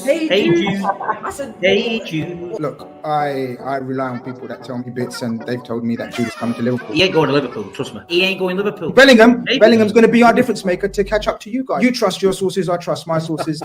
Hey Jude. I said, hey Jude. Look, I rely on people that tell me bits, and they've told me that Jude is coming to Liverpool. He ain't going to Liverpool, trust me. He ain't going to Liverpool. Bellingham's going to be our difference maker to catch up to you guys. You trust your sources, I trust my sources.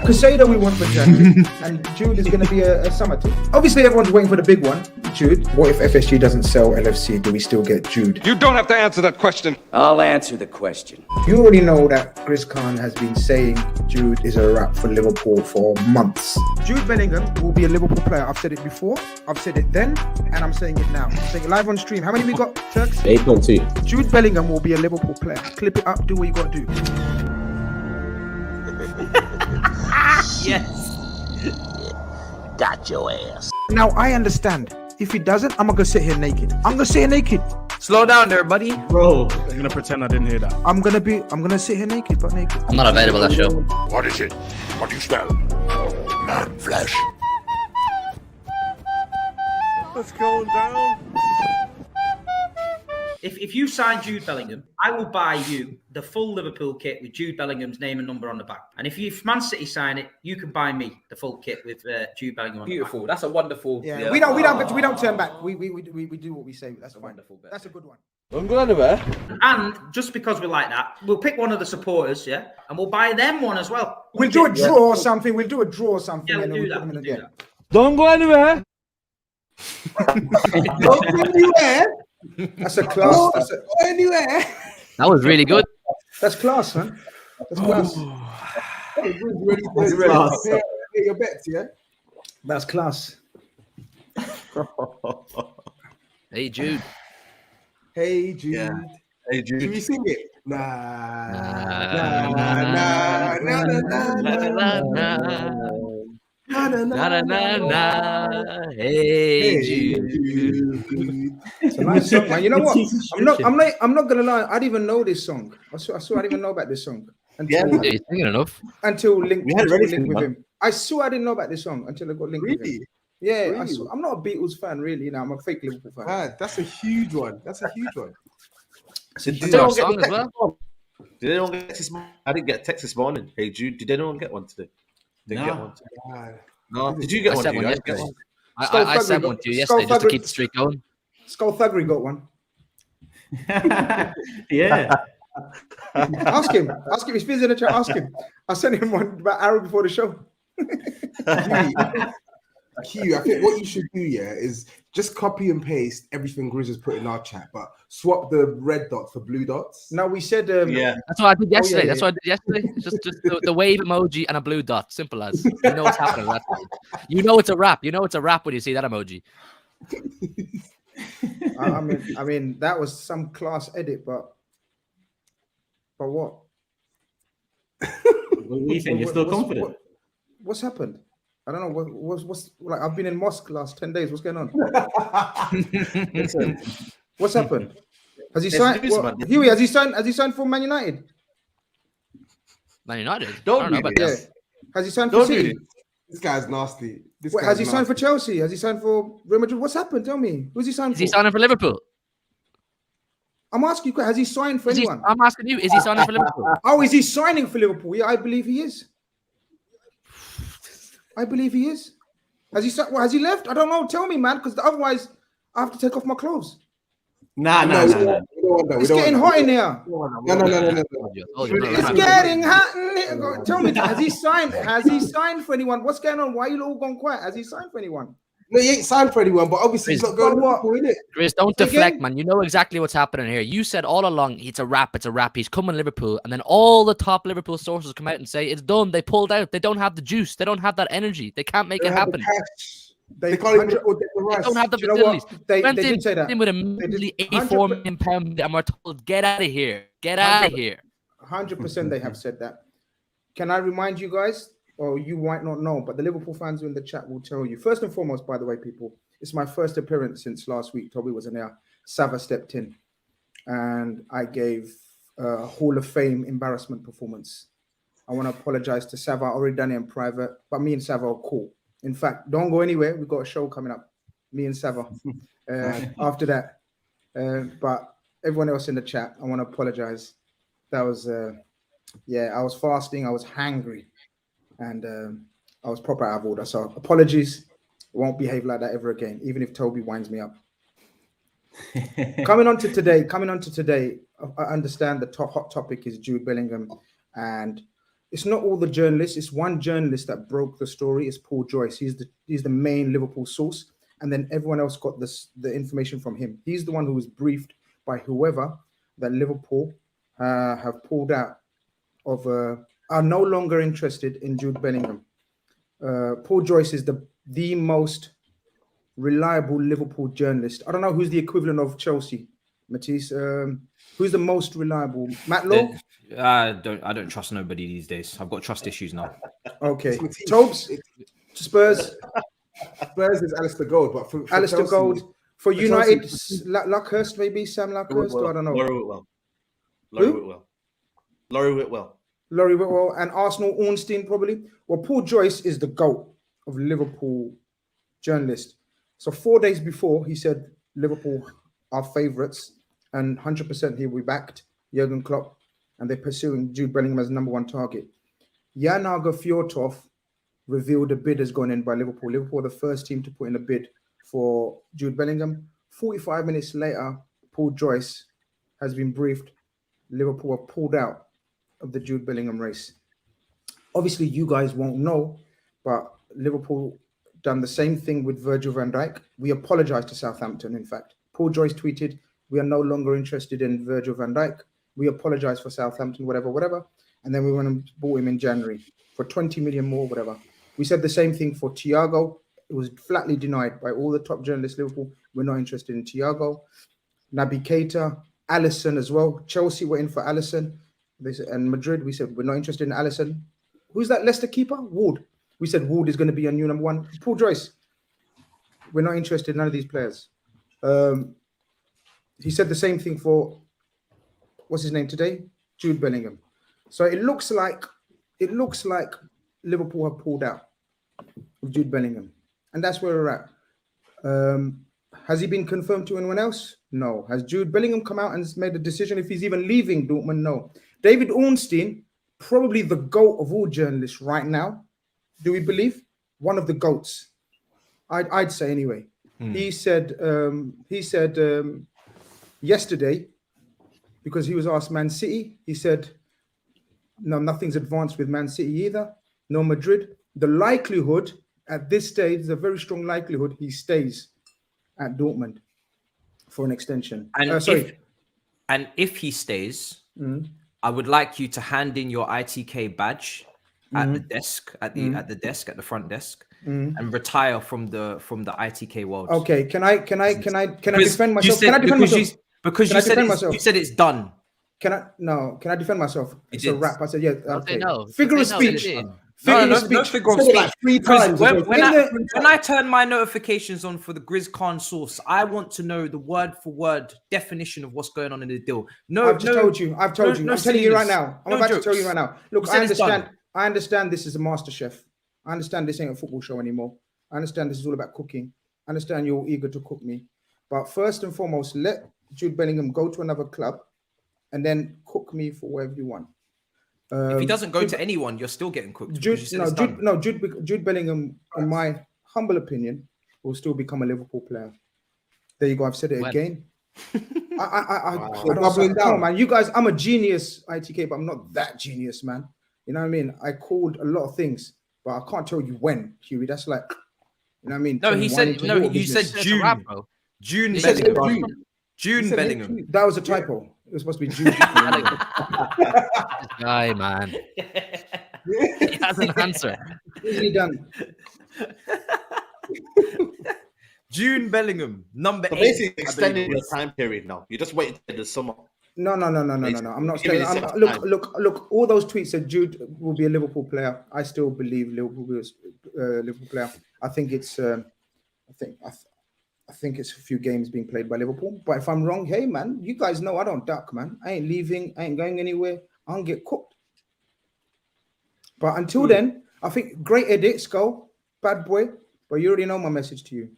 Crusader we want for January, and Jude is going to be a summer team. Obviously, everyone's waiting for the big one, Jude. What if FSG doesn't sell LFC? Do we still get Jude? You don't have to answer that question. I'll answer the question. You already know that GRIZZ has been saying Jude is a wrap for Liverpool for months. Jude Bellingham will be a Liverpool player. I've said it before, I've said it then, and I'm saying it now. I'm saying it live on stream. How many we got, Turks? 8.2. Jude Bellingham will be a Liverpool player. Clip it up, do what you got to do. Yes. Got your ass. Now, I understand. If he doesn't, I'm not going to sit here naked. I'm going to sit here naked. Slow down there, buddy. Bro. I'm going to pretend I didn't hear that. I'm going to sit here naked, but naked. I'm not available that show. What is it? What do you smell? Man flesh. What's going down? If you sign Jude Bellingham, I will buy you the full Liverpool kit with Jude Bellingham's name and number on the back. And if Man City sign it, you can buy me the full kit with Jude Bellingham on Beautiful. the back. That's a wonderful. Yeah. We don't turn back. We do what we say. That's a wonderful bet. That's a good one. I'm going anywhere. And just because we like that, we'll pick one of the supporters, yeah, and we'll buy them one as well. We'll do a draw or something. We'll do a draw or something. Yeah, and we'll then do that. Don't go anywhere. Don't go anywhere. That's a class. That's anywhere. That was really good. That's class, man. That's class. Ready to your bets, yeah? That's class. Hey, Jude. Hey Jude. Yeah. Hey Jude. Can we sing it? Hey, Jude. It's a nice song, man. You know what? I'm not gonna lie. I didn't even know this song. I swear I didn't even know about this song You're singing enough. until linked with man. him. I swear I didn't know about this song until I got linked with him. Yeah, Really? I'm not a Beatles fan, really. You know, I'm a fake Liverpool fan. Man, that's a huge one. That's a huge one. That's our song as well. Did anyone get text this morning? I didn't get a text this morning. Hey Jude, did anyone get one today? Didn't get one today. Man. No, did you get I one? sent Did one you yesterday. guys? I sent one to you yesterday just to keep the streak going. Skull Thuggery got one. Yeah. Ask him. He's busy in the chat. Ask him. I sent him one about an hour before the show. Hugh, I think what you should do, yeah, is just copy and paste everything GRIZZ has put in our chat, but swap the red dots for blue dots. No, we said Yeah. That's what I did yesterday. yeah. That's what I did yesterday. It's just the wave emoji and a blue dot. Simple as. You know what's happening. You know it's a wrap. You know it's a wrap when you see that emoji. I mean, that was some class edit, but what? What do you think? You're still confident? What's happened? I don't know. What's like? I've been in mosque last 10 days. What's going on? What's happened? Has he signed? Hughie, has he signed for Man United? Man United. Don't I don't know do about this. that. Has he signed for Don't do City? this. This guy's nasty. Wait, has he signed for Chelsea? Has he signed for Real Madrid? What's happened? Tell me. Who's he signed Is for? he signing for Liverpool? I'm asking you. Has he signed for anyone? I'm asking you. Is he signing for Liverpool? Oh, is he signing for Liverpool? Yeah, I believe he is. I believe he is. Has he left? I don't know. Tell me, man, because otherwise I have to take off my clothes. Nah. It's getting hot in here. No. It's getting hot in here. Tell me, has he signed? Has he signed for anyone? What's going on? Why are you all gone quiet? Has he signed for anyone? No, he ain't signed for anyone, but obviously he's not going to Liverpool, innit? GRIZZ, don't Say deflect, again? man. You know exactly what's happening here. You said all along it's a wrap. He's coming to Liverpool, and then all the top Liverpool sources come out and say it's done. They pulled out. They don't have the juice. They don't have that energy. They can't make it happen. They can't even afford the They don't have the Do you know what? facilities. They Went did say that. in with a measly 84 million pound, and we're told get out of here. Get out of here. 100% they have said that. Can I remind you guys, or you might not know, but the Liverpool fans in the chat will tell you. First and foremost, by the way, people, it's my first appearance since last week. Toby wasn't there. Sava stepped in, and I gave a Hall of Fame embarrassment performance. I want to apologize to Sava. I already done it in private, but me and Sava are cool. In fact, don't go anywhere. We've got a show coming up, me and Sava, after that. But everyone else in the chat, I want to apologize. That was, I was fasting. I was hangry. and I was proper out of order. So apologies. Won't behave like that ever again, even if Toby winds me up. Coming on to today, I understand the hot topic is Jude Bellingham, and it's not all the journalists. It's one journalist that broke the story. It's Paul Joyce. He's the main Liverpool source, and then everyone else got the information from him. He's the one who was briefed by whoever that Liverpool have pulled out of, are no longer interested in Jude Bellingham. Paul Joyce is the most reliable Liverpool journalist. I don't know who's the equivalent of Chelsea, Matisse. Who's the most reliable? Matt Law? I don't trust nobody these days. I've got trust issues now. Okay. TOBS? Spurs? Spurs is Alistair Gold, but for Alistair Chelsea, Gold. For United, Luckhurst, maybe Sam Luckhurst, I don't know. Laurie Whitwell. Laurie Whitwell, and Arsenal, Ornstein, probably. Well, Paul Joyce is the GOAT of Liverpool journalists. So 4 days before, he said Liverpool are favourites and 100% he will be backed, Jurgen Klopp, and they're pursuing Jude Bellingham as number one target. Jan Fjortov revealed a bid has gone in by Liverpool. Liverpool are the first team to put in a bid for Jude Bellingham. 45 minutes later, Paul Joyce has been briefed. Liverpool have pulled out of the Jude Bellingham race. Obviously, you guys won't know, but Liverpool done the same thing with Virgil van Dijk. We apologize to Southampton, in fact. Paul Joyce tweeted, we are no longer interested in Virgil van Dijk. We apologize for Southampton, whatever. And then we went and bought him in January for 20 million more, whatever. We said the same thing for Thiago. It was flatly denied by all the top journalists. Liverpool, we're not interested in Thiago. Naby Keita, Alisson as well. Chelsea were in for Alisson. And Madrid, we said, we're not interested in Alisson. Who's that Leicester keeper? Ward. We said Ward is going to be a new number one. Paul Joyce, we're not interested in none of these players. He said the same thing for, what's his name today? Jude Bellingham. So it looks like Liverpool have pulled out of Jude Bellingham. And that's where we're at. Has he been confirmed to anyone else? No. Has Jude Bellingham come out and made a decision if he's even leaving Dortmund? No. David Ornstein, probably the GOAT of all journalists right now. Do we believe? One of the GOATs. I'd say anyway. He said yesterday, because he was asked Man City, he said, no, nothing's advanced with Man City either. No Madrid. The likelihood at this stage, there's a very strong likelihood he stays at Dortmund for an extension. And if he stays, I would like you to hand in your ITK badge at the desk, at the front desk, and retire from the ITK world. Okay, can I defend myself? Because you said it's done. Can I defend myself? It's a wrap. I said, yeah. Okay. No. Figure of speech. No figure of speech. Like 3 times. When I turn my notifications on for the GRIZZ Khan source, I want to know the word for word definition of what's going on in the deal. I've told you. I'm telling you right now. I'm about to tell you right now. Look, I understand this is a master chef. I understand this ain't a football show anymore. I understand this is all about cooking. I understand you're eager to cook me. But first and foremost, let Jude Bellingham go to another club and then cook me for whatever you want. If he doesn't go to anyone, you're still getting cooked. Jude Bellingham, in my humble opinion, will still become a Liverpool player. There you go. I've said it again. I don't know, man. You guys, I'm a genius, ITK, but I'm not that genius, man. You know what I mean? I called a lot of things, but I can't tell you when, Hughie. That's like, you know what I mean? No, you said June. June Bellingham. June Bellingham. That was a typo. It was supposed to be Jude. Guy, man. He has an answer. Easily done. June Bellingham, number 8. Basically, extending your time period now. You just wait until the summer. No. I'm not saying. Look. All those tweets said Jude will be a Liverpool player. I still believe Liverpool will be a Liverpool player. I think it's. I think it's a few games being played by Liverpool. But if I'm wrong, hey man, you guys know I don't duck, man. I ain't leaving. I ain't going anywhere. I'll get cooked. But until then, I think great edits go, bad boy. But you already know my message to you.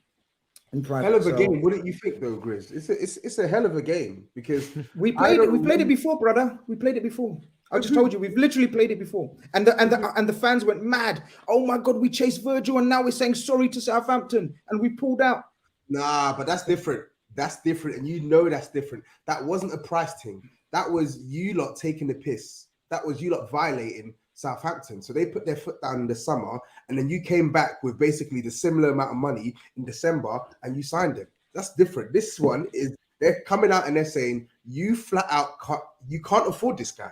In private, hell of a game, wouldn't you think, though, Grizz? It's a hell of a game because we played it before, brother. We played it before. I just told you we've literally played it before, and the fans went mad. Oh my God, we chased Virgil, and now we're saying sorry to Southampton, and we pulled out. Nah, but that's different. That's different, and you know that's different. That wasn't a price thing. That was you lot taking the piss. That was you lot violating Southampton. So they put their foot down in the summer, and then you came back with basically the similar amount of money in December, and you signed them. That's different. This one is they're coming out and they're saying you flat out can't afford this guy.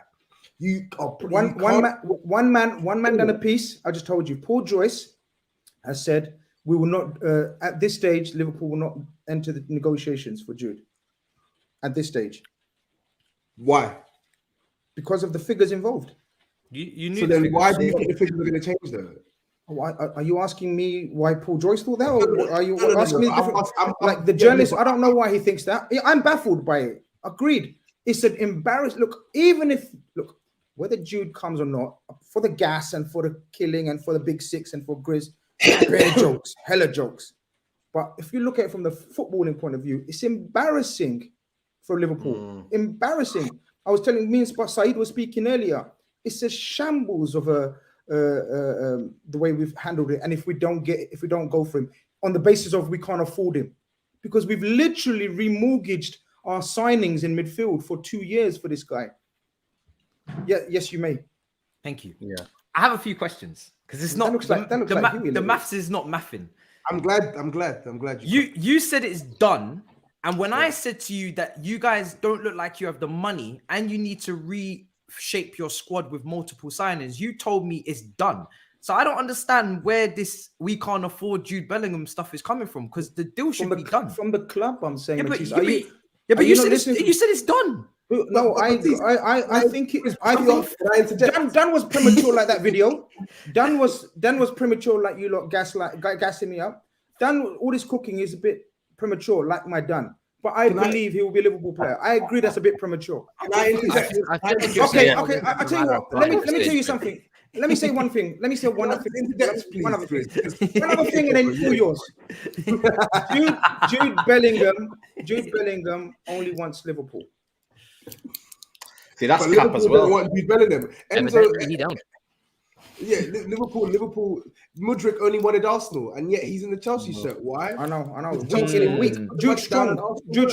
One man done a piece. I just told you. Paul Joyce has said we will not at this stage. Liverpool will not enter the negotiations for Jude at this stage. Why? Because of the figures involved. You knew. So then, why do you think the figures are going to change though? Why, are you asking me why Paul Joyce thought that, or are you asking me? Like the journalist, I don't know why he thinks that. I'm baffled by it. Agreed. It's an embarrassment. Look, even if whether Jude comes or not, for the gas and for the killing and for the big six and for GRIZZ, hella jokes. But if you look at it from the footballing point of view, it's embarrassing for Liverpool. Embarrassing. I was telling me and SAEED was speaking earlier. It's a shambles of the way we've handled it. And if we don't go for him on the basis of we can't afford him, because we've literally remortgaged our signings in midfield for 2 years for this guy. Yeah, yes, you may. Thank you. Yeah, I have a few questions because it's not the maths is not mathing. I'm glad you said it's done, and when I said to you that you guys don't look like you have the money and you need to reshape your squad with multiple signings, you told me it's done. So I don't understand where this we can't afford Jude Bellingham stuff is coming from, because the deal should be done from the club. I'm saying, but you said it's done. No, I think it is. Dan was premature like that video. Dan was premature like you lot gassing me up. Dan, all this cooking is a bit premature, like my Dan. But I believe he will be a Liverpool player. I agree that's a bit premature. Okay. I tell you what. Let me tell you something. Let me say one thing. Let me say one other thing. One other thing, and then you yours. Jude Bellingham only wants Liverpool. See, that's but cap as well. Don't want Jude Bellingham. He don't. Yeah, Liverpool. Mudryk only wanted Arsenal, and yet he's in the Chelsea shirt. Why? I know. Weak. Jude's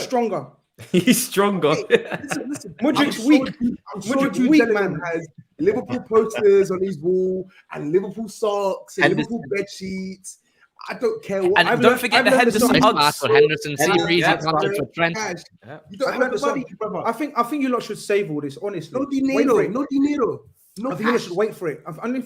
stronger. He's stronger. Listen, Mudryk's weak. Mudryk's weak, man. Has Liverpool posters on his wall and Liverpool socks and Liverpool bed sheets. I don't care what. And don't forget the Henderson hugs. Henderson, Seabreeze, for Trent. You don't have the money, brother. I think you lot should save all this, honestly. No dinero. No, I think you should wait for it. How can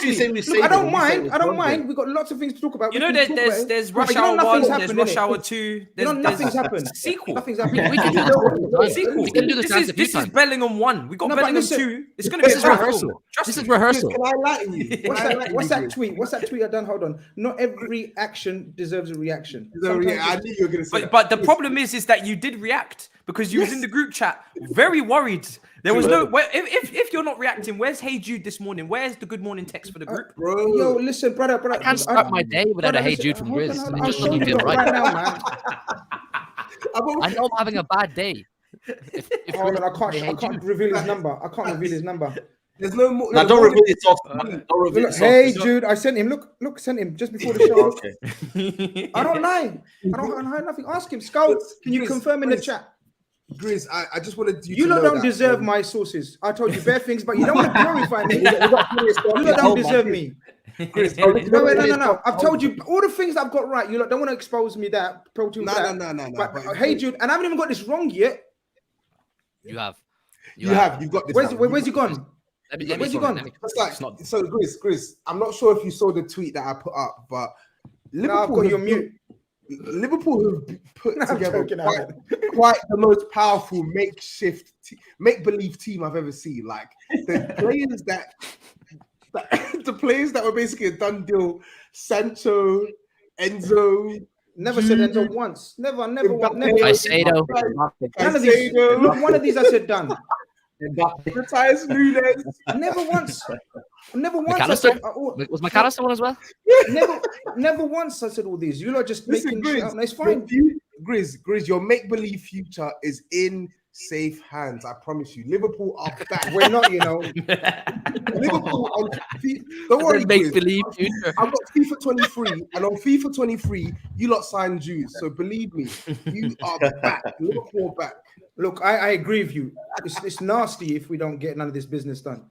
you say we save? I don't mind. We've got lots of things to talk about. You know, there's Rush Hour 1, there's Rush Hour 2. Nothing's happened. Sequel. Nothing's happened. We can do this. This is Bellingham 1. We got Bellingham 2. It's going to be rehearsal. This is rehearsal. Can I enlighten you? What's that tweet? What's that tweet I done? Hold on. Not every action deserves a reaction. I knew you were going to say that. But the problem is that you did react, because you was in the group chat very worried. There was no. If you're not reacting, where's Hey Jude this morning? Where's the good morning text for the group? Bro, yo, listen, brother. I can't start my day without a Hey Jude from GRIZZ. I'll show you right now, man. I know I'm having a bad day. Hold on, I can't reveal his number. I can't reveal his number. There's no more. Now, don't reveal it off. Hey Jude, I sent him. Look, sent him just before the show. Okay. I don't lie. I don't hide nothing. Ask him. Scout, can you confirm in the chat? GRIZZ, I just wanted you lot don't deserve my sources. I told you bare things, but you don't want to glorify me. You lot don't deserve me. No. I've told you all the things I've got right. You lot don't want to expose me that. No. But hey, Jude, and I haven't even got this wrong yet. You have. You've got this. Where's he gone? Where's he gone? So GRIZZ, I'm not sure if you saw the tweet that I put up, but Liverpool, I've got your mute. Liverpool have put together quite the most powerful makeshift make-believe team I've ever seen. Like the players that were basically a done deal. Sancho, Enzo. Never said Enzo once. Never. Caicedo. None of these. Not one of these I said done. Matthias Nunes. Never once. Was McAllister one as well? Never once I said all these. You lot just making shit up. It's fine. GRIZZ, your make-believe future is in safe hands. I promise you. Liverpool are back. We're not, you know. Liverpool on don't worry, Make Grizz. believe future. I've got FIFA 23, and on FIFA 23, you lot signed Jude. So believe me, you are back. Liverpool are back. Look, I agree with you. It's nasty if we don't get none of this business done.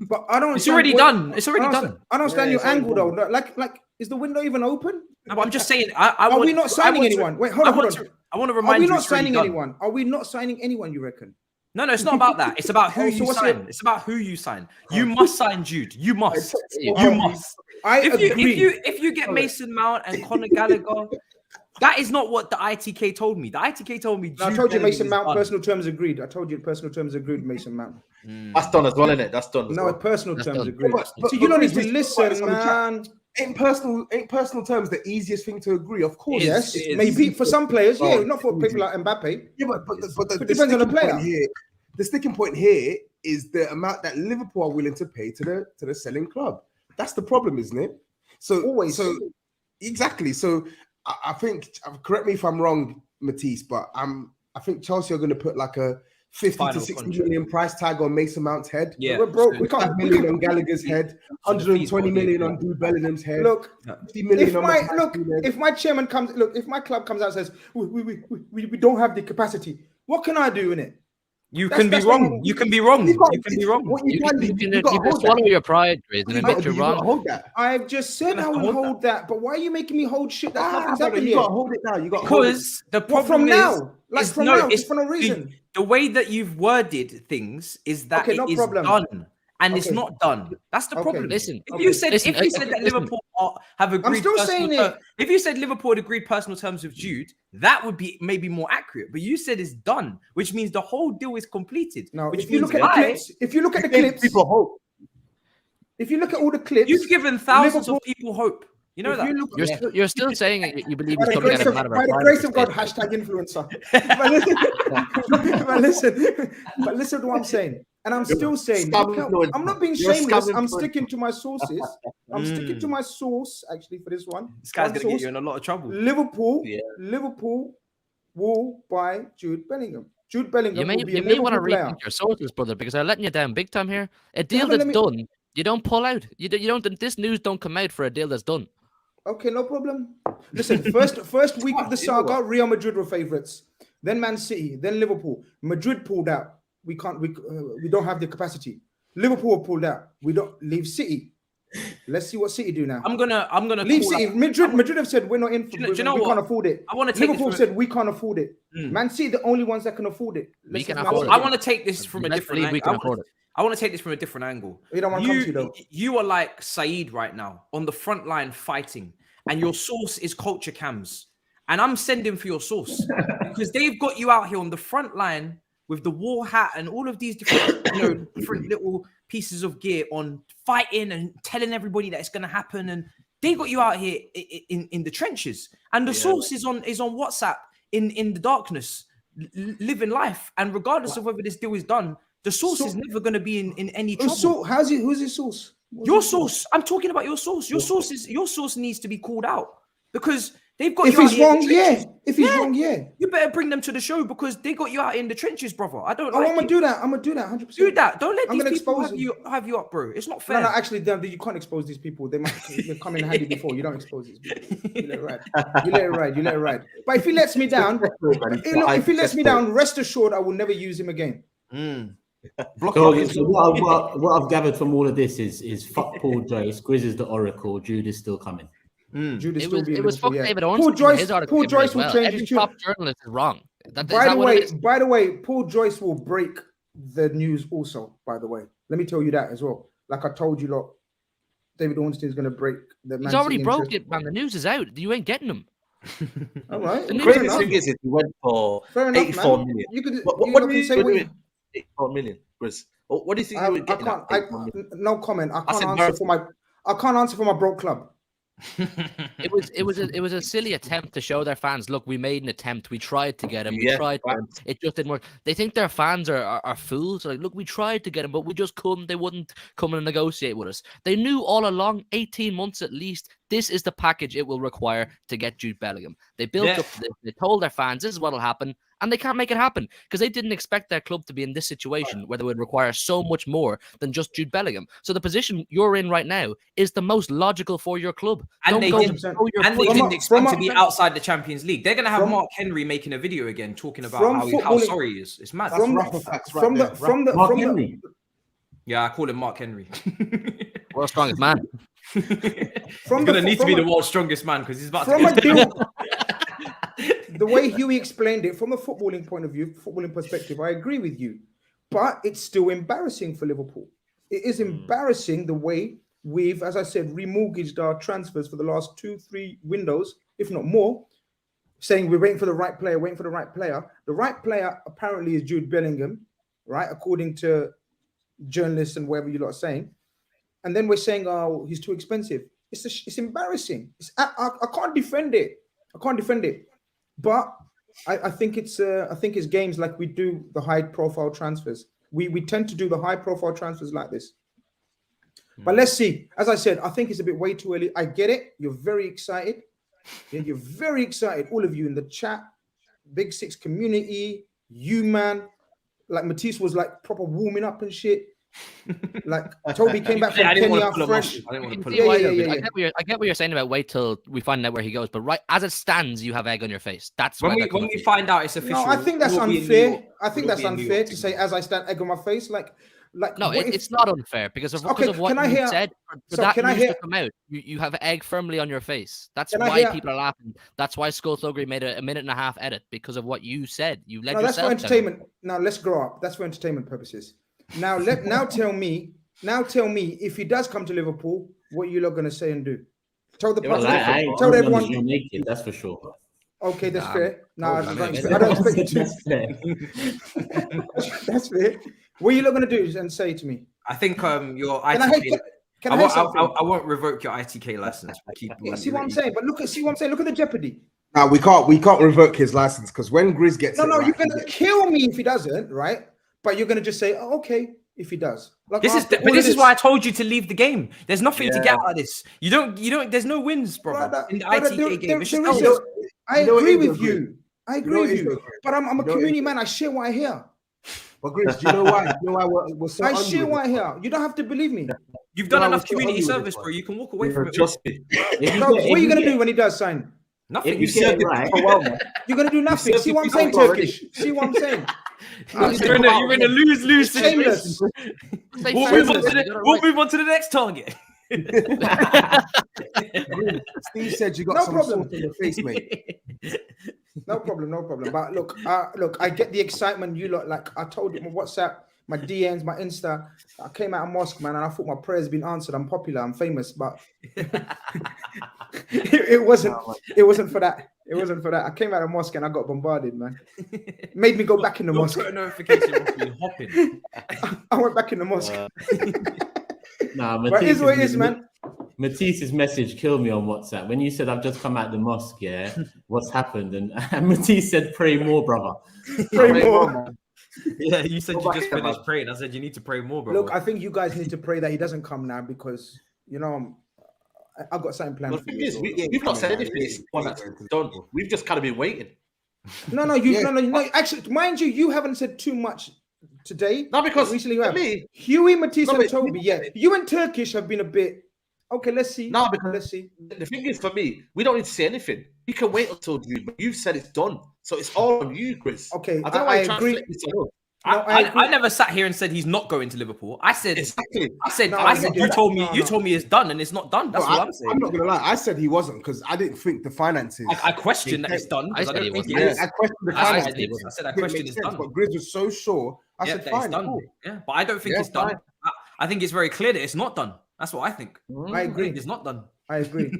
But I don't. It's already done. It's already done. I don't understand your angle though. Like, is the window even open? No, I'm just saying. Are we not signing anyone? Wait, hold on. I want to remind you. Are we not signing anyone? Are we not signing anyone? You reckon? No, it's not about that. It's about who you sign. It's about who you sign. You must sign Jude. You must. You must. I agree. If you get Mason Mount and Conor Gallagher, that is not what the ITK told me. The ITK told me. I told you Mason Mount. Personal terms agreed. I told you personal terms agreed. Mason Mount. That's done as well, isn't it? That's done. No, personal terms agreed. So you don't need to listen, man. Ain't personal terms the easiest thing to agree? Of course, yes. Maybe for some players, yeah, not for people like Mbappe. Yeah, but the depends on the player. The sticking point here is the amount that Liverpool are willing to pay to the selling club. That's the problem, isn't it? So exactly. So I think, correct me if I'm wrong, Matisse, but I think Chelsea are going to put like a 50 to 60 million price tag on Mason Mount's head. Yeah, we're broke. We can't. 5 million on Gallagher's head. 120 million on Jude Bellingham's head. Look, 50 million if my chairman comes, if my club comes out and says we don't have the capacity, what can I do in it? You can be wrong. You can be wrong. You can be wrong. You can swallow your pride, Grizz, and admit you're wrong. Hold that. I've just said I will hold that, but why are you making me hold shit that nothing's happened You yet? got to hold it now. You got Because the problem from is, now, like is from no, now, it's for no reason. The way that you've worded things is that it is done, and it's not done. That's the problem. Listen, if you said that Liverpool have agreed, I'm still saying it. If you said Liverpool had agreed personal terms with Jude, that would be maybe more accurate. But you said it's done, which means the whole deal is completed. No, which if you look at the clips, if you look at the clips, people hope. If you look at all the clips, you've given thousands of people hope. You know that. You're still saying you believe he's coming out of matter. By the grace of God, hashtag influencer. but listen to what I'm saying. And I'm still saying, I'm not being shameless. I'm sticking to my sources. I'm sticking to my source, actually, for this one. This guy's going to get you in a lot of trouble. Liverpool will buy Jude Bellingham. Jude Bellingham will be a may want to player. rethink your sources, brother, because I'm letting you down big time here. A deal that's done, you don't pull out. You don't. This news don't come out for a deal that's done. Okay, no problem. Listen, first week of the saga, Real Madrid were favourites. Then Man City, then Liverpool. Madrid pulled out. We don't have the capacity. Liverpool pulled out. We don't leave City. Let's see what City do now. I'm gonna leave City. Madrid have said we're not in. We can't afford it. I want to take Liverpool said we can't afford it. Man City, the only ones that can afford it. We can afford it. I want to take this from a different angle. We can afford it. I want to take this from a different angle. You don't want to come to you though. You are like SAEED right now on the front line fighting, and your source is culture cams, and I'm sending for your source because they've got you out here on the front line with the war hat and all of these different, different little pieces of gear on fighting and telling everybody that it's going to happen, and they got you out here in the trenches, and the source is on WhatsApp in the darkness, living life, and regardless of whether this deal is done. The source is never going to be in any trouble. Who's his source? Your source. I'm talking about your source. Your source needs to be called out because they've got. If you he's out wrong, yeah. If he's wrong, yeah. You better bring them to the show because they got you out in the trenches, brother. I don't. I'm gonna do that. 100%. Do that. Don't let these people have you up, bro. It's not fair. No, actually, you can't expose these people. They come in handy before. You don't expose these people. You let it ride. But if he lets me down, rest assured, I will never use him again. So what I've gathered from all of this is fuck Paul Joyce. Grizz is the oracle. Jude is still coming. Jude is still it was fuck David Owens. Paul Joyce will change his tune. Top journalist is wrong. By the way, Paul Joyce will break the news also. By the way, let me tell you that as well. Like I told you, lot, David Ornstein is going to break the. He's already broke it, man. The news is out. You ain't getting them. All right. The crazy thing is, he went for 84 million. What do you say? 84 million, Chris. What do you think you would get? No comment. I can't answer for my broke club. It was a silly attempt to show their fans, look, we made an attempt, we tried to get him, it just didn't work. They think their fans are fools. Like, look, we tried to get him, but we just couldn't. They wouldn't come and negotiate with us. They knew all along, 18 months at least, This is the package it will require to get Jude Bellingham. They built up, they told their fans this is what will happen, and they can't make it happen because they didn't expect their club to be in this situation where they would require so much more than just Jude Bellingham. So the position you're in right now is the most logical for your club. And they didn't expect to be outside the Champions League. They're going to have Mark Henry making a video again talking about how sorry he is. It's mad. Yeah, I call him Mark Henry. World's strongest man. He's going to need to be the world's strongest man because he's about to the way Hughie explained it from a footballing point of view, footballing perspective, I agree with you. But it's still embarrassing for Liverpool. It is embarrassing the way we've, as I said, remortgaged our transfers for the last 2-3 windows, if not more, saying we're waiting for the right player, waiting for the right player. The right player apparently is Jude Bellingham, right? According to journalists and whatever you lot are saying. And then we're saying, oh, he's too expensive. It's embarrassing. I can't defend it. I can't defend it. But I think it's games like we do the high-profile transfers. We tend to do the high-profile transfers like this. But let's see. As I said, I think it's a bit way too early. I get it. You're very excited. Yeah, you're very excited. All of you in the chat, Big Six community, you man. Like Matisse was like proper warming up and shit. Like Toby came back from Kenya fresh. I get what you're saying about wait till we find out where he goes, but right as it stands, you have egg on your face. That's when we find out it's official. No, I think that's unfair. I think that's unfair to say as I stand, egg on my face. Like no, it's not unfair because of what you said. For that news to come out, you have egg firmly on your face. That's why people are laughing. That's why THUGGERY made a minute and a half edit because of what you said. You led yourself. That's for entertainment. Now let's grow up. That's for entertainment purposes. Now tell me if he does come to Liverpool, what you lot gonna say and do? Tell the tell everyone. You'll make it, that's for sure. Okay, that's fair. No, I don't expect you to. That's fair. What are you lot gonna do and say to me? I think your ITK. I won't revoke your ITK license. See what I'm saying? But look at the jeopardy. Now we can't revoke his license because when GRIZZ gets you're gonna kill me if he doesn't, right? But you're gonna just say, oh, okay, if he does. Like this is why I told you to leave the game. There's nothing to get out of this. You don't. There's no wins, brother. In the ITK game, I agree with you. But I'm a community man. I share what I hear. But GRIZZ, do you know why? We're so I share what I hear. You don't have to believe me. You've done enough community service, bro. You can walk away from it. Trust me. What are you gonna do when he does sign? Nothing. You said right. You're gonna do nothing. See what I'm saying, Turkish? See what I'm saying? You're in a lose-lose situation. We'll move on to the next target. Steve said you got some salt in your face, mate. No problem. But look, I get the excitement. You lot, like I told you, my WhatsApp, my DMs, my Insta. I came out of mosque, man, and I thought my prayers been answered. I'm popular, I'm famous, but it wasn't for that. It wasn't for that. I came out of mosque and I got bombarded, man. Made me go back in the mosque. Notification hopping. I went back in the mosque. But it is what it is, man. Matisse's message killed me on WhatsApp. When you said, I've just come out of the mosque, yeah, what's happened? And Matisse said, pray more, brother. Pray more. Yeah, you said you just finished praying. I said, you need to pray more, brother. Look, I think you guys need to pray that he doesn't come now because, you know, I've got something planned for you. We've not said anything. It's one that's done. We've just kind of been waiting. No. Actually, mind you haven't said too much today. No, because recently you have. Hughie, Matisse, and Toby. Yeah, you and Turkish have been a bit. Okay, let's see. No, because let's see. The thing is, for me, we don't need to say anything. You can wait until June, but you've said it's done, so it's all on you, GRIZZ. Okay, I don't know why you're agree. I never sat here and said he's not going to Liverpool. I said exactly. I said you told me it's done and it's not done. That's what I'm saying. I'm not gonna lie. I said he wasn't because I didn't think the finances. I questioned that it's done. I said I questioned the finances. I said I questioned it's done. But GRIZZ was so sure. I said fine, it's done. Cool. Yeah, but I don't think it's done. I think it's very clear that it's not done. That's what I think. I agree. It's not done. I agree.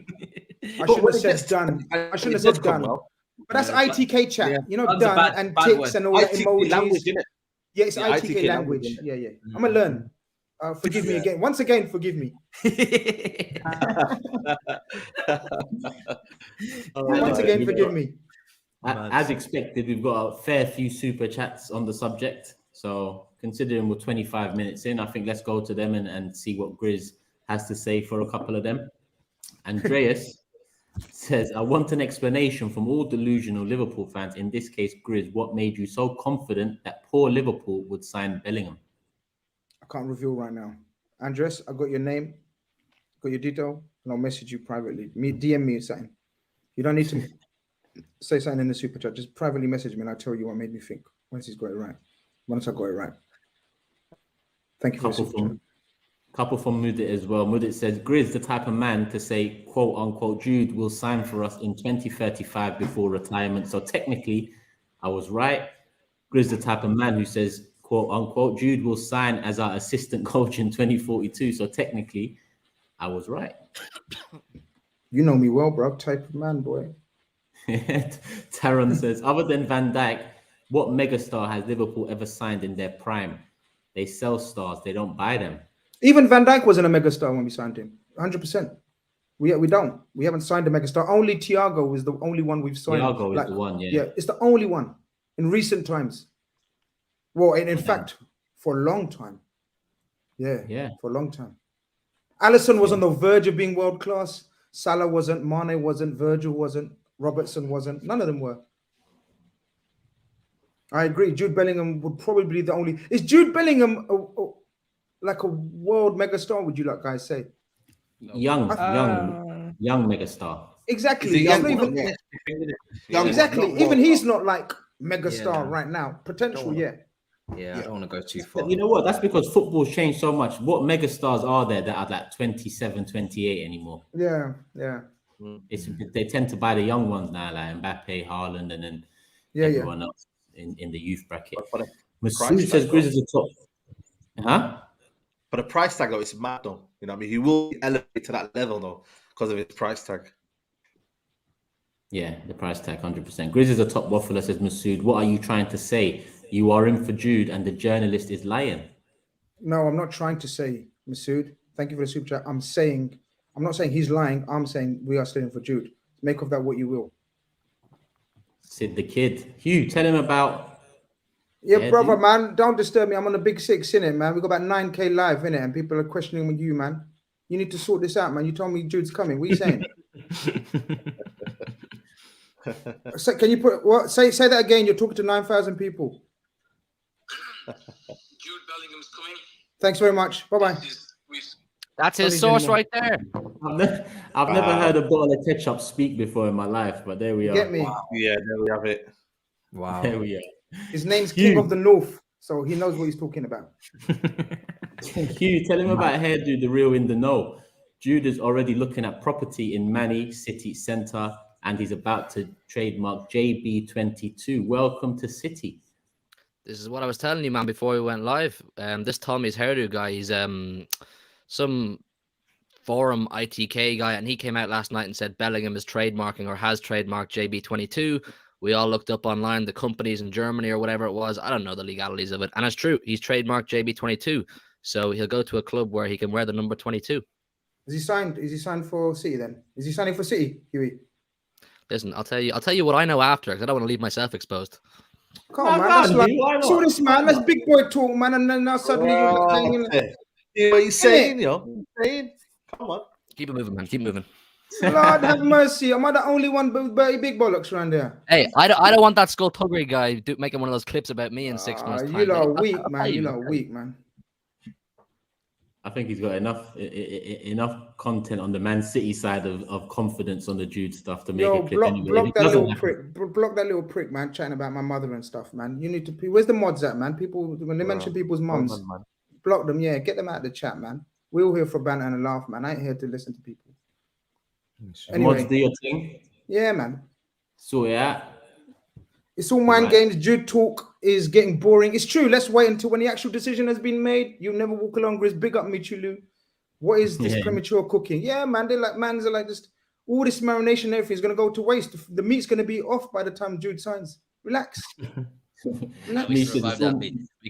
I shouldn't have said done. I shouldn't have said done. But that's ITK chat. Yeah. You know, done and ticks and all that emojis. Yeah, it's ITK language. Yeah. I'm gonna learn. Forgive me again. Once again, forgive me. Once again, forgive me. As expected, we've got a fair few super chats on the subject. So considering we're 25 minutes in, I think let's go to them and see what GRIZZ has to say for a couple of them. Andreas says, I want an explanation from all delusional Liverpool fans, in this case, GRIZZ, what made you so confident that poor Liverpool would sign Bellingham? I can't reveal right now. Andres, I got your name, got your detail, and I'll message you privately. DM me something. You don't need to say something in the super chat. Just privately message me and I'll tell you what made me think once he's got it right. Once I got it right. Thank you for the super chat. Couple from Mudit as well. Mudit says, GRIZZ, the type of man to say, quote unquote, Jude will sign for us in 2035 before retirement. So technically, I was right. GRIZZ, the type of man who says, quote unquote, Jude will sign as our assistant coach in 2042. So technically, I was right. You know me well, bro. Type of man, boy. Taron says, other than Van Dijk, what megastar has Liverpool ever signed in their prime? They sell stars, they don't buy them. Even Van Dijk wasn't a megastar when we signed him. 100%. We don't. We haven't signed a megastar. Only Thiago is the only one we've signed. Thiago is the one, yeah. Yeah, it's the only one in recent times. Well, in fact, for a long time. Yeah, for a long time. Alisson was on the verge of being world class. Salah wasn't. Mane wasn't. Virgil wasn't. Robertson wasn't. None of them were. I agree. Jude Bellingham would probably be the only. Is Jude Bellingham like a world megastar? Would you like guys say? Young megastar. Exactly. Exactly. Even he's not like megastar right now. Potential, Yeah, I don't want to go too far. You know what? That's because football's changed so much. What megastars are there that are like 27, 28 anymore? Yeah. They tend to buy the young ones now, like Mbappe, Haaland, and then everyone else in the youth bracket. Masood says GRIZZ is the top. Huh? But the price tag, though, it's mad, though. You know what I mean? He will elevate to that level, though, because of his price tag. Yeah, the price tag, 100%. GRIZZ is a top waffler, says Masood. What are you trying to say? You are in for Jude and the journalist is lying. No, I'm not trying to say, Masood. Thank you for the super chat. I'm not saying he's lying. I'm saying we are still in for Jude. Make of that what you will. Sid the Kid. Hugh, tell him about... Yeah, brother, man. Don't disturb me. I'm on the big 6, innit, man? We got about 9K live, innit? And people are questioning with you, man. You need to sort this out, man. You told me Jude's coming. What are you saying? So, can you put what? Say that again. You're talking to 9,000 people. Jude Bellingham's coming. Thanks very much. Bye-bye. That's his source right there. I've never heard a bottle of ketchup speak before in my life, but there we are. Get me? Wow. Yeah, there we have it. Wow. There we are. His name's King of the North, so he knows what he's talking about. Hugh, tell him about Hairdo, the real in the know. Jude is already looking at property in Man City Centre, and he's about to trademark JB22. Welcome to City. This is what I was telling you, man, before we went live. This Tommy's hairdo guy, he's some forum ITK guy, and he came out last night and said Bellingham is trademarking or has trademarked JB22. We all looked up online the companies in Germany or whatever it was. I don't know the legalities of it, and it's true. He's trademarked JB22, so he'll go to a club where he can wear the number 22. Is he signed for City then? Is he signing for City, Huey? Listen, I'll tell you what I know after, because I don't want to leave myself exposed. Come on, man. That's like, so this, man. That's big boy talk, man. And then now suddenly you're hanging. Yeah, what you saying, yo? Come on. Keep it moving, man. Keep moving. Lord have mercy. Am I the only one with big bollocks around there? Hey, I don't want that skullduggery guy making one of those clips about me in 6 months' time. You lot are weak, man. You lot are weak, man. I think he's got enough content on the Man City side of confidence on the Jude stuff to make a clip anyway. Block that little prick, man, chatting about my mother and stuff, man. You need to... Where's the mods at, man? People, when they mention people's mums, block them, yeah. Get them out of the chat, man. We're all here for banter and a laugh, man. I ain't here to listen to people. Anyway, mods do your thing. Yeah, man. So, yeah. It's all mind games. Jude talk is getting boring. It's true. Let's wait until when the actual decision has been made. You'll never walk along, Grizz. Big up, Michulu. What is this premature cooking? Yeah, man. They're like, mans are like this. All this marination and everything is going to go to waste. The meat's going to be off by the time Jude signs. Relax. Relax. We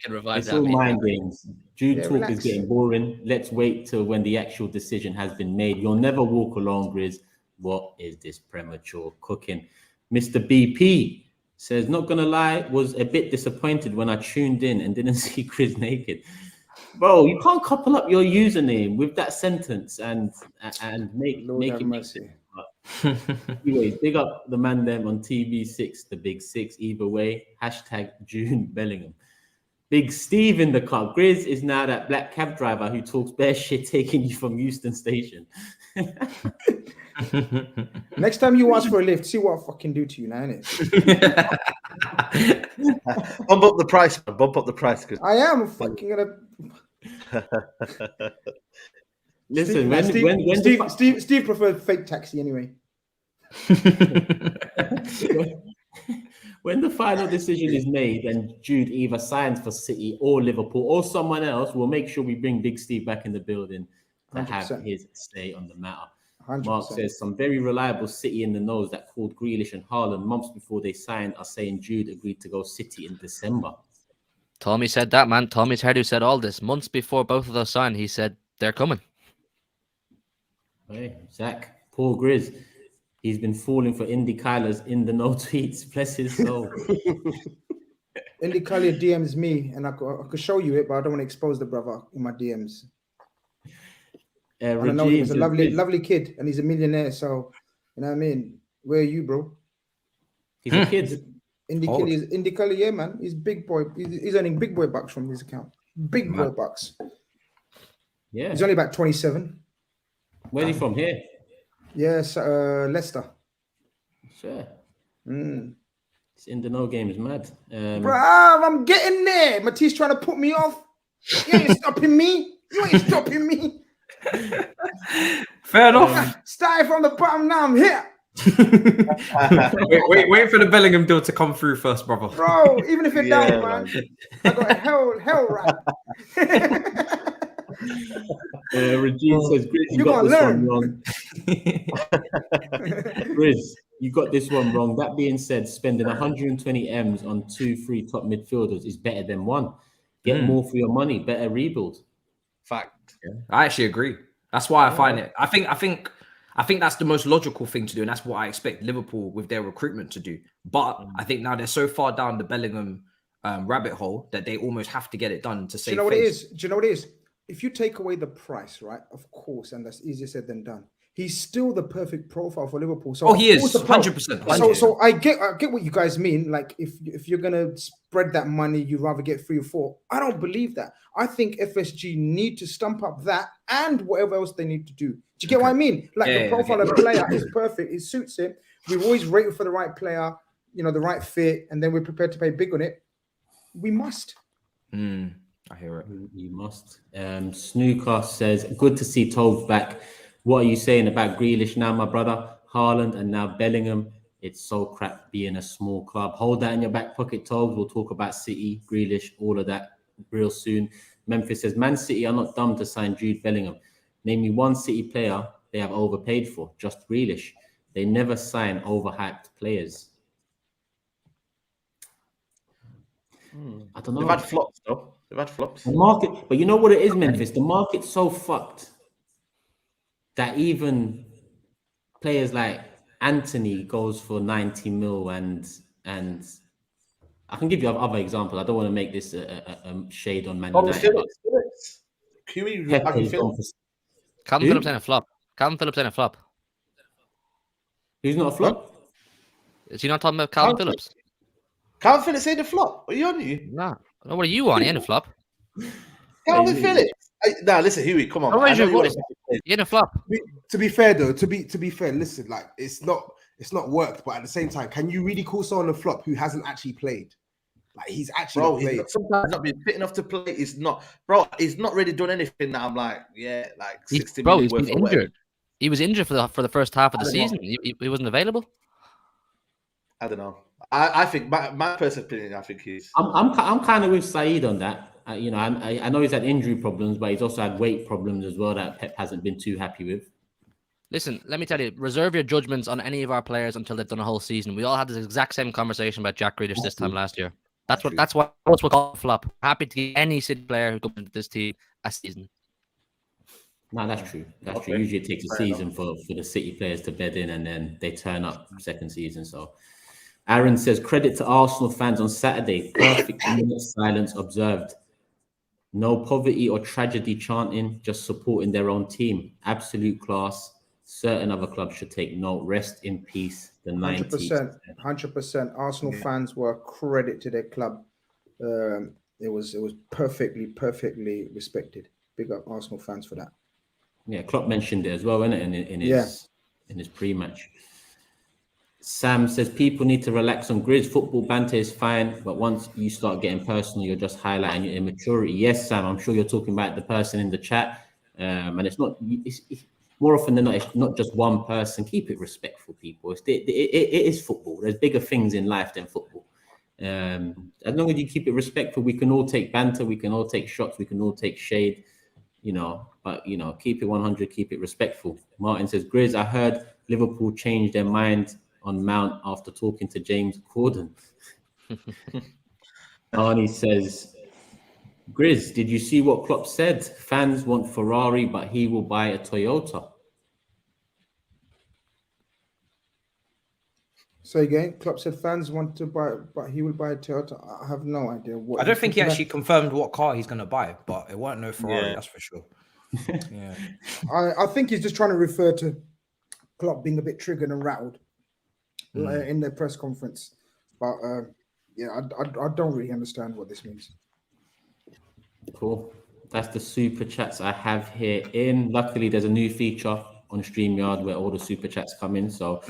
can revive that. It's all mind games. Jude talk is getting boring. Let's wait till when the actual decision has been made. You'll never walk along, Grizz. What is this premature cooking? Mr. BP says, not gonna lie, was a bit disappointed when I tuned in and didn't see Grizz naked. Bro, you can't couple up your username with that sentence and make it make sense. Anyways, big up the man them on TV6, the big six. Either way, hashtag Jude Bellingham. Big Steve in the car. Grizz is now that black cab driver who talks bare shit taking you from Euston Station. Next time you ask for a lift, see what I fucking do to you now, innit? Bump up the price, man. Bump up the price. I am fucking gonna. Listen, Steve preferred fake taxi anyway. When the final decision is made and Jude either signs for City or Liverpool or someone else, we'll make sure we bring Big Steve back in the building to 100%. Have his say on the matter. 100%. Mark says some very reliable City in the nose that called Grealish and Haaland months before they signed are saying Jude agreed to go City in December. Tommy said that, man. Tommy's head who said all this. Months before both of those signed, he said they're coming. Hey, Zach, poor Grizz. He's been falling for Indy Kyler's in the no tweets. Bless his soul. Indy Kyler DMs me, and I could show you it, but I don't want to expose the brother in my DMs. I know he's a lovely kid, and he's a millionaire. So, you know what I mean? Where are you, bro? He's a kid. Indy Kyler, yeah, man. He's big boy. He's earning big boy bucks from his account. Big boy bucks. Yeah. He's only about 27. Where's he from? Here? Yes, Leicester. Sure. This in the no game is mad. Bruv, I'm getting there. Matisse trying to put me off. You ain't stopping me. You ain't stopping me. Fair enough. Starting from the bottom, now I'm here. wait for the Bellingham deal to come through first, brother. Bro, even if you're down, man, I got a hell right. Regine says, Grizz, you got this one wrong. Grizz, you got this one wrong. That being said, spending 120 M's on 2-3 top midfielders is better than one. Get more for your money. Better rebuild. Fact. Yeah. I actually agree. That's why I find it. I think that's the most logical thing to do, and that's what I expect Liverpool with their recruitment to do. But I think now they're so far down the Bellingham rabbit hole that they almost have to get it done to save. Do you know what it is? Do you know what it is? If you take away the price, right? Of course, and that's easier said than done. He's still the perfect profile for Liverpool. So he is 100%. So I get what you guys mean. Like if you're gonna spread that money, you'd rather get 3 or 4. I don't believe that. I think FSG need to stump up that and whatever else they need to do. Do you get what I mean? Like the profile of the player is perfect. It suits him. We've always rated for the right player, you know, the right fit, and then we're prepared to pay big on it. We must. I hear it. You must. Snooker says, good to see TOBS back. What are you saying about Grealish now, my brother? Haaland and now Bellingham. It's so crap being a small club. Hold that in your back pocket, TOBS. We'll talk about City, Grealish, all of that real soon. Memphis says, Man City are not dumb to sign Jude Bellingham. Name me one City player they have overpaid for, just Grealish. They never sign overhyped players. I don't know. They've had flops, though. They've had flops. The market, but you know what it is, Memphis? The market's so fucked that even players like Anthony goes for 90 mil and I can give you other examples. I don't want to make this a shade on Man United. Calvin Phillips ain't a flop. Calvin Phillips ain't a flop. Who's not a flop? Is he not talking about Calvin Phillips? Calvin Phillips ain't a flop. Are you on you? Nah. No, what are you on? He ain't a flop. Calvin Phillips. Nah, listen, Hughie, come on. He ain't a flop. To be fair though, to be fair, listen, like it's not worked, but at the same time, can you really call someone a flop who hasn't actually played? Like he's actually played. Sometimes not been fit enough to play. He's not really done anything that I'm like, yeah, like 60 million worth. He's been injured. He was injured for the first half of the season. He wasn't available. I don't know. I think my personal opinion, I think he's. I'm kind of with SAEED on that. You know, I know he's had injury problems, but he's also had weight problems as well that Pep hasn't been too happy with. Listen, let me tell you, reserve your judgments on any of our players until they've done a whole season. We all had this exact same conversation about Jack Grealish this time last year. That's what we'll call a flop. Happy to get any City player who comes into this team a season. No, that's true. That's true. Usually it takes a season for the City players to bed in, and then they turn up second season. So Aaron says, credit to Arsenal fans on Saturday. Perfect minute silence observed. No poverty or tragedy chanting, just supporting their own team. Absolute class. Certain other clubs should take note. Rest in peace. The 90s. 100%. Arsenal fans were a credit to their club. It was perfectly respected. Big up Arsenal fans for that. Yeah, Klopp mentioned it as well, innit? In his pre-match. Sam says people need to relax on GRIZZ. Football banter is fine, but once you start getting personal, you're just highlighting your immaturity. Yes, Sam, I'm sure you're talking about the person in the chat, and it's not. It's more often than not, it's not just one person. Keep it respectful, people. It is football. There's bigger things in life than football. As long as you keep it respectful, we can all take banter, we can all take shots, we can all take shade, but keep it 100, keep it respectful. Martin says, GRIZZ, I heard Liverpool changed their mind on Mount after talking to James Corden. Arnie says, GRIZZ, did you see what Klopp said? Fans want Ferrari, but he will buy a Toyota. So again, Klopp said fans want to buy, but he will buy a Toyota. I have no idea what. I don't think he actually confirmed what car he's going to buy, but it won't no Ferrari, that's for sure. Yeah, I think he's just trying to refer to Klopp being a bit triggered and rattled in the press conference. But I don't really understand what this means. Cool. That's the super chats I have here in. Luckily, there's a new feature on StreamYard where all the super chats come in. So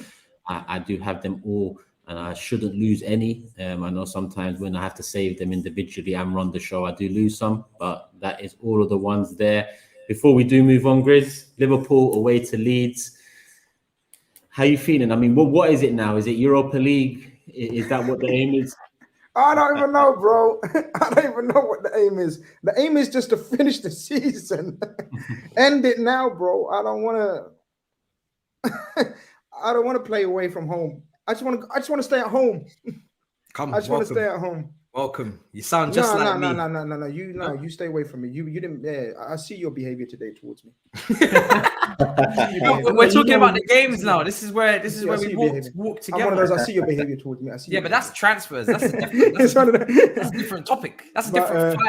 I do have them all, and I shouldn't lose any. I know sometimes when I have to save them individually and run the show, I do lose some, but that is all of the ones there. Before we do move on, GRIZZ, Liverpool away to Leeds. How you feeling? I mean, what is it now? Is it Europa League? Is that what the aim is? I don't even know, bro. I don't even know what the aim is. The aim is just to finish the season. End it now, bro. I don't want to play away from home. I just want to stay at home. I just want to stay at home. Welcome. You sound just like me. No. You stay away from me. You didn't. Yeah, I see your behavior today towards me. We're talking about the games now. This is where we walk together. I'm one of those. I see your behavior towards me. Yeah, but that's transfers. That's a different topic. That's a different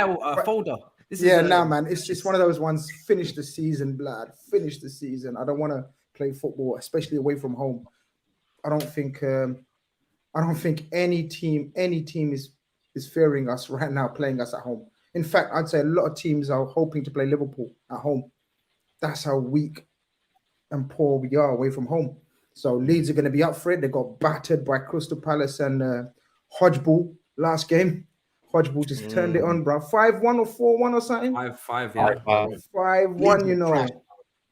folder. Man. It's just one of those ones. Finish the season, blood. Finish the season. I don't want to play football, especially away from home. I don't think any team is fearing us right now, playing us at home. In fact, I'd say a lot of teams are hoping to play Liverpool at home. That's how weak and poor we are away from home. So Leeds are going to be up for it. They got battered by Crystal Palace and HUGH last game. HUGH just turned it on, bro. 5-1 or 4-1 or something. 5-5, yeah. 5-1,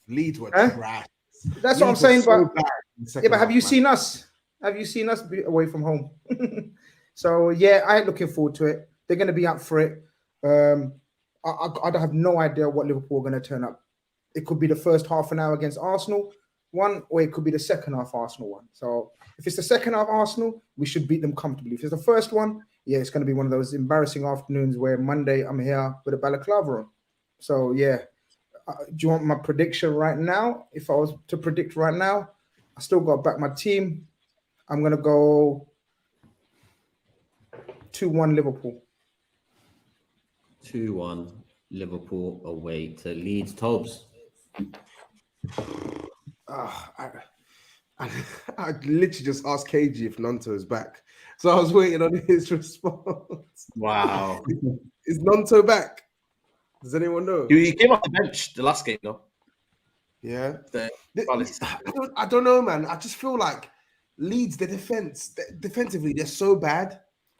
Leeds were trash. That's what I'm saying. But have you seen us? Have you seen us be away from home? So yeah, I'm looking forward to it. They're going to be up for it. I have no idea what Liverpool are going to turn up. It could be the first half an hour against Arsenal one, or it could be the second half Arsenal one. So if it's the second half Arsenal, we should beat them comfortably. If it's the first one, yeah, it's going to be one of those embarrassing afternoons where Monday I'm here with a balaclava on. So yeah, do you want my prediction right now? If I was to predict right now, I still got to back my team. I'm going to go 2-1 Liverpool. 2-1 Liverpool away to Leeds. TOBS. I literally just asked KG if Nonto is back. So I was waiting on his response. Wow. Is Nonto back? Does anyone know? He came off the bench the last game, though. Yeah. I don't know, man. I just feel like Leeds, the defensively, they're so bad.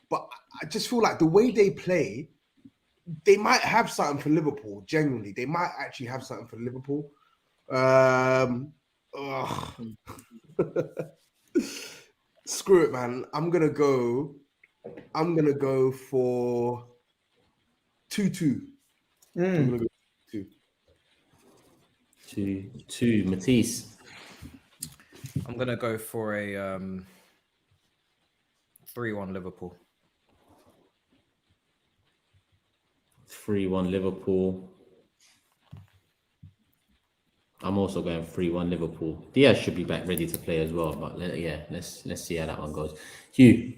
But I just feel like the way they play, they might have something for Liverpool. Genuinely, they might actually have something for Liverpool. Screw it, man. I'm gonna go for 2-2. I'm gonna go 2-2. Matisse. I'm gonna go for a 3-1 Liverpool. 3-1 Liverpool. I'm also going 3-1 Liverpool. Diaz should be back ready to play as well, but yeah, let's see how that one goes. Hugh.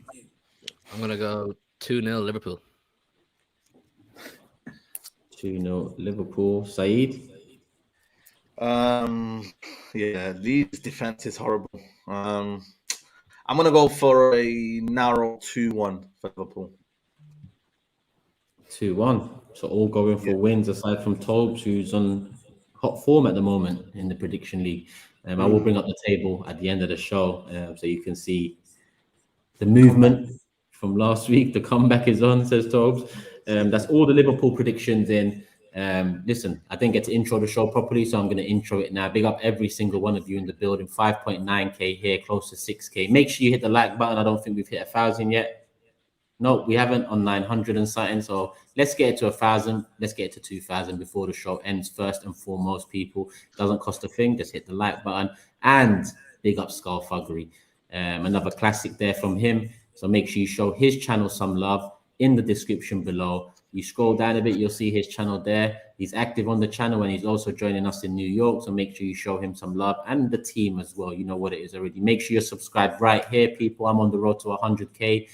I'm gonna go 2-0 Liverpool. 2-0 Liverpool. SAEED? Yeah, Leeds' defense is horrible. I'm going to go for a narrow 2-1 for Liverpool. 2-1. So all going for wins aside from TOBS, who's on hot form at the moment in the prediction league. I will bring up the table at the end of the show so you can see the movement from last week. The comeback is on, says TOBS. That's all the Liverpool predictions in. Listen, I didn't get to intro the show properly, so I'm going to intro it now. Big up every single one of you in the building. 5.9k here, close to 6k. Make sure you hit the like button. I don't think we've hit 1,000 yet. No, we haven't, on 900 and something. So let's get it to 1,000. Let's get it to 2,000 before the show ends. First and foremost, people, doesn't cost a thing. Just hit the like button. And big up THUGGERY. Another classic there from him. So make sure you show his channel some love in the description below. You scroll down a bit, you'll see his channel there. He's active on the channel and he's also joining us in New York. So make sure you show him some love and the team as well. You know what it is already. Make sure you're subscribed right here, people. I'm on the road to 100k.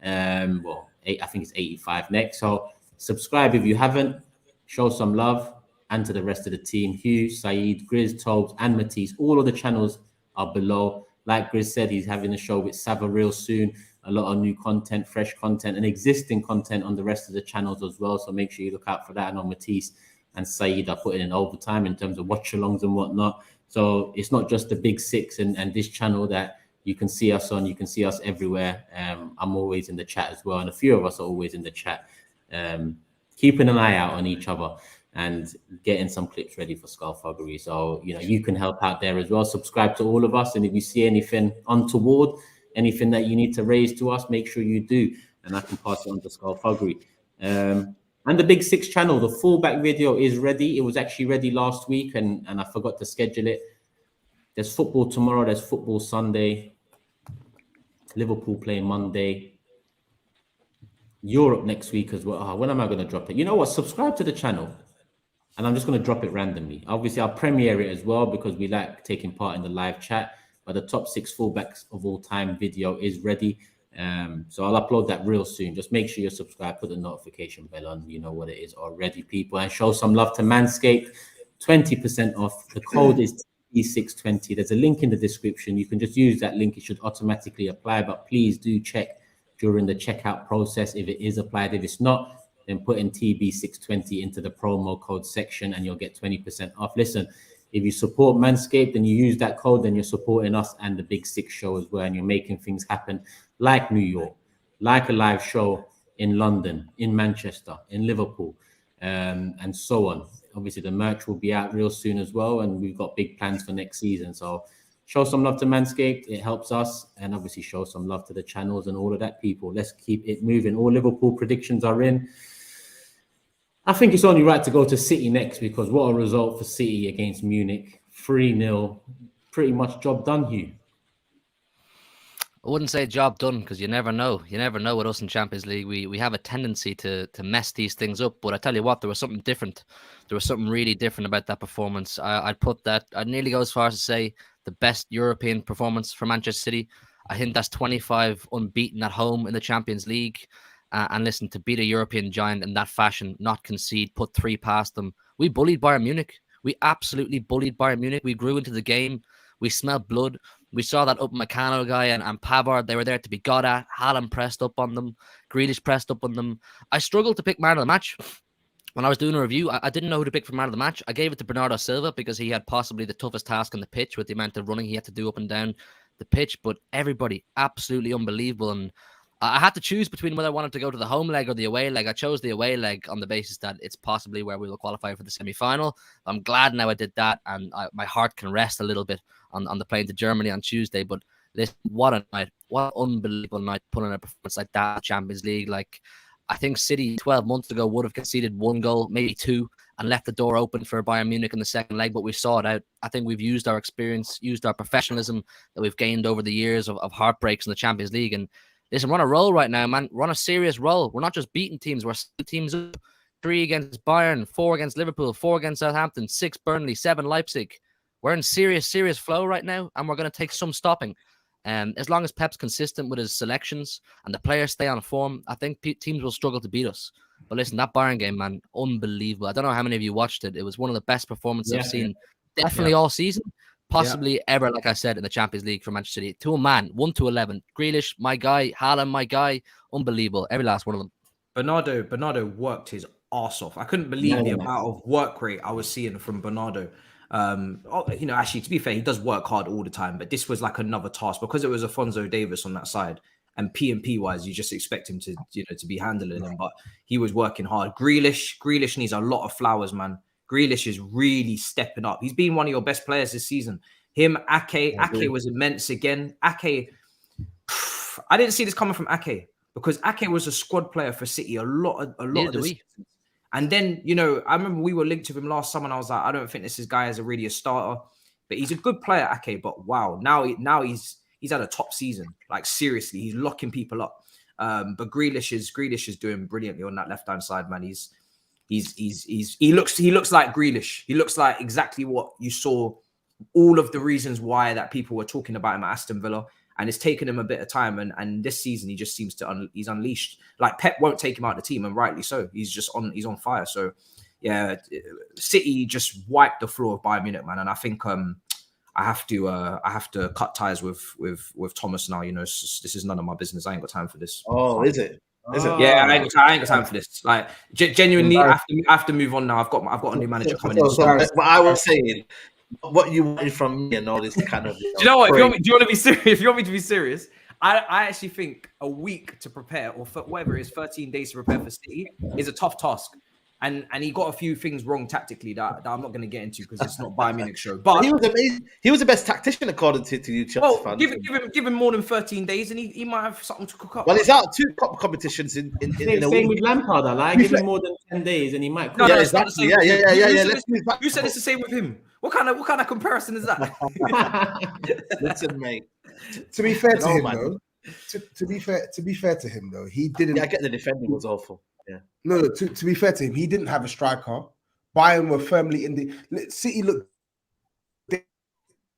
I think it's 85 next. So subscribe if you haven't. Show some love. And to the rest of the team, HUGH, SAEED, GRIZZ, TOBS, and MATISSE. All of the channels are below. Like GRIZZ said, he's having a show with Sava real soon. A lot of new content, fresh content, and existing content on the rest of the channels as well. So make sure you look out for that. I know Matisse and SAEED are putting in overtime in terms of watch-alongs and whatnot. So it's not just the big six and this channel that you can see us on. You can see us everywhere. I'm always in the chat as well. And a few of us are always in the chat, keeping an eye out on each other and getting some clips ready for THUGGERY. So, you know, you can help out there as well. Subscribe to all of us. And if you see anything untoward, anything that you need to raise to us, make sure you do. And I can pass it on to THUGGERY. And the Big Six channel, the fullback video is ready. It was actually ready last week and I forgot to schedule it. There's football tomorrow. There's football Sunday. Liverpool playing Monday. Europe next week as well. Oh, when am I going to drop it? You know what? Subscribe to the channel. And I'm just going to drop it randomly. Obviously, I'll premiere it as well because we like taking part in the live chat. But the top 6 fullbacks of all time video is ready. So I'll upload that real soon. Just make sure you're subscribed, put the notification bell on. You know what it is already, people. And show some love to Manscaped. 20% off. The code is TB620. There's a link in the description. You can just use that link. It should automatically apply. But please do check during the checkout process if it is applied. If it's not, then put in TB620 into the promo code section and you'll get 20% off. Listen, if you support Manscaped and you use that code, then you're supporting us and the Big Six show as well. And you're making things happen like New York, like a live show in London, in Manchester, in Liverpool, and so on. Obviously, the merch will be out real soon as well. And we've got big plans for next season. So show some love to Manscaped. It helps us. And obviously show some love to the channels and all of that, people. Let's keep it moving. All Liverpool predictions are in. I think it's only right to go to City next because what a result for City against Munich. 3-0. Pretty much job done, HUGH. I wouldn't say job done because you never know. You never know with us in Champions League. We have a tendency to mess these things up. But I tell you what, there was something different. There was something really different about that performance. I'd nearly go as far as to say the best European performance for Manchester City. I think that's 25 unbeaten at home in the Champions League. And listen, to beat a European giant in that fashion, not concede, put 3 past them. We bullied Bayern Munich. We absolutely bullied Bayern Munich. We grew into the game. We smelled blood. We saw that Upamecano guy and Pavard. They were there to be got at. Haaland pressed up on them. Grealish pressed up on them. I struggled to pick man of the match. When I was doing a review, I didn't know who to pick for man of the match. I gave it to Bernardo Silva because he had possibly the toughest task on the pitch with the amount of running he had to do up and down the pitch. But everybody, absolutely unbelievable. And I had to choose between whether I wanted to go to the home leg or the away leg. I chose the away leg on the basis that it's possibly where we will qualify for the semi-final. I'm glad now I did that, and my heart can rest a little bit on the plane to Germany on Tuesday. But listen, what a night. What an unbelievable night putting a performance like that in the Champions League. Like, I think City 12 months ago would have conceded 1 goal, maybe 2, and left the door open for Bayern Munich in the second leg, but we saw it out. I think we've used our experience, used our professionalism that we've gained over the years of heartbreaks in the Champions League. And listen, we're on a roll right now, man. We're on a serious roll. We're not just beating teams. We're teams up. 3 against Bayern, 4 against Liverpool, 4 against Southampton, 6 Burnley, 7 Leipzig. We're in serious flow right now, and we're going to take some stopping. As long as Pep's consistent with his selections and the players stay on form, I think teams will struggle to beat us. But listen, that Bayern game, man, unbelievable. I don't know how many of you watched it. It was one of the best performances I've seen definitely all season, possibly ever, like I said, in the Champions League for Manchester City. To a man, 1-11. Grealish, my guy. Haaland, my guy. Unbelievable. Every last one of them. Bernardo worked his arse off. I couldn't believe the amount of work rate I was seeing from Bernardo. You know, actually, to be fair, he does work hard all the time, but this was like another task because it was Alphonso Davies on that side. And P&P wise, you just expect him to, you know, to be handling him, but he was working hard. Grealish needs a lot of flowers, man. Grealish is really stepping up. He's been one of your best players this season. Him, Ake was immense again. Ake, I didn't see this coming from Ake because Ake was a squad player for City a lot of the season. And then, you know, I remember we were linked to him last summer and I was like, I don't think this guy is really a starter, but he's a good player, Ake. But wow, now he's had a top season. Like seriously, he's locking people up. But Grealish is doing brilliantly on that left hand side, man. He looks like Grealish. He looks like exactly what you saw. All of the reasons why that people were talking about him at Aston Villa, and it's taken him a bit of time. And this season he just seems to he's unleashed. Like Pep won't take him out of the team, and rightly so. He's on fire. So yeah, City just wiped the floor of Bayern Munich, man. And I think I have to cut ties with Thomas now. You know, this is none of my business. I ain't got time for this. Oh, is it? Yeah, I ain't got time for this. Like, genuinely, I have to move on now. I've got a new manager coming in. But I was saying, what you wanted from me and all this kind of. Do you know what? Do you want to be serious? If you want me to be serious, I actually think a week to prepare, or for whatever it is, 13 days to prepare for City is a tough task. And he got a few things wrong tactically that I'm not going to get into because it's not Bayern Munich show. But he was amazing. He was the best tactician according to you, Chelsea fans. Give him more than 13 days, and he might have something to cook up. Well, he's out 2 cup competitions in a same week. with Lampard. I like give him more than 10 days, and he might. Cook yeah, exactly. Yeah. You said it's the same with him. What kind of comparison is that? Listen, mate. To be fair to him, though. To be fair to him, though, he didn't. Yeah, I get the defending was awful. Yeah. No, to be fair to him, he didn't have a striker. Bayern were firmly in the City looked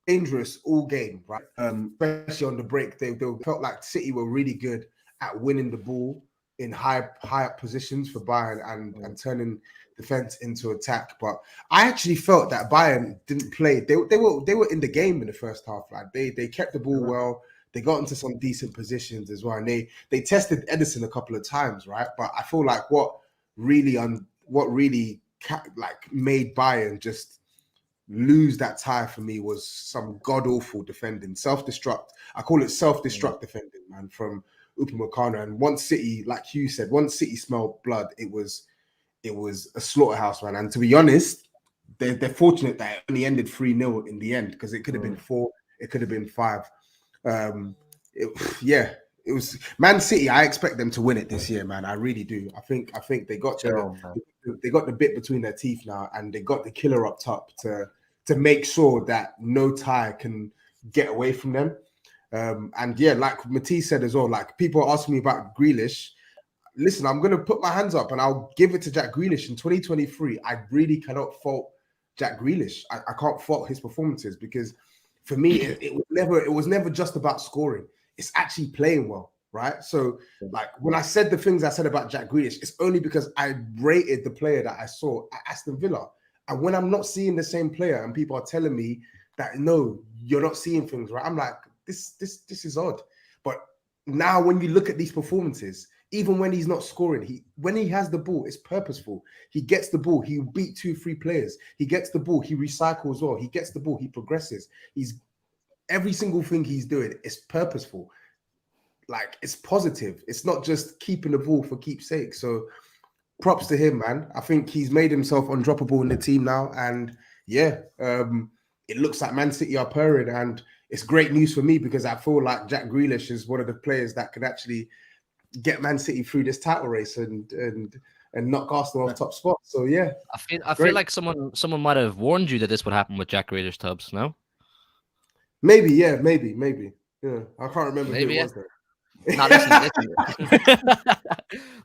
dangerous all game, right? Especially on the break, they felt like City were really good at winning the ball in high up positions for Bayern and turning defense into attack. But I actually felt that Bayern didn't play. They were in the game in the first half. Like they kept the ball well. They got into some decent positions as well, and they tested Edison a couple of times, right? But I feel like what really made Bayern just lose that tie for me was some god awful defending, self-destruct. I call it self-destruct defending, man, from Upamecano. And once City, like Hugh said, once City smelled blood, it was a slaughterhouse, man. And to be honest, they're fortunate that it only ended 3-0 in the end because it could have been 4, it could have been 5. It was Man City. I expect them to win it this year, man. I really do. I think they got the bit between their teeth now, and they got the killer up top to make sure that no tie can get away from them. And yeah, like Matisse said as well, like people are asking me about Grealish. Listen, I'm gonna put my hands up and I'll give it to Jack Grealish in 2023. I really cannot fault Jack Grealish. I can't fault his performances because for me, it was never just about scoring. It's actually playing well, right? So, like when I said the things I said about Jack Grealish, it's only because I rated the player that I saw at Aston Villa. And when I'm not seeing the same player, and people are telling me that no, you're not seeing things right, I'm like, this is odd. But now, when you look at these performances, even when he's not scoring, when he has the ball, it's purposeful. He gets the ball, he beat 2-3 players. He gets the ball, he recycles well. He gets the ball, he progresses. Every single thing he's doing is purposeful. Like, it's positive. It's not just keeping the ball for keep's sake. So props to him, man. I think he's made himself undroppable in the team now. And yeah, it looks like Man City are purring. And it's great news for me because I feel like Jack Grealish is one of the players that could actually get Man City through this title race and knock Arsenal off top spot. So yeah. I feel like someone might have warned you that this would happen with Jack Grealish, Tubbs, no? Maybe. Yeah, I can't remember who it was though. Now, listen.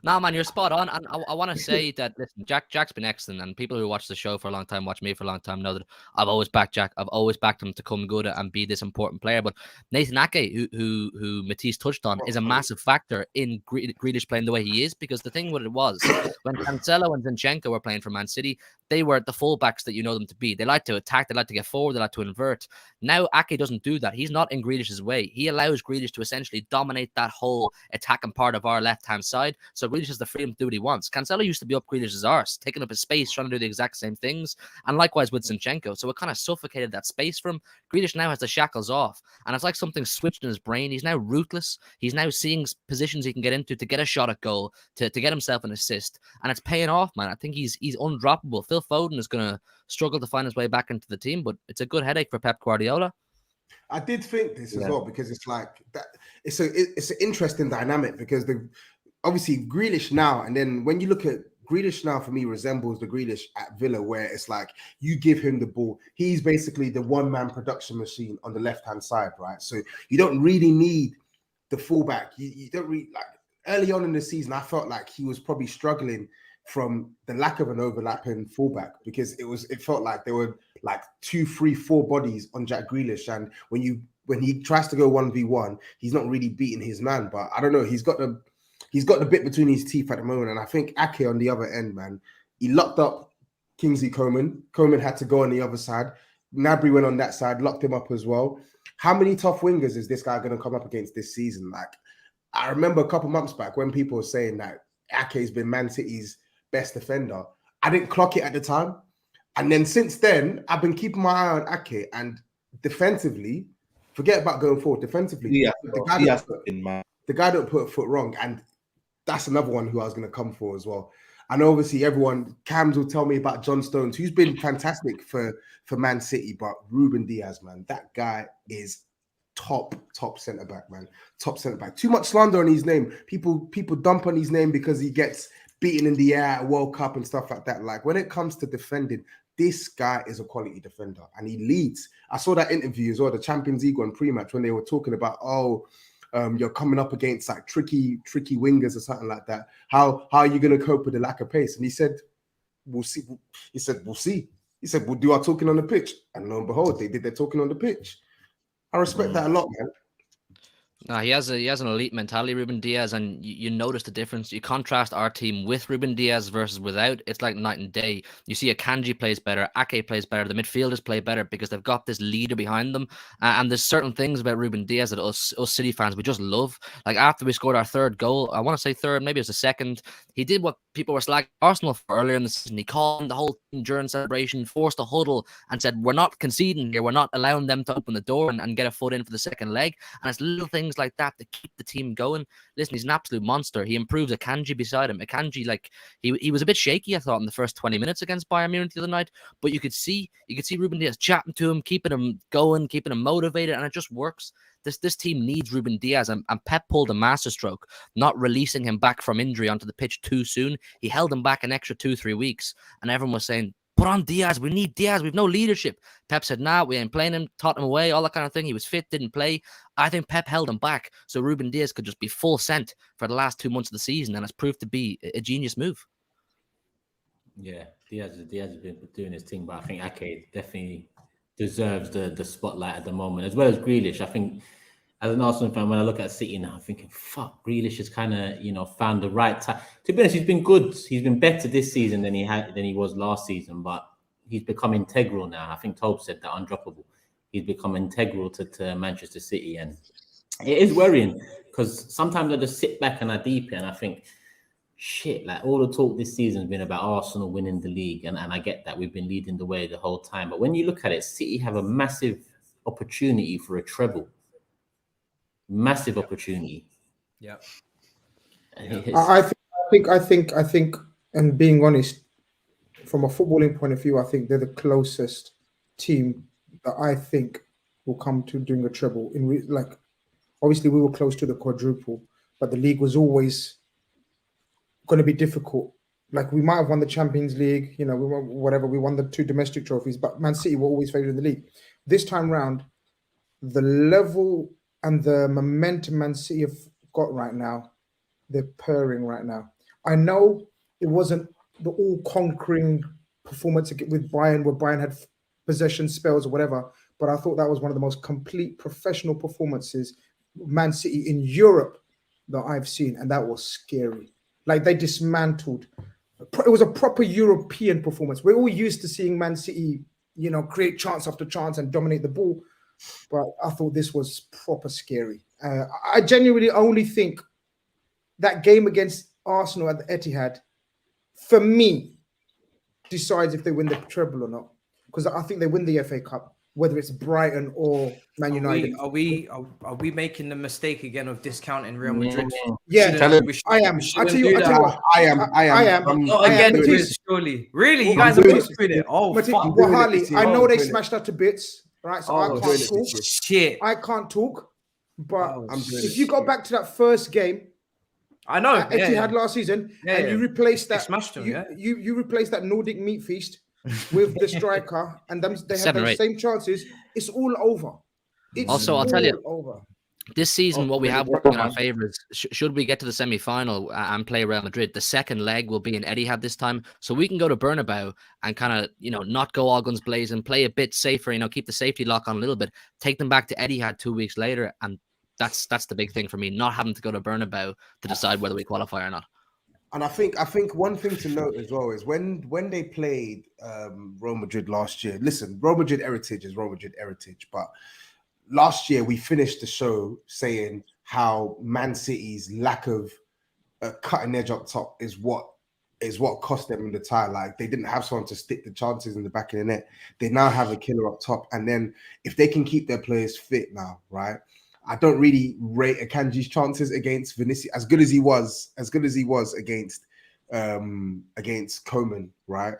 Nah, man, you're spot on. And I want to say that, listen, Jack's been excellent. And people who watch the show for a long time, watch me for a long time, know that I've always backed Jack. I've always backed him to come good and be this important player. But Nathan Ake, who Matisse touched on, is a massive factor in Grealish playing the way he is. Because the thing what it was, when Cancelo and Zinchenko were playing for Man City, they were the fullbacks that you know them to be. They like to attack, they like to get forward, they like to invert. Now Ake doesn't do that. He's not in Grealish's way. He allows Grealish to essentially dominate that whole attacking part of our left-hand side. So Grealish has the freedom to do what he wants. Cancelo used to be up Grealish's arse, taking up his space, trying to do the exact same things. And likewise with Zinchenko. So it kind of suffocated that space for him. Grealish now has the shackles off. And it's like something switched in his brain. He's now ruthless. He's now seeing positions he can get into to get a shot at goal, to get himself an assist. And it's paying off, man. I think he's undroppable. Phil Foden is going to struggle to find his way back into the team, but it's a good headache for Pep Guardiola. I did think this as well, because it's like that. It's an interesting dynamic, because obviously Grealish now, and then when you look at Grealish now, for me resembles the Grealish at Villa, where it's like you give him the ball, he's basically the one-man production machine on the left-hand side, right? So you don't really need the fullback. You don't really, like, early on in the season, I felt like he was probably struggling from the lack of an overlapping fullback, because it felt like there were like 2, 3, 4 bodies on Jack Grealish, and when he tries to go 1v1, he's not really beating his man. But I don't know, he's got the bit between his teeth at the moment, and I think Ake on the other end, man, he locked up Kingsley Coman. Coman had to go on the other side. Gnabry went on that side, locked him up as well. How many tough wingers is this guy going to come up against this season? Like, I remember a couple months back when people were saying that Ake's been Man City's best defender. I didn't clock it at the time. And then since then, I've been keeping my eye on Ake, and defensively, forget about going forward, defensively, the guy don't put a foot wrong. And that's another one who I was going to come for as well. And obviously Cams will tell me about John Stones, who's been fantastic for Man City, but Ruben Diaz, man, that guy is top centre-back, man. Top centre-back. Too much slander on his name. People dump on his name because he gets beaten in the air at World Cup and stuff like that. Like, when it comes to defending, this guy is a quality defender, and he leads. I saw that interview as well, the Champions League one pre-match, when they were talking about, you're coming up against like tricky wingers or something like that. How are you going to cope with the lack of pace? And he said, we'll see. He said, we'll see. He said, we'll do our talking on the pitch. And lo and behold, they did their talking on the pitch. I respect that a lot, man. No, he has an elite mentality, Ruben Diaz, and you notice the difference. You contrast our team with Ruben Diaz versus without. It's like night and day. You see Akanji plays better, Ake plays better, the midfielders play better because they've got this leader behind them. And there's certain things about Ruben Diaz that us City fans, we just love. Like, after we scored our third goal, I want to say third, maybe it was the second, he did what people were slagging Arsenal for earlier in the season. He called the whole team during celebration, forced a huddle, and said, we're not conceding here. We're not allowing them to open the door and get a foot in for the second leg. And it's little things like that to keep the team going. Listen, he's an absolute monster. He improves Akanji beside him. Akanji, like, he was a bit shaky, I thought, in the first 20 minutes against Bayern Munich the other night, but you could see Ruben Diaz chatting to him, keeping him going, keeping him motivated, and it just works. This team needs Ruben Diaz, and Pep pulled a masterstroke, not releasing him back from injury onto the pitch too soon. He held him back an extra 2-3 weeks, and everyone was saying, put on Diaz, we need Diaz, we've no leadership. Pep said, nah, we ain't playing him, taught him away, all that kind of thing. He was fit, didn't play. I think Pep held him back so Ruben Diaz could just be full sent for the last 2 months of the season, and it's proved to be a genius move. Yeah, Diaz has been doing his thing, but I think Ake definitely deserves the spotlight at the moment, as well as Grealish. I think, as an Arsenal fan, when I look at City now, I'm thinking, fuck, Grealish has kind of, found the right time. To be honest, he's been good. He's been better this season than he was last season, but he's become integral now. I think TOBS said that, undroppable. He's become integral to Manchester City, and it is worrying because sometimes I just sit back and I deep it and I think, shit, like, all the talk this season has been about Arsenal winning the league, and I get that we've been leading the way the whole time. But when you look at it, City have a massive opportunity for a treble. Massive opportunity. Yeah. I think, and being honest, from a footballing point of view, I think they're the closest team that I think will come to doing a treble. Like, obviously, we were close to the quadruple, but the league was always going to be difficult. Like, we might have won the Champions League, we won the 2 domestic trophies, but Man City were always favourite in the league. This time round, the level and the momentum Man City have got right now, they're purring right now. I know it wasn't the all-conquering performance with Bayern, where Bayern had possession spells or whatever, but I thought that was one of the most complete professional performances Man City in Europe that I've seen, and that was scary. Like, they dismantled. It was a proper European performance. We're all used to seeing Man City, you know, create chance after chance and dominate the ball, but I thought this was proper scary. I genuinely only think that game against Arsenal at the Etihad, for me, decides if they win the treble or not, because I think they win the FA Cup, whether it's Brighton or Man United. Are we making the mistake again of discounting Real Madrid? Yeah, I am. I tell you what, I am. Surely, really, you guys are doing it. Oh, fuck. Well, Harley, I know they smashed that to bits, right? So I can't talk. Shit, I can't talk. But if you go back to that first game, I know Etihad last season, and you replace that, you replace that Nordic meat feast with the striker, and they have the same chances. It's all over. Also, I'll tell you, this season, what we have working in our favour is, should we get to the semi-final and play Real Madrid, the second leg will be in Etihad this time, so we can go to Bernabeu and kind of, you know, not go all guns blazing, play a bit safer, you know, keep the safety lock on a little bit, take them back to Etihad 2 weeks later, and that's the big thing for me, not having to go to Bernabeu to decide whether we qualify or not. And I think one thing to note as well is when they played Real Madrid last year. Listen, Real Madrid heritage is Real Madrid heritage, but last year we finished the show saying how Man City's lack of cutting edge up top is what cost them in the tie. Like, they didn't have someone to stick the chances in the back of the net. They now have a killer up top, and then if they can keep their players fit now, right? I don't really rate Akanji's chances against Vinicius as good as he was against Koeman, right?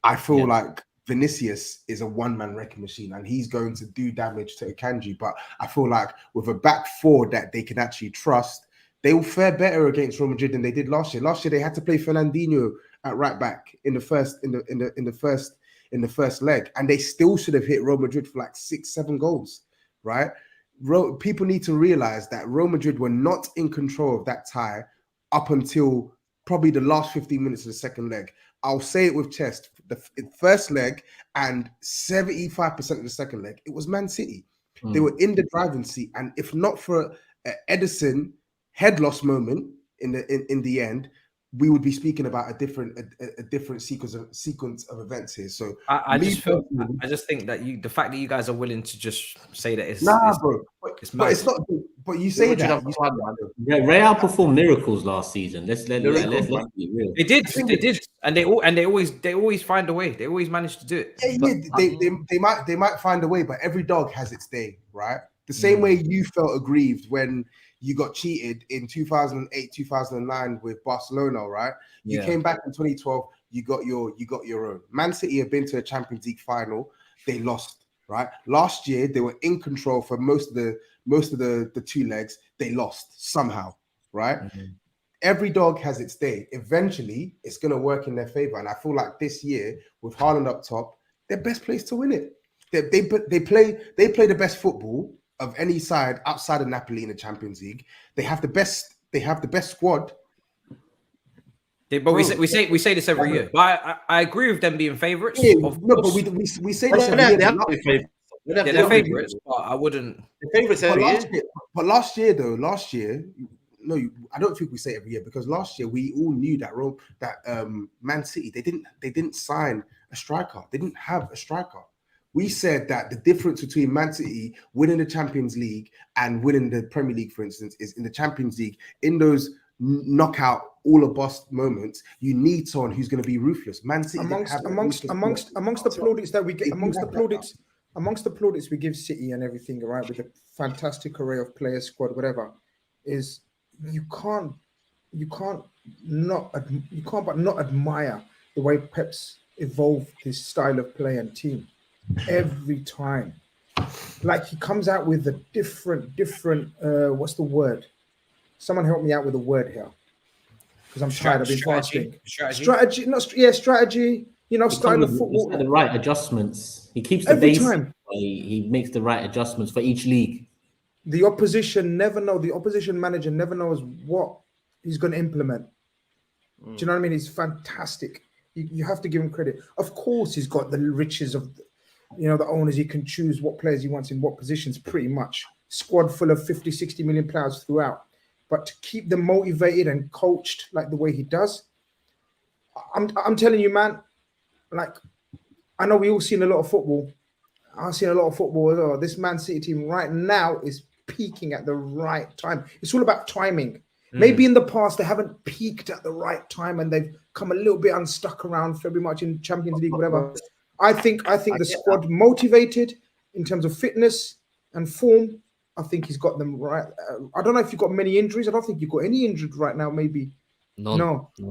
I feel like Vinicius is a one-man wrecking machine, and he's going to do damage to Akanji. But I feel like with a back four that they can actually trust, they will fare better against Real Madrid than they did last year. Last year they had to play Fernandinho at right back in the first leg, and they still should have hit Real Madrid for like 6-7 goals, right? People need to realize that Real Madrid were not in control of that tie up until probably the last 15 minutes of the second leg. I'll say it with chest. The first leg and 75% of the second leg, it was Man City. They were in the driving seat, and if not for an Edison head loss moment in the end, we would be speaking about a different sequence of events here. So I just think that the fact that you guys are willing to just say that it's bro. But it's not. But you say that Real performed miracles last season. Let's be real. They did, and they always find a way. They always manage to do it. Yeah, they might find a way, but every dog has its day, right? The same way you felt aggrieved when you got cheated in 2008, 2009 with Barcelona, right? You came back in 2012, you got your own. Man City have been to a Champions League final, they lost, right? Last year they were in control for most of the two legs, they lost somehow, right? Every dog has its day. Eventually, it's gonna work in their favor, and I feel like this year with Haaland up top, they're best placed to win it. They play the best football of any side outside of Napoli in the Champions League. They have the best squad. But we say this every year. But I agree with them being favourites. Yeah, but we say this every year. They're favourites, but I wouldn't. The favourites every year. But last year, no, I don't think we say it every year, because last year we all knew that Man City, they didn't sign a striker. They didn't have a striker. We said that the difference between Man City winning the Champions League and winning the Premier League, for instance, is in the Champions League, in those knockout all or bust moments, you need someone who's going to be ruthless. Man City amongst the plaudits that we get, amongst the plaudits we give City and everything, right, with a fantastic array of players, squad, whatever, is you can't but not admire the way Pep's evolved his style of play and team. Every time, like, he comes out with a different what's the word? Someone help me out with a word here, because I'm tired of being fasting. Strategy. You know, style of football. The right adjustments. He keeps the base. He makes the right adjustments for each league. the opposition the opposition manager never knows what he's going to implement. Do you know what I mean? He's fantastic. You have to give him credit. Of course, he's got the riches of, the owners. He can choose what players he wants in what positions, pretty much. Squad full of 50, 60 million players throughout. But to keep them motivated and coached like the way he does, I'm telling you, man, like, I know we all seen a lot of football. I've seen a lot of football as well. This Man City team right now is peaking at the right time. It's all about timing. Maybe in the past they haven't peaked at the right time and they've come a little bit unstuck around February, March in Champions League, whatever. I think the squad motivated in terms of fitness and form. I think he's got them right. I don't know if you've got many injuries. I don't think you've got any injured right now. Maybe none.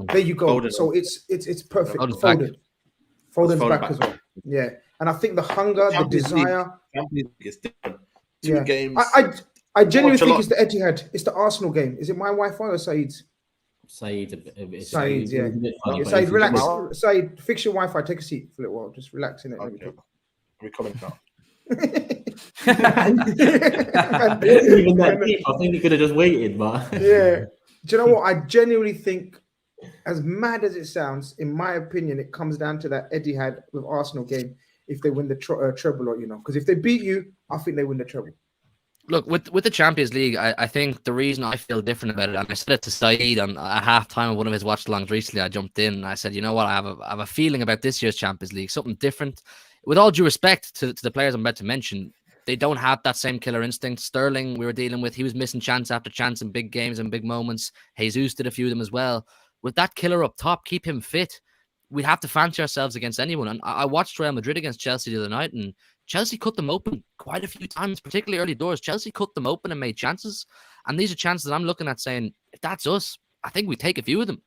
There you go. Foden. So it's perfect. Foden's back as well. Yeah, and I think the hunger, the desire. Two games. I genuinely think it's the Etihad. It's the Arsenal game. Is it my Wi-Fi or Saeed's? SAEED, yeah. Saeed, relax. Saeed, fix your Wi-Fi. Take a seat for a little while. Just relax in it. Okay. We're coming now. Even that deep, I think he could have just waited, but yeah. Do you know what? I genuinely think, as mad as it sounds, in my opinion, it comes down to that Etihad with Arsenal game. If they win the treble, or because if they beat you, I think they win the treble. Look, with the Champions League, I think the reason I feel different about it, and I said it to Saeed on a half-time of one of his watch-alongs recently, I jumped in and I said, you know what, I have a feeling about this year's Champions League, something different. With all due respect to the players I'm about to mention, they don't have that same killer instinct. Sterling, we were dealing with, he was missing chance after chance in big games and big moments. Jesus did a few of them as well. With that killer up top, keep him fit. We'd have to fancy ourselves against anyone. And I watched Real Madrid against Chelsea the other night, and Chelsea cut them open quite a few times, particularly early doors. Chelsea cut them open and made chances. And these are chances that I'm looking at saying, if that's us, I think we take a few of them.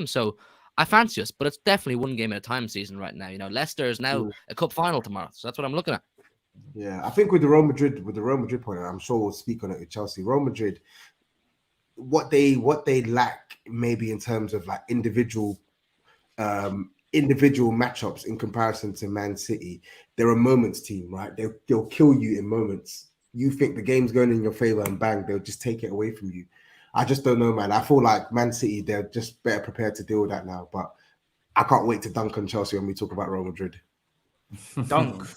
So I fancy us, but it's definitely one game at a time season right now. Leicester is now a cup final tomorrow. So that's what I'm looking at. Yeah, I think with the Real Madrid point, I'm sure we'll speak on it with Chelsea. Real Madrid, what they lack maybe in terms of like individual matchups in comparison to Man City, they're a moments team, right? They'll kill you in moments. You think the game's going in your favor and bang, they'll just take it away from you. I just don't know, man. I feel like Man City, they're just better prepared to deal with that now. But I can't wait to dunk on Chelsea when we talk about Real Madrid. Dunk.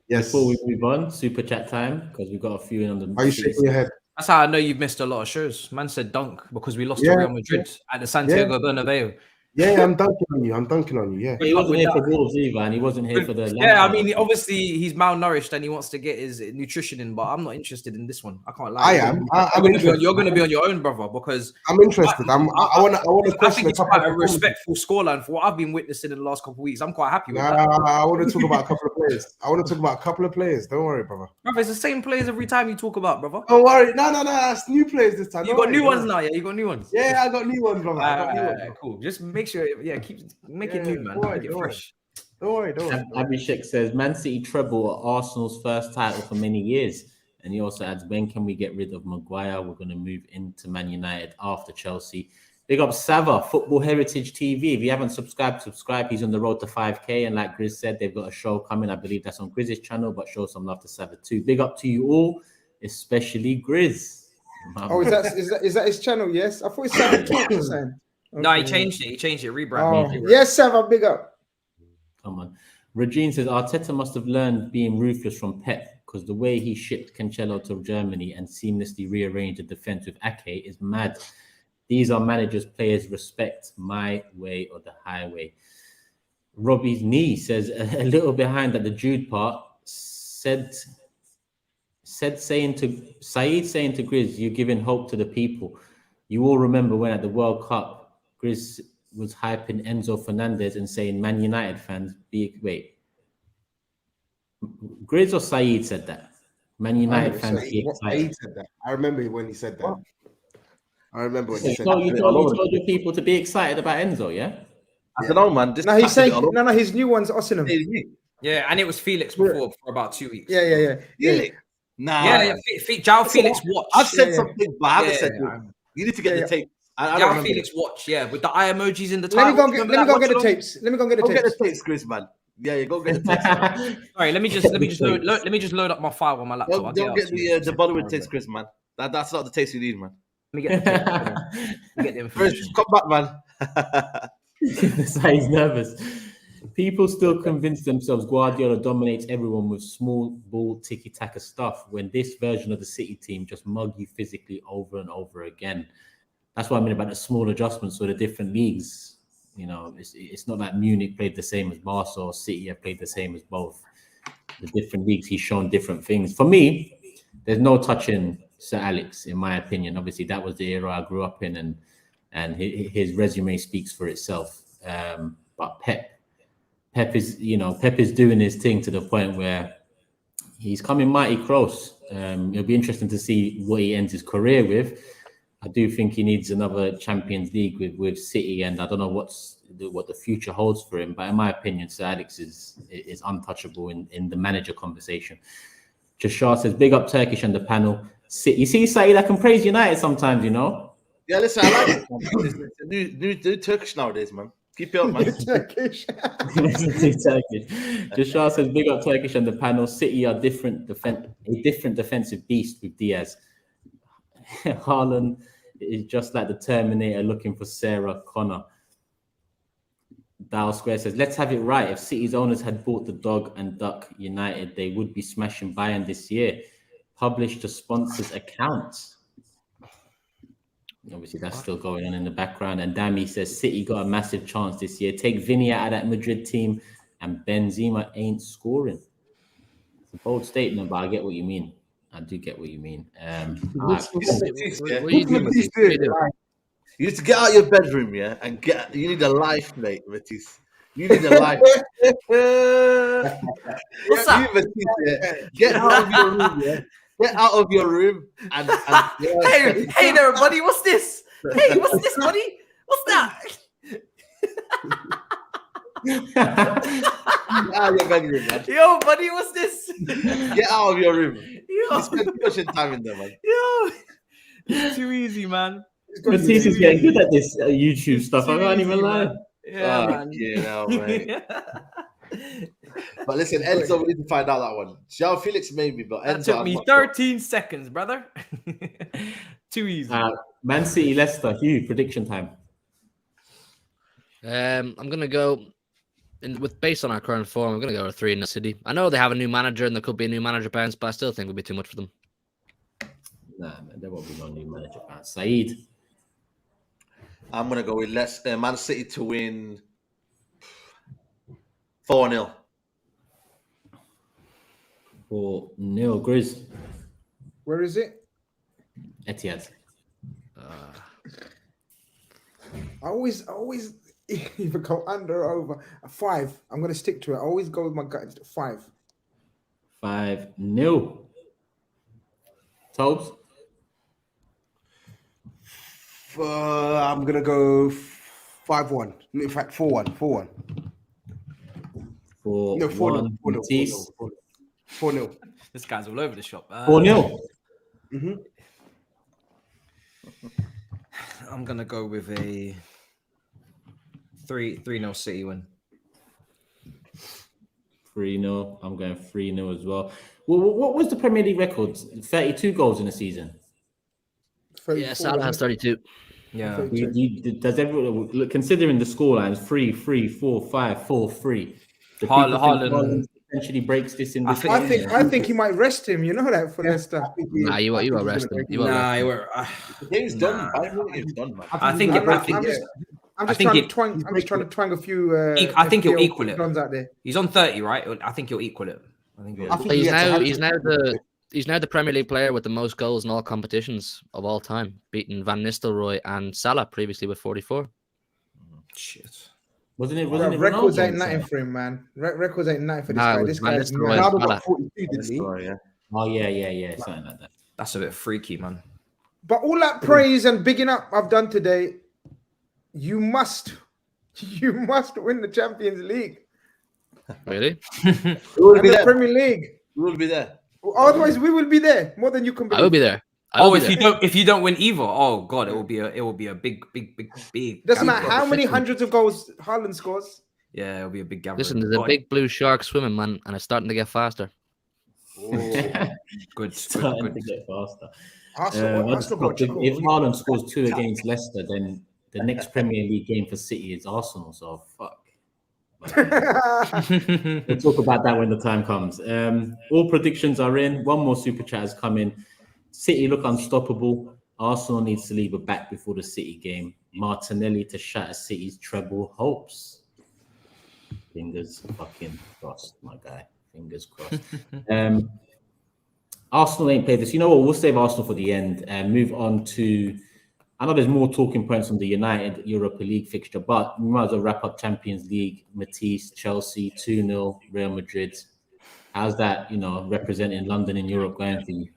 Yes. Before we move on, super chat time, because we've got a few in on the. Are you shaking your head? That's how I know you've missed a lot of shows. Man said dunk because we lost to Real Madrid at the Santiago Bernabeu. Yeah, I'm dunking on you. Yeah. But he wasn't here for Wolves either, and he wasn't here for the. Yeah, I mean, obviously he's malnourished and he wants to get his nutrition in, but I'm not interested in this one. I can't lie. I am. You're going to be on your own, brother, because I'm interested. I want to question. I think it's quite a respectful scoreline for what I've been witnessing in the last couple of weeks. I'm quite happy with that. I want to talk about a couple of players. Don't worry, brother. Brother, it's the same players every time you talk about, brother. Don't worry. No. It's new players this time. You got new ones now, yeah? You got new ones. Yeah, I got new ones, brother. Cool. Just make sure, make it new, man. Make it fresh. Don't worry. Abhishek says, Man City treble are Arsenal's first title for many years. And he also adds, when can we get rid of Maguire? We're going to move into Man United after Chelsea. Big up Sava, Football Heritage TV. If you haven't subscribed, subscribe. He's on the road to 5K. And like Grizz said, they've got a show coming. I believe that's on Grizz's channel, but show some love to Sava too. Big up to you all, especially Grizz. Oh, is that his channel? Yes. I thought it's Sava Talk. No, he changed it. Rebranded. Yes, Sava, big up. Come on. Regine says, Arteta must have learned being ruthless from Pep, because the way he shipped Cancelo to Germany and seamlessly rearranged the defense with Ake is mad. These are managers players respect, my way or the highway. Robbie's knee says, a little behind at the Jude part, Saeed saying to Grizz, you're giving hope to the people. You all remember when at the World Cup, Grizz was hyping Enzo Fernandez and saying, Man United fans, wait. Grizz or Saeed said that? Man United fans be excited. Said that. I remember when he said that. What? I remember when he said that. You told the people to be excited about Enzo, yeah? I don't know, man. No, he's saying, his new one's Osimhen. Yeah, and it was Felix before for about 2 weeks. Yeah. Really? Nah. Yeah. João Felix watch. I've said something, but I haven't said you need to get the tape. João Felix watch, with the eye emojis in the title. Let me go get the tapes. Get the tapes, Chris, man. Yeah, go get the text. Sorry, let me just load up my file on my laptop. Don't get the Bollywood text, Chris, man. That's not the taste you need, man. Let me get the text. Let me get the information. Chris, come back, man. So he's nervous. People still convince themselves Guardiola dominates everyone with small ball tiki-taka stuff when this version of the City team just mug you physically over and over again. That's what I mean about the small adjustments for the different leagues. You know, it's not like Munich played the same as Barca or City have played the same as both. The different leagues, he's shown different things. For me, there's no touching Sir Alex, in my opinion. Obviously, that was the era I grew up in, and his resume speaks for itself. But Pep is doing his thing to the point where he's coming mighty close. It'll be interesting to see what he ends his career with. I do think he needs another Champions League with City, and I don't know what the future holds for him. But in my opinion, Sir Alex is untouchable in the manager conversation. Jashar says, big up Turkish on the panel. You see, Saeed, I can praise United sometimes, you know? Yeah, listen, I like it. It's new Turkish nowadays, man. Keep it up, man. Turkish. Jashar says, big up Turkish on the panel. City are a different defensive beast with Diaz. Haaland is just like the Terminator looking for Sarah Connor. Dow Square says, let's have it right. If City's owners had bought the dog and duck United, they would be smashing Bayern this year. Publish the sponsors' accounts. Obviously, that's still going on in the background. And Dami says, City got a massive chance this year. Take Vinny out of that Madrid team and Benzema ain't scoring. It's a bold statement, but I get what you mean. I do get what you mean. What you need to get out of your bedroom, yeah, and you need a life, mate, Matisse. You need a life. What's that? Get out of your room, yeah. Get out of your room and hey there, buddy. What's this? Hey, what's this, buddy? What's that? Get out of your bedroom, man. Yo, buddy, what's this? Get out of your room. Yo. You spend too much time in there, man. Yo, it's too easy, man. Matisse is getting good at this YouTube stuff. I can't even lie. Yeah, man. Yeah, mate. But listen, Enzo, we need to find out that one. João Felix maybe, but that Enzo took me 13 seconds, brother. Too easy. Man City, Leicester, Hugh, prediction time. I'm gonna go based on our current form. I'm gonna go with 3-0 City. I know they have a new manager and there could be a new manager bounce, but I still think it'll be too much for them. Nah, man, there won't be no new manager bounce. Saeed. I'm gonna go with Man City to win 4-0. 4-0, GRIZZ. Where is it? Etihad. I always either go under or over. A 5. I'm going to stick to it. I always go with my gut. 5. 5-0. TOBS. I'm going to go 5-1. In fact, 4-1. 4-1. 4-1. 4-0. This guy's all over the shop. 4-0. Mm-hmm. I'm gonna go with a 3-0 City win. 3-0. I'm going 3-0 as well. What was the Premier League record? 32 goals in a season. Yeah, Salah has 32. Yeah. Does everyone, considering the scorelines, 3-3, 4-5, 4-3? Haaland essentially breaks this in. I think he might rest him. You know that for Leicester. Nah, you won't rest him. The game's done. It's done, man. I'm just trying to twang a few. I think he'll equal it. Out there. He's on 30, right? I think he'll equal it. He's now the Premier League player with the most goals in all competitions of all time, beating Van Nistelrooy and Salah previously with 44. Shit. Wasn't it records ain't nothing for him, man. Records ain't nothing for this guy. This guy's Ronaldo got 42, didn't he? Oh yeah, something like that. That's a bit freaky, man. But all that praise and bigging up I've done today, you must win the Champions League. Really? The Premier League. We will be there. Otherwise, we will be there more than you can believe. I will be there. If you don't win either, oh god, it will be a big. Doesn't matter how many hundreds of goals Haaland scores. Yeah, it'll be a big gathering. Listen, there's a big blue shark swimming, man, and it's starting to get faster. Good. Starting to get faster. Arsenal, If Haaland scores 2 against Leicester, then the next Premier League game for City is Arsenal. So fuck. We'll talk about that when the time comes. All predictions are in. One more super chat has come in. City look unstoppable. Arsenal needs to leave a back before the City game. Martinelli to shatter City's treble hopes. Fingers fucking crossed, my guy. Fingers crossed. Arsenal ain't played this. You know what? We'll save Arsenal for the end and move on to. I know there's more talking points on the United Europa League fixture, but we might as well wrap up Champions League. Matisse, Chelsea, 2-0, Real Madrid. How's that, representing London in Europe going for you?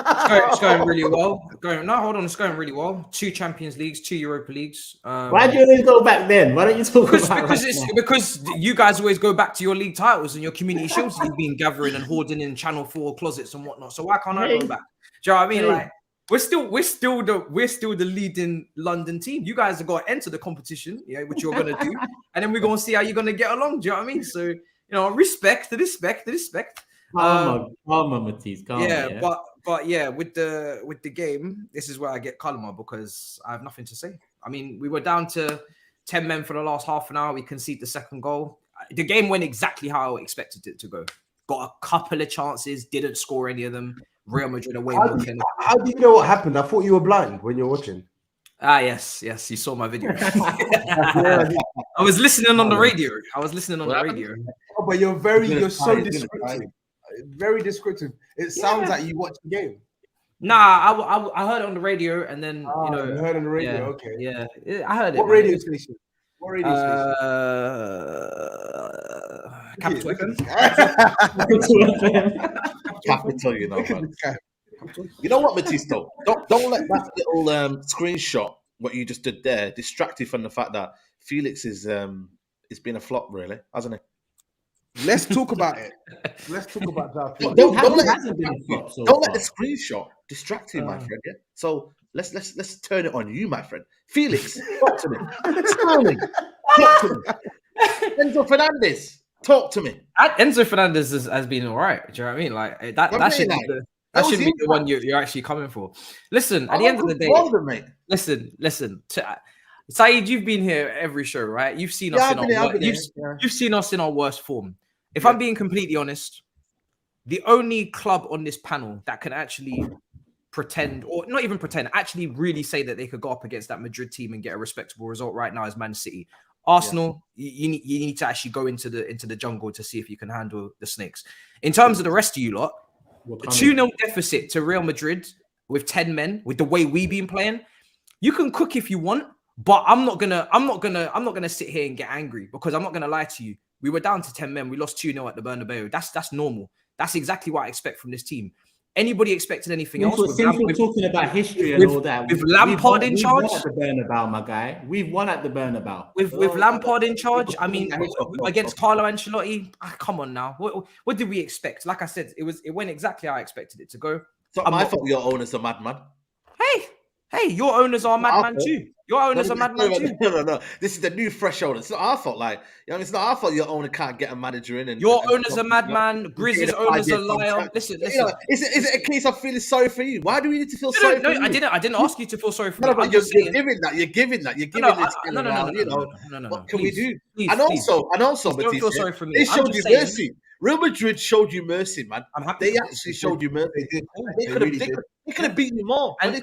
It's going really well. It's going really well. 2 Champions Leagues, 2 Europa Leagues. Why do you always go back then? Why don't you talk about because you guys always go back to your league titles and your community shields you've been gathering and hoarding in Channel 4 closets and whatnot. So why can't I go back? Do you know what I mean? Like we're still the leading London team. You guys have got to enter the competition, which you're gonna do, and then we're gonna see how you're gonna get along. Do you know what I mean? So respect. Matisse, But yeah, with the game, this is where I get calmer because I have nothing to say. I mean, we were down to 10 men for the last half an hour. We conceded the second goal. The game went exactly how I expected it to go. Got a couple of chances, didn't score any of them. Real Madrid away. How do you know what happened? I thought you were blind when you were watching. Yes, you saw my video. I was listening on the radio. Oh, but you're so descriptive. Very descriptive. It sounds like you watched the game. Nah, I heard it on the radio, and then you heard on the radio. Okay, yeah, I heard it. What radio station? Capital FM. Capital, man. You know what, Matisse? Don't let that little screenshot, what you just did there, distract you from the fact that Felix is been a flop, really, hasn't he? Let's talk about it. Let's talk about that. Don't let the screenshot distract you, my friend. Yeah. So let's turn it on you, my friend. Felix, talk to me. Sterling, talk to me. Enzo Fernandez, talk to me. Enzo Fernandez has been all right. Do you know what I mean? Like that should be the one you're actually coming for. Listen, at the end of the day, listen. SAEED, you've been here every show, right? You've seen us you've seen us in our worst form. If I'm being completely honest, the only club on this panel that can actually pretend, or not even pretend, actually really say that they could go up against that Madrid team and get a respectable result right now is Man City. Arsenal, you need to actually go into the jungle to see if you can handle the snakes. In terms of the rest of you lot, a 2-0 deficit to Real Madrid with 10 men, with the way we've been playing, you can cook if you want. But I'm not gonna sit here and get angry because I'm not gonna lie to you. We were down to 10 men. We lost 2-0 at the Bernabeu. That's normal. That's exactly what I expect from this team. Anybody expected anything else? Since we're talking about history and all that, with Lampard in charge, we've won at the Bernabeu, my guy. We've won at the Bernabeu. With Lampard in charge, I mean, against Carlo Ancelotti. Come on now. What did we expect? Like I said, it went exactly how I expected it to go. So I thought your owners are madman. Hey, your owners are madman too. Your owners are madman too. No. This is the new fresh owner. It's not our fault. It's not our fault your owner can't get a manager in. Your owners are madman. GRIZZ's owners are liar. Listen. Is it a case of feeling sorry for you? Why do we need to feel sorry for you? I didn't ask you to feel sorry for me. But you're giving that. You're giving this. No. What can we do? And also, don't feel sorry for me. They showed you mercy. Real Madrid showed you mercy, man. I'm happy. They actually showed you mercy. They could have beaten you more. And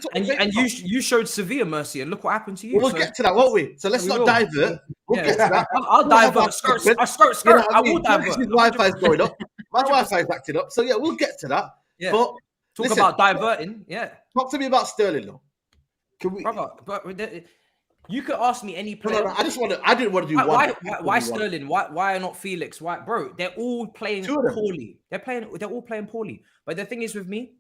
you showed Sevilla mercy, and look what happened to you. We'll get to that, won't we? So let's not divert. We'll get to that. I'll divert. Skirt. I will divert. His Wi-Fi's going up. My Wi-Fi's acting up. So yeah, we'll get to that. Yeah. But talk about diverting. Yeah. Talk to me about Sterling, though. Can we? But you could ask me any player. No, I didn't want to do one. Why Sterling? Why not Felix? Why, bro? They're all playing poorly. They're all playing poorly. But the thing is with me,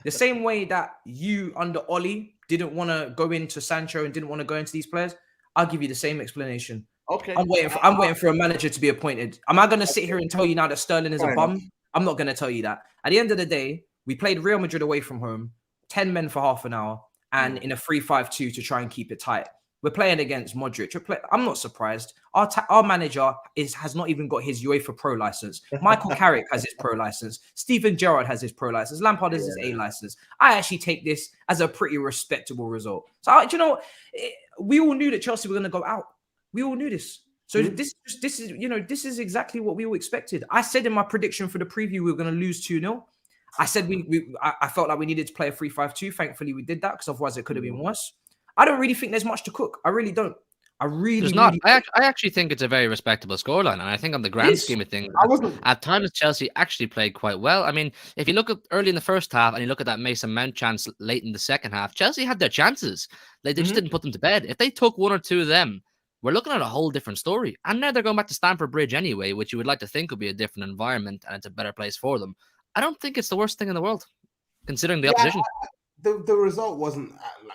the same way that you under Oli didn't want to go into Sancho and didn't want to go into these players, I'll give you the same explanation. Okay. I'm waiting for a manager to be appointed. Am I going to sit here and tell you now that Sterling is a bum? I'm not going to tell you that. At the end of the day, we played Real Madrid away from home, 10 men for half an hour, and in a 3-5-2 to try and keep it tight. We're playing against Modric. I'm not surprised. Our manager has not even got his UEFA Pro license. Michael Carrick has his Pro license. Steven Gerrard has his Pro license. Lampard has his A license. I actually take this as a pretty respectable result. So, do you know what? We all knew that Chelsea were going to go out. We all knew this. So this is exactly what we all expected. I said in my prediction for the preview we were going to lose 2-0. I said I felt like we needed to play a 3-5-2. Thankfully, we did that because otherwise it could have been worse. I don't really think there's much to cook. I really don't. There's not. I actually think it's a very respectable scoreline, and I think on the grand scheme of things, at times Chelsea actually played quite well. I mean, if you look at early in the first half and you look at that Mason Mount chance late in the second half, Chelsea had their chances. They just didn't put them to bed. If they took one or two of them, we're looking at a whole different story. And now they're going back to Stamford Bridge anyway, which you would like to think would be a different environment and it's a better place for them. I don't think it's the worst thing in the world, considering the opposition. The result wasn't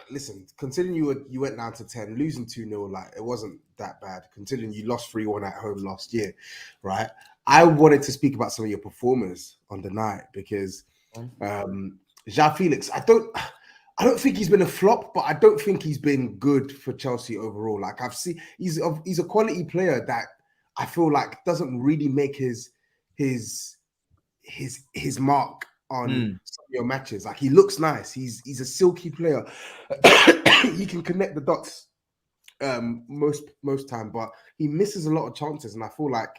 listen, considering you went down to 10, losing 2-0, like it wasn't that bad, considering you lost 3-1 at home last year, right? I wanted to speak about some of your performers on the night because João Felix, I don't think he's been a flop, but I don't think he's been good for Chelsea overall. Like I've seen, he's a quality player that I feel like doesn't really make his mark on some of your matches. Like he looks nice. He's a silky player. He can connect the dots most time, but he misses a lot of chances. And I feel like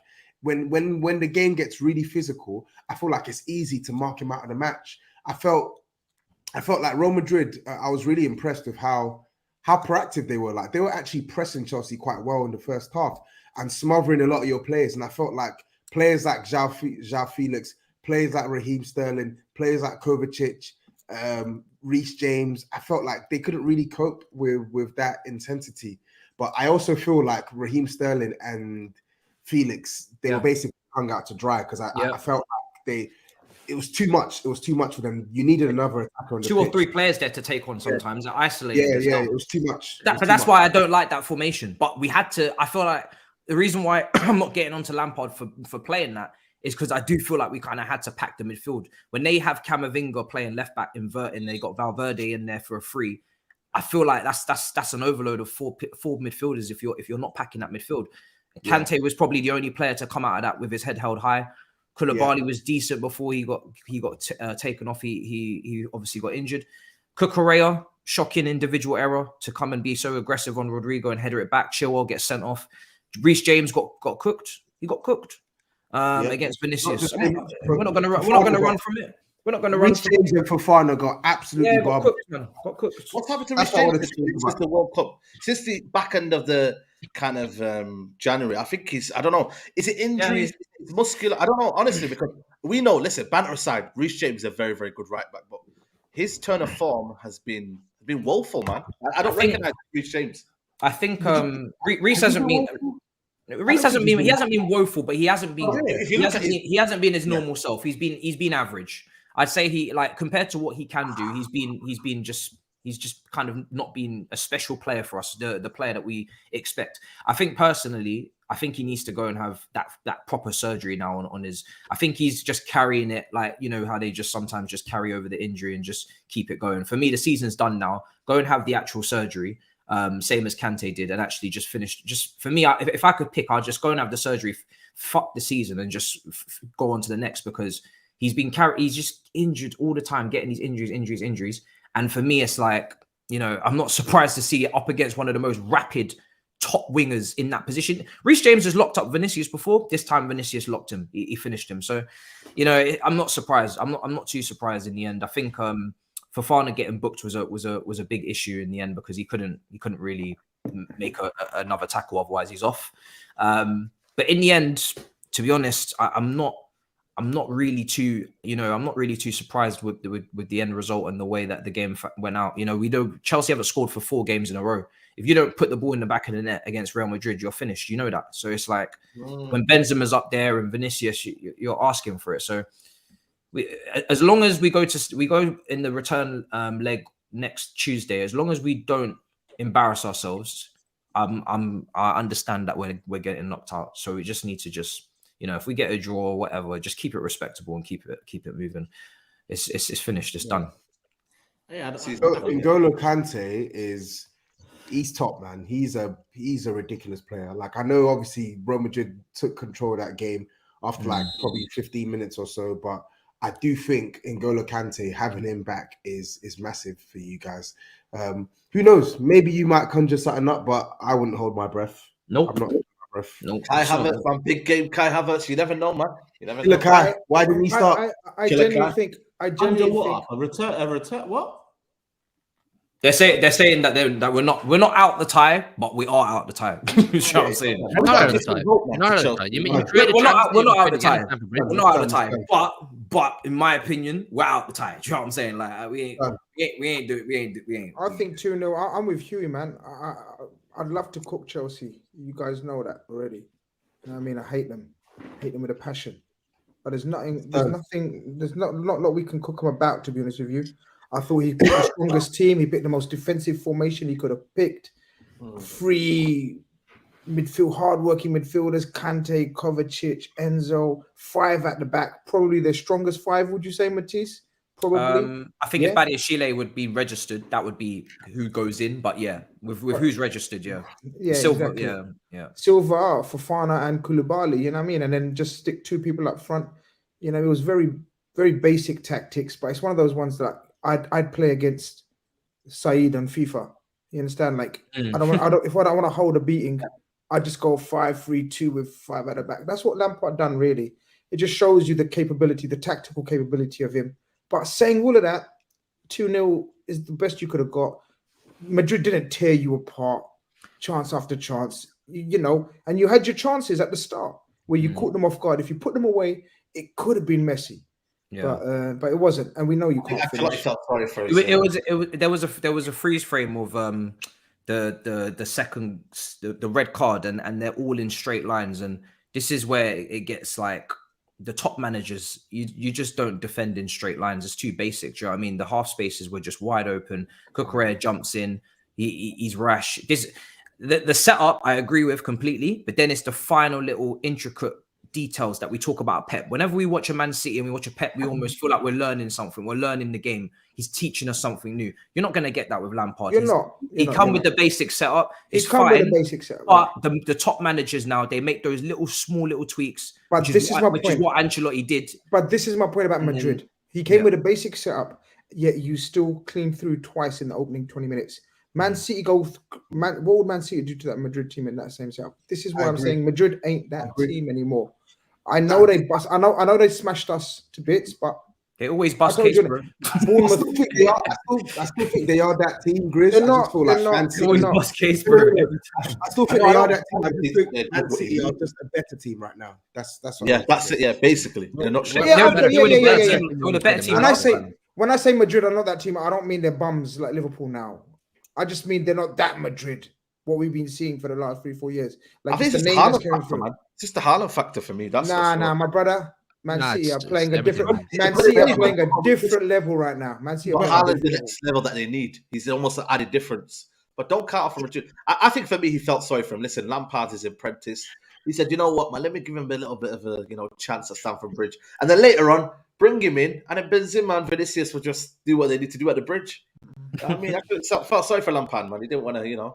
when the game gets really physical, I feel like it's easy to mark him out of the match. I felt like Real Madrid, I was really impressed with how proactive they were. Like they were actually pressing Chelsea quite well in the first half and smothering a lot of your players. And I felt like players like João Felix, players like Raheem Sterling, players like Kovacic, Reece James, I felt like they couldn't really cope with that intensity. But I also feel like Raheem Sterling and Felix, they were basically hung out to dry because I felt like it was too much. It was too much for them. You needed another attacker on the two or pitch. three players there to take on sometimes. Isolated. Yeah, it was too much. But that's why I don't like that formation. But we had to. I feel like the reason why I'm not getting onto Lampard for playing that is because I do feel like we kind of had to pack the midfield. When they have Camavinga playing left back, inverting, they got Valverde in there for a free. I feel like that's an overload of four midfielders if you're not packing that midfield. Kante was probably the only player to come out of that with his head held high. Koulibaly was decent before he got taken off. He obviously got injured. Cucurella, shocking individual error to come and be so aggressive on Rodrigo and header it back. Chilwell gets sent off. Reece James got cooked. He got cooked against Vinicius. We're not going to run from it. We're not going to run. Reece James and Fofana got absolutely got cooked, man. Got cooked. What's happened to Reece James since the World Cup? Since the back end of the kind of January, I think I don't know. Is it injuries? It's muscular? I don't know, honestly, because we know, listen, banter aside, Reece James is a very, very good right back, but his turn of form has been woeful, man. I don't recognize Reece James. I think Reece hasn't been. He hasn't been woeful, but he hasn't been. He hasn't been his normal self. He's been average. I'd say he, like, compared to what he can do, he's just kind of not been a special player for us, the player that we expect. I think personally, he needs to go and have that proper surgery now on his. I think he's just carrying it, like, you know how they just sometimes just carry over the injury and just keep it going. For me, the season's done now. Go and have the actual surgery. Same as Kante did, and actually just finished. Just for me, if I could pick, I'd just go and have the surgery, fuck the season, and just go on to the next, because he's just injured all the time, getting these injuries. And for me, it's like, you know, I'm not surprised to see it up against one of the most rapid top wingers in that position. Reece James has locked up Vinicius before. This time, Vinicius locked him. He finished him. So, you know, I'm not surprised. I'm not too surprised in the end. I think Fofana getting booked was a big issue in the end, because he couldn't really make another tackle, otherwise he's off. But in the end, to be honest, I'm not really too surprised with the end result and the way that the game went out. You know, we know Chelsea haven't scored for 4 games in a row. If you don't put the ball in the back of the net against Real Madrid, you're finished. You know that. So it's like when Benzema's up there and Vinicius, you're asking for it. So as long as we go in the return leg next Tuesday, as long as we don't embarrass ourselves, I understand that we're getting knocked out. So we just need to you know, if we get a draw or whatever, just keep it respectable and keep it moving. It's finished. It's done. N'Golo Kante He's top, man. He's a ridiculous player. Like, I know obviously Real Madrid took control of that game after like probably 15 minutes or so, but I do think N'Golo Kante having him back is massive for you guys. Who knows? Maybe you might conjure something up, but I wouldn't hold my breath. Nope. I'm not holding my breath. Nope. Kai Havertz, man, big game. Kai Havertz, you never know, man. You never know. Kai, why didn't he start? I genuinely think. A return. What? They're saying that we're not out the tie, but we are out the tie. You know what I'm saying? We're not out of the tie. We're not out of the tie. We're not out of the tie. We're not out of the tie. But in my opinion, we're out the tie. Do you know what I'm saying? Like we ain't. I think 2-0. I'm with Hughie, man. I'd love to cook Chelsea. You guys know that already. You know what I mean? I hate them with a passion. But there's not a lot we can cook them about, to be honest with you. I thought he picked the strongest team. He picked the most defensive formation he could have picked. 3 midfield, hard-working midfielders, Kante, Kovacic, Enzo, 5 at the back. Probably their strongest 5, would you say, Matisse? Probably. I think if Badiashile would be registered, that would be who goes in. But yeah, with who's registered, yeah. Silva, exactly. yeah. Silva, Fofana, and Koulibaly, you know what I mean? And then just stick 2 people up front. You know, it was very, very basic tactics, but it's one of those ones that I'd play against SAEED on FIFA. You understand? Like, if I don't want to hold a beating, I just go 5-3-2 with 5 at the back. That's what Lampard done, really. It just shows you the capability, the tactical capability of him. But saying all of that, 2-0 is the best you could have got. Madrid didn't tear you apart, chance after chance, you know, and you had your chances at the start where you caught them off guard. If you put them away, it could have been messy. Yeah, but it wasn't, and we know you can't. I felt sorry for it. There was a freeze frame of the second the red card, and they're all in straight lines, and this is where it gets like the top managers. You just don't defend in straight lines. It's too basic. Do you know what I mean? The half spaces were just wide open. Cucurella jumps in. He's rash. The setup I agree with completely, but then it's the final little intricate details that we talk about Pep. Whenever we watch a Man City and we watch a Pep, we almost feel like we're learning something. We're learning the game. He's teaching us something new. You're not going to get that with Lampard. He come with the basic setup. It's fine. With the basic setup. But the top managers now, they make those small little tweaks. But this is my point. Which is what Ancelotti did. But this is my point about Madrid. He came with a basic setup, yet you still clean through twice in the opening 20 minutes. Man City what would Man City do to that Madrid team in that same setup? This is why I'm saying Madrid ain't that team anymore. I know they bust. I know they smashed us to bits, but they always bust case, bro. Bournemouth, I still think they are that team, GRIZZ. They're not. They always bust case, bro. I still think they are that team. I think Man City are just a better team right now. That's what that's it. Yeah, basically, they're not. They're the better team. When I say Madrid are not that team, I don't mean they're bums like Liverpool now. I just mean they're not that Madrid. What we've been seeing for the last 3-4 years. Like, I think it's the Haaland factor, man. It's just the Haaland factor for me. That's my brother. Man City are playing a different. Man City are playing a different level right now. Man City are Haaland the next level that they need. He's almost an added difference. But don't count off from Madrid. I think for me, he felt sorry for him. Listen, Lampard is apprentice. He said, you know what, man, let me give him a little bit of a chance at Stamford Bridge, and then later on, bring him in, and then Benzema and Vinicius will just do what they need to do at the bridge. I mean, I felt sorry for Lampard, man. He didn't want to,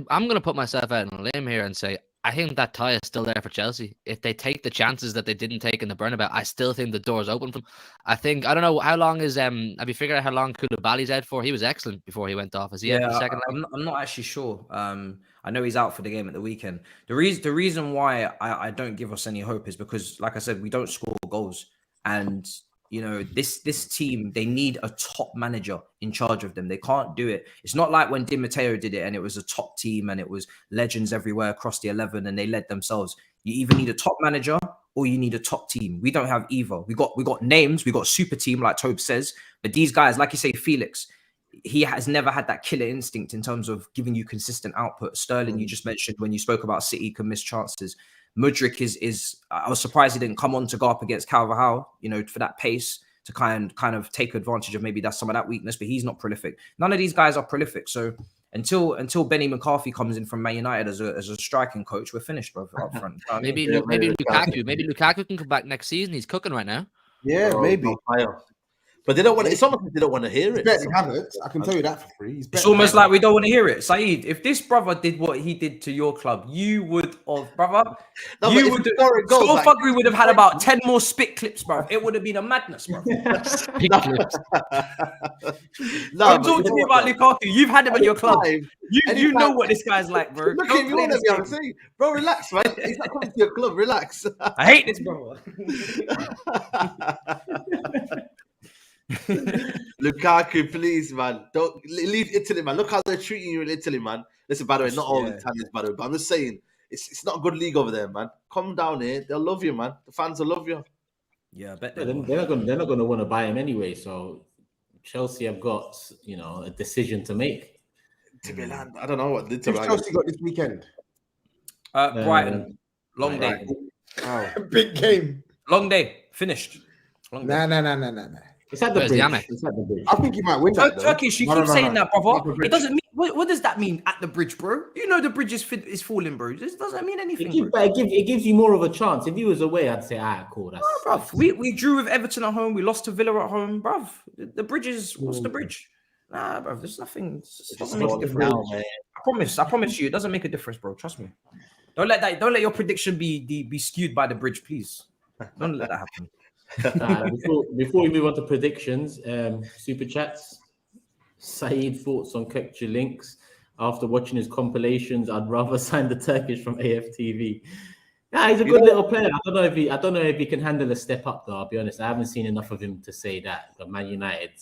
I'm going to put myself out on a limb here and say I think that tie is still there for Chelsea. If they take the chances that they didn't take in the Bernabeu, I still think the door's open for them. I don't know how long is have you figured out how long Koulibaly's out for? He was excellent before he went off. Is he out for the second leg? I'm not actually sure. I know he's out for the game at the weekend. The reason why I don't give us any hope is because, like I said, we don't score goals. And this team, they need a top manager in charge of them. They can't do it. It's not like when Di Matteo did it and it was a top team and it was legends everywhere across the 11 and they led themselves. You either need a top manager or you need a top team. We don't have either. We got names, we got super team like TOBS says, but these guys, like you say, Felix, he has never had that killer instinct in terms of giving you consistent output. Sterling, you just mentioned when you spoke about City can miss chances. Mudryk is I was surprised he didn't come on to go up against Carvajal, for that pace to kind of take advantage of maybe that's some of that weakness, but he's not prolific. None of these guys are prolific. So until Benny McCarthy comes in from Man United as a striking coach, we're finished, bro, up front. Maybe Lukaku can come back next season. He's cooking right now. Yeah, maybe. But they don't want. It's almost like they don't want to hear He's it. better than Havertz. I can tell you that for free. It's almost like we don't want to hear it. SAEED, if this brother did what he did to your club, you would have, brother. No, you would. Thuggery would have had about 10 more spit clips, bro. It would have been a madness, bro. Spit clips. Don't talk to me about Lukaku. You've had him at your club. You know what this guy's like, bro. Look at you, I'm saying, bro, relax, man. He's not coming to your club. Relax. I hate this, brother. Lukaku, please, man. Don't leave Italy, man. Look how they're treating you in Italy, man. Listen, by the way, not all Italians, by the way, but I'm just saying, it's not a good league over there, man. Come down here. They'll love you, man. The fans will love you. Yeah, I bet they're not going to want to buy him anyway. So Chelsea have got, a decision to make. To Milan, I don't know what did to Who's Chelsea got this weekend? Brighton. Long day. Oh. Big game. Long day. Finished. Long day. Nah. It's at the bridge. It's at the bridge. I think you might win that. Turkish, you keep saying that, brother. It doesn't mean. What does that mean at the bridge, bro? You know the bridge is falling, bro. This doesn't mean anything. It gives you more of a chance. If you was away, I'd say, cool. That's bruv. We drew with Everton at home. We lost to Villa at home, bruv. The bridge is what's the bridge? Nah, bruv. There's nothing. It doesn't make a difference. I promise you, it doesn't make a difference, bro. Trust me. Don't let your prediction be skewed by the bridge, please. Don't let that happen. Before we move on to predictions, super chats. SAEED thoughts on HUGH links after watching his compilations. I'd rather sign the Turkish from AFTV. Yeah, he's a good little player. I don't know if he can handle a step up though. I'll be honest. I haven't seen enough of him to say that. But Man United,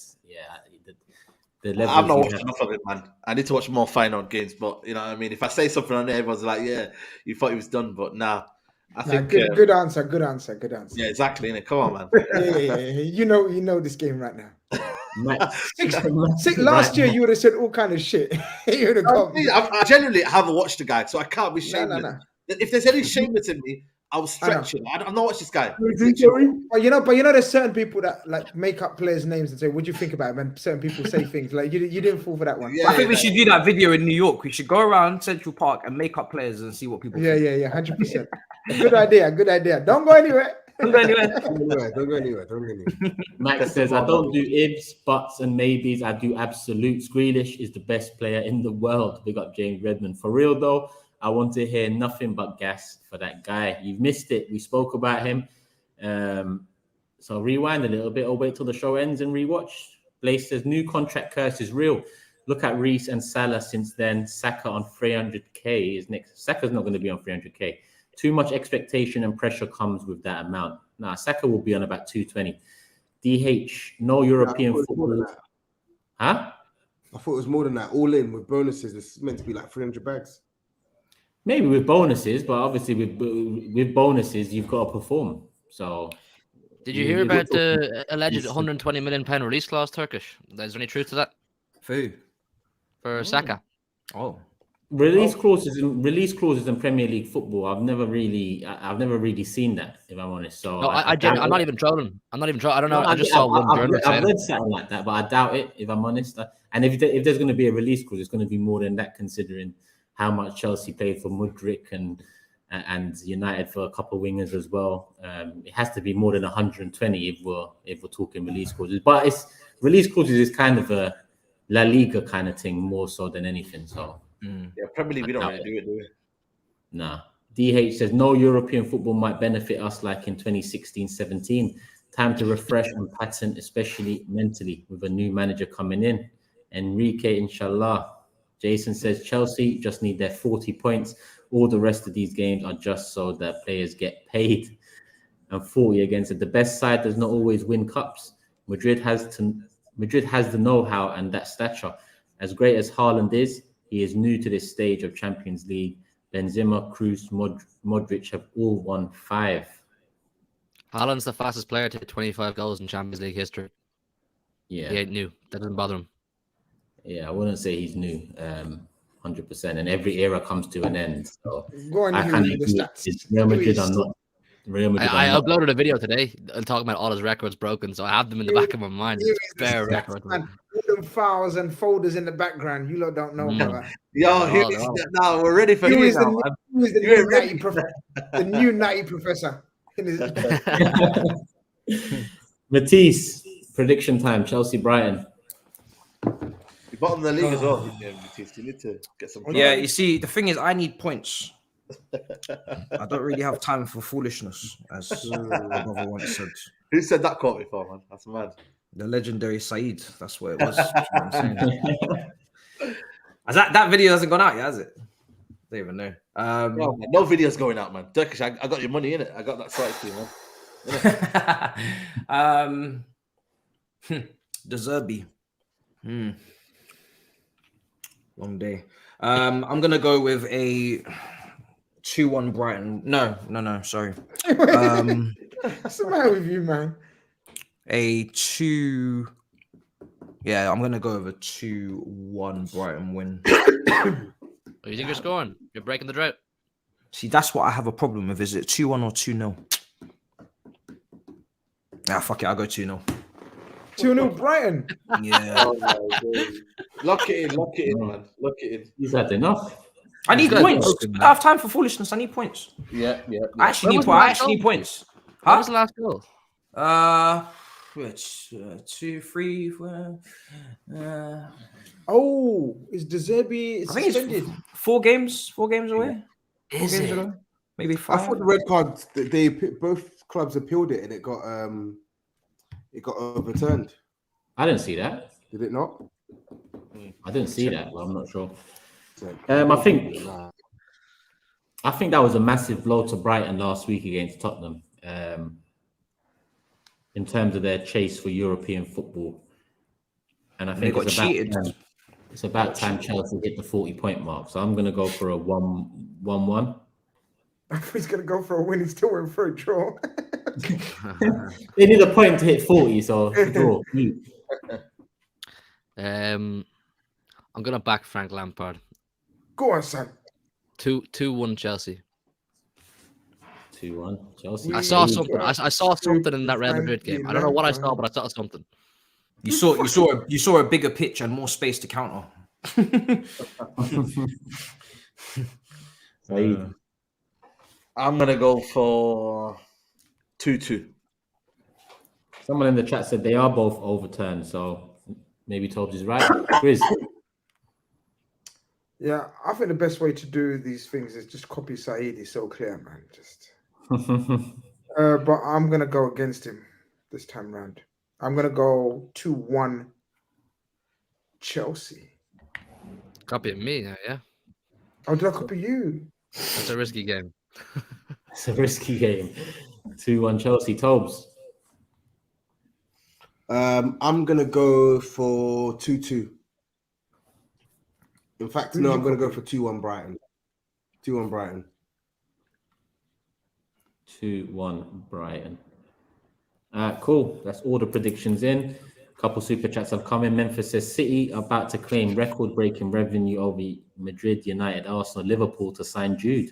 the level. I'm not watching enough of it, man. I need to watch more final games. But you know what I mean? If I say something on there, everyone's like, yeah, you thought he was done, but nah. I think good answer. Yeah, exactly. Innit? Come on, man. Yeah. You know this game right now. Last year you would have said all kind of shit. I generally haven't watched the guy, so I can't be shameless. No. If there's any shameless in me, I will stretch it. I'm not watching this guy. But you know, there's certain people that like make up players' names and say, "What do you think about him?" And certain people say things like, "You didn't fall for that one." I think we should do that video in New York. We should go around Central Park and make up players and see what people. Yeah, 100%. Good idea. Don't go anywhere. Don't go anywhere. Max says, I don't do ifs, buts, and maybes. I do absolutes. Grealish is the best player in the world. Big up James Redmond. For real, though, I want to hear nothing but gas for that guy. You've missed it. We spoke about him. So rewind a little bit or wait till the show ends and rewatch. Blaze says, new contract curse is real. Look at Reece and Salah since then. Saka on 300k is next. Saka's not going to be on 300k. Too much expectation and pressure comes with that amount. Nah, Saka will be on about 220. DH, no European football. Huh? I thought it was more than that. All in with bonuses. It's meant to be like 300 bags. Maybe with bonuses, but obviously with bonuses, you've got to perform. So, did you hear about the alleged £120 million release clause, Turkish? Is there any truth to that? For Saka? Oh. Release clauses in Premier League football. I've never really seen that, if I'm honest. So no, I'm not even trolling. I don't know. I just saw one journalist. I've read something like that, but I doubt it, if I'm honest. And if there's going to be a release clause, it's going to be more than that, considering how much Chelsea paid for Mudryk and United for a couple of wingers as well. It has to be more than 120 if we're talking release clauses. But release clauses is kind of a La Liga kind of thing, more so than anything. So. Yeah, Premier League, we don't really do it. Nah. DH says, no European football might benefit us like in 2016-17. Time to refresh and pattern, especially mentally, with a new manager coming in. Enrique, inshallah. Jason says, Chelsea just need their 40 points. All the rest of these games are just so that players get paid. And 40 against it. The best side does not always win cups. Madrid has the know-how and that stature. As great as Haaland is, he is new to this stage of Champions League. Benzema, Kroos, Modric have all won 5. Haaland's the fastest player to hit 25 goals in Champions League history. Yeah. He ain't new. That doesn't bother him. Yeah, I wouldn't say he's new, 100%. And every era comes to an end. So go on, I can't agree. Real Madrid are not. I uploaded a video today talking about all his records broken, so I have them in the back of my mind. Bare records. Files and folders in the background. You lot don't know about. Yo, now we're ready for you now. Who is the new natty professor? Matisse, Prediction time. Chelsea, Brighton. You're bottom of the league as well. Matisse. You need to get some. Yeah, you see, the thing is, I need points. I don't really have time for foolishness, as my brother once said. Who said that quote before, man? That's mad. The legendary SAEED. That's what it was. You know what I'm saying? That video hasn't gone out yet, has it? Don't even know. No videos going out, man. Turkish, I got your money in it. I got that sorted for you, man. De Zerbi. Long day. I'm gonna go with a 2-1 Brighton. No, sorry. What's the matter with you, man? A 2. Yeah, I'm gonna go with a 2-1 Brighton win. What do you think you're scoring? You're breaking the drought. See, that's what I have a problem with. Is it 2-1 or 2-0? Ah, fuck it. I'll go 2-0. 2-0 Brighton. Yeah. Lock it in, man. Lock it in. He's had enough. I need points. I don't have time for foolishness. I need points. Yeah. I actually need points. What was the last goal? Which 2, 3, 4. Oh, is De Zerbi I think suspended? it's 4 games. 4 games away. Is it? Away? Maybe 5. I thought the red card. They both clubs appealed it, and it got overturned. I didn't see that. Did it not? I didn't see that. Well, I'm not sure. I think that was a massive blow to Brighton last week against Tottenham. In terms of their chase for European football, and I think it's about time Chelsea hit the 40-point mark. So I'm going to go for a 1-1. I thought he's going to go for a win. He's still went for a draw. They need a point to hit 40, so draw. I'm going to back Frank Lampard. Go on, son. 2-1 Chelsea. 2-1 Chelsea. I saw something. I saw something in that Real Madrid game. I don't know what I saw, but I saw something. You saw a bigger pitch and more space to counter. I'm gonna go for 2-2. Someone in the chat said they are both overturned, so maybe TOBS is right. GRIZZ. Yeah, I think the best way to do these things is just copy SAEED. He's so clear, man. Just. But I'm gonna go against him this time round. I'm gonna go 2-1 Chelsea. Copying me, yeah. Oh, did I copy you? That's a risky game. It's a risky game. 2-1 Chelsea. TOBS. I'm gonna go for 2-2. In fact, no, I'm gonna go for 2-1 Brighton. 2-1 Brighton. 2-1 Brighton. Cool. That's all the predictions in. A couple super chats have come in. Memphis says City about to claim record-breaking revenue over Madrid, United, Arsenal, Liverpool to sign Jude.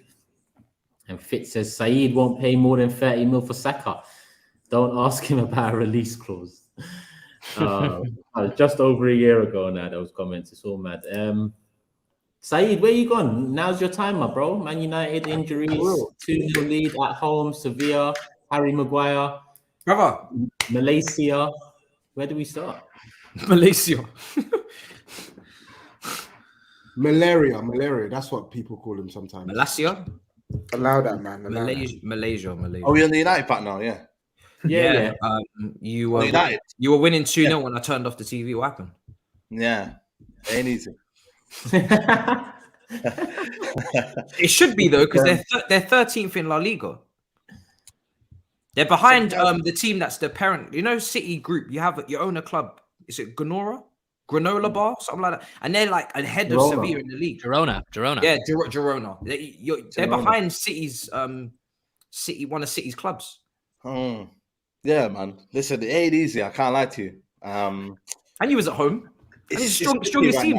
And Fitz says SAEED won't pay more than 30 mil for Saka. Don't ask him about a release clause. Just over a year ago now, those comments. It's all mad. SAEED, where you gone? Now's your time, my bro. Man United injuries, 2-0 lead at home, Sevilla, Harry Maguire. Brother. Malaysia. Where do we start? Malaysia. Malaria. That's what people call him sometimes. Malaysia. Allow that, man. Malaysia. Oh, we're on the United pack now, yeah. Yeah. You were winning 2-0 when I turned off the TV. What happened? Yeah. Ain't easy. It should be though, because they're 13th in La Liga. They're behind the team that's the parent. You know, City Group. You own a club. Is it Granola Bar, something like that? And they're like ahead of Sevilla in the league. Girona. Yeah, Girona. They're behind City's one of City's clubs. Yeah, man. Listen, it ain't easy. I can't lie to you. And you was at home. It's strongest team.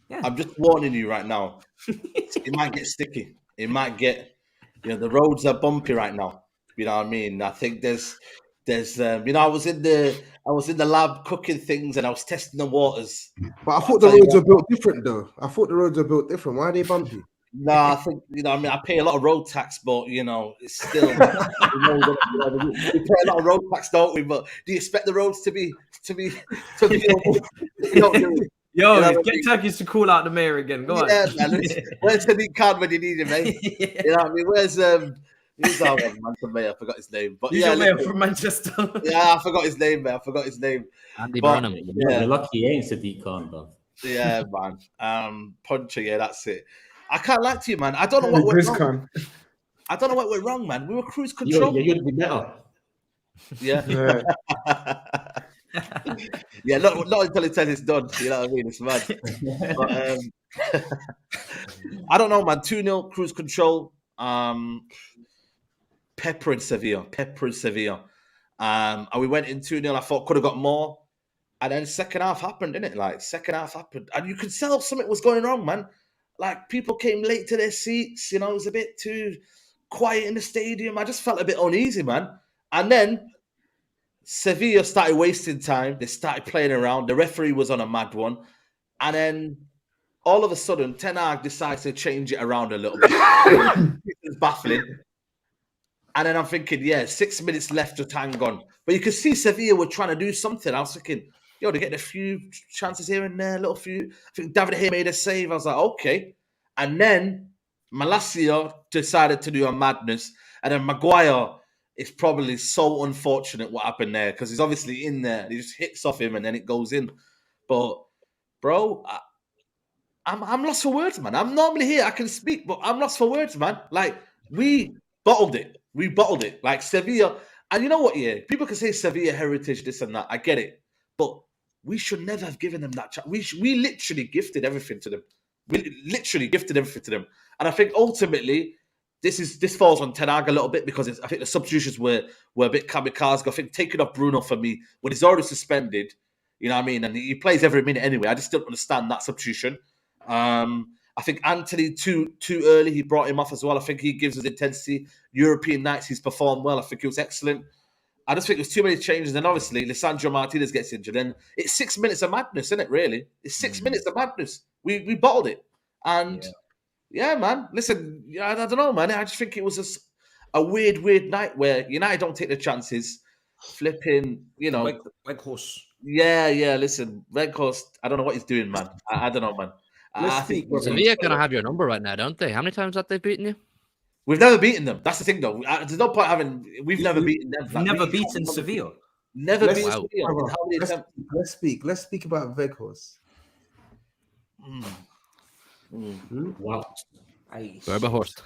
Yeah. I'm just warning you right now. It might get sticky. It might get, the roads are bumpy right now. You know what I mean? I think there's I was in the lab cooking things and I was testing the waters. But I thought the roads were built different though. Why are they bumpy? No, I think I mean, I pay a lot of road tax, but it's still we pay a lot of road tax, don't we? But do you expect the roads to be? Yo, get Turkish to call out the mayor again. Go on. Man. Where's Sadiq Khan when you need him, mate? You know what I mean? Where's who's our mayor? I forgot his name. But He's your mayor from Manchester. Yeah, I forgot his name, man. I forgot his name. Andy Burnham. You're lucky he ain't Sadiq Khan, bro. Yeah, man. Puncher, yeah, that's it. I can't lie to you, man. I don't know what went wrong. I don't know what went wrong, man. We were cruise control. You'd be better. Yeah. Yeah, not until it's done. You know what I mean? It's mad. But, I don't know, man. 2-0 cruise control. Pepper and Sevilla. And we went in 2-0. I thought could have got more. And then second half happened, didn't it? Like, second half happened. And you could tell something was going wrong, man. Like, people came late to their seats. It was a bit too quiet in the stadium. I just felt a bit uneasy, man. And then Sevilla started wasting time. They started playing around. The referee was on a mad one. And then all of a sudden, Ten Hag decides to change it around a little bit. It was baffling. And then I'm thinking, 6 minutes left to hang on. But you could see Sevilla were trying to do something. I was thinking, they're getting a few chances here and there, a little few. I think David Hay made a save. I was like, okay. And then Malacia decided to do a madness. And then Maguire, it's probably so unfortunate what happened there because he's obviously in there. He just hits off him and then it goes in. But, bro, I'm lost for words, man. I'm normally here. I can speak, but I'm lost for words, man. Like, we bottled it. Like, Sevilla. And you know what, people can say Sevilla heritage, this and that. I get it. But we should never have given them that chance. We literally gifted everything to them. And I think ultimately, this falls on Ten Hag a little bit because I think the substitutions were a bit kamikaze. I think taking off Bruno for me, when he's already suspended, you know what I mean? And he plays every minute anyway. I just don't understand that substitution. I think Anthony, too early, he brought him off as well. I think he gives us intensity. European nights, he's performed well. I think he was excellent. I just think there's too many changes. And obviously, Lisandro Martinez gets injured. And it's 6 minutes of madness, isn't it, really? It's 6 minutes of madness. We bottled it. And, man, listen, I don't know, man. I just think it was just a weird night where United don't take the chances. Flipping, Weghorst. Yeah, listen, Weghorst, I don't know what he's doing, man. I don't know, man. I think Sevilla gonna have your number right now, don't they? How many times have they beaten you? We've never beaten them. That's the thing, though. There's no point having. We've never beaten them. We've never beaten Sevilla. Never beaten Sevilla. Let's speak about Weghorst. Wow. Weghorst.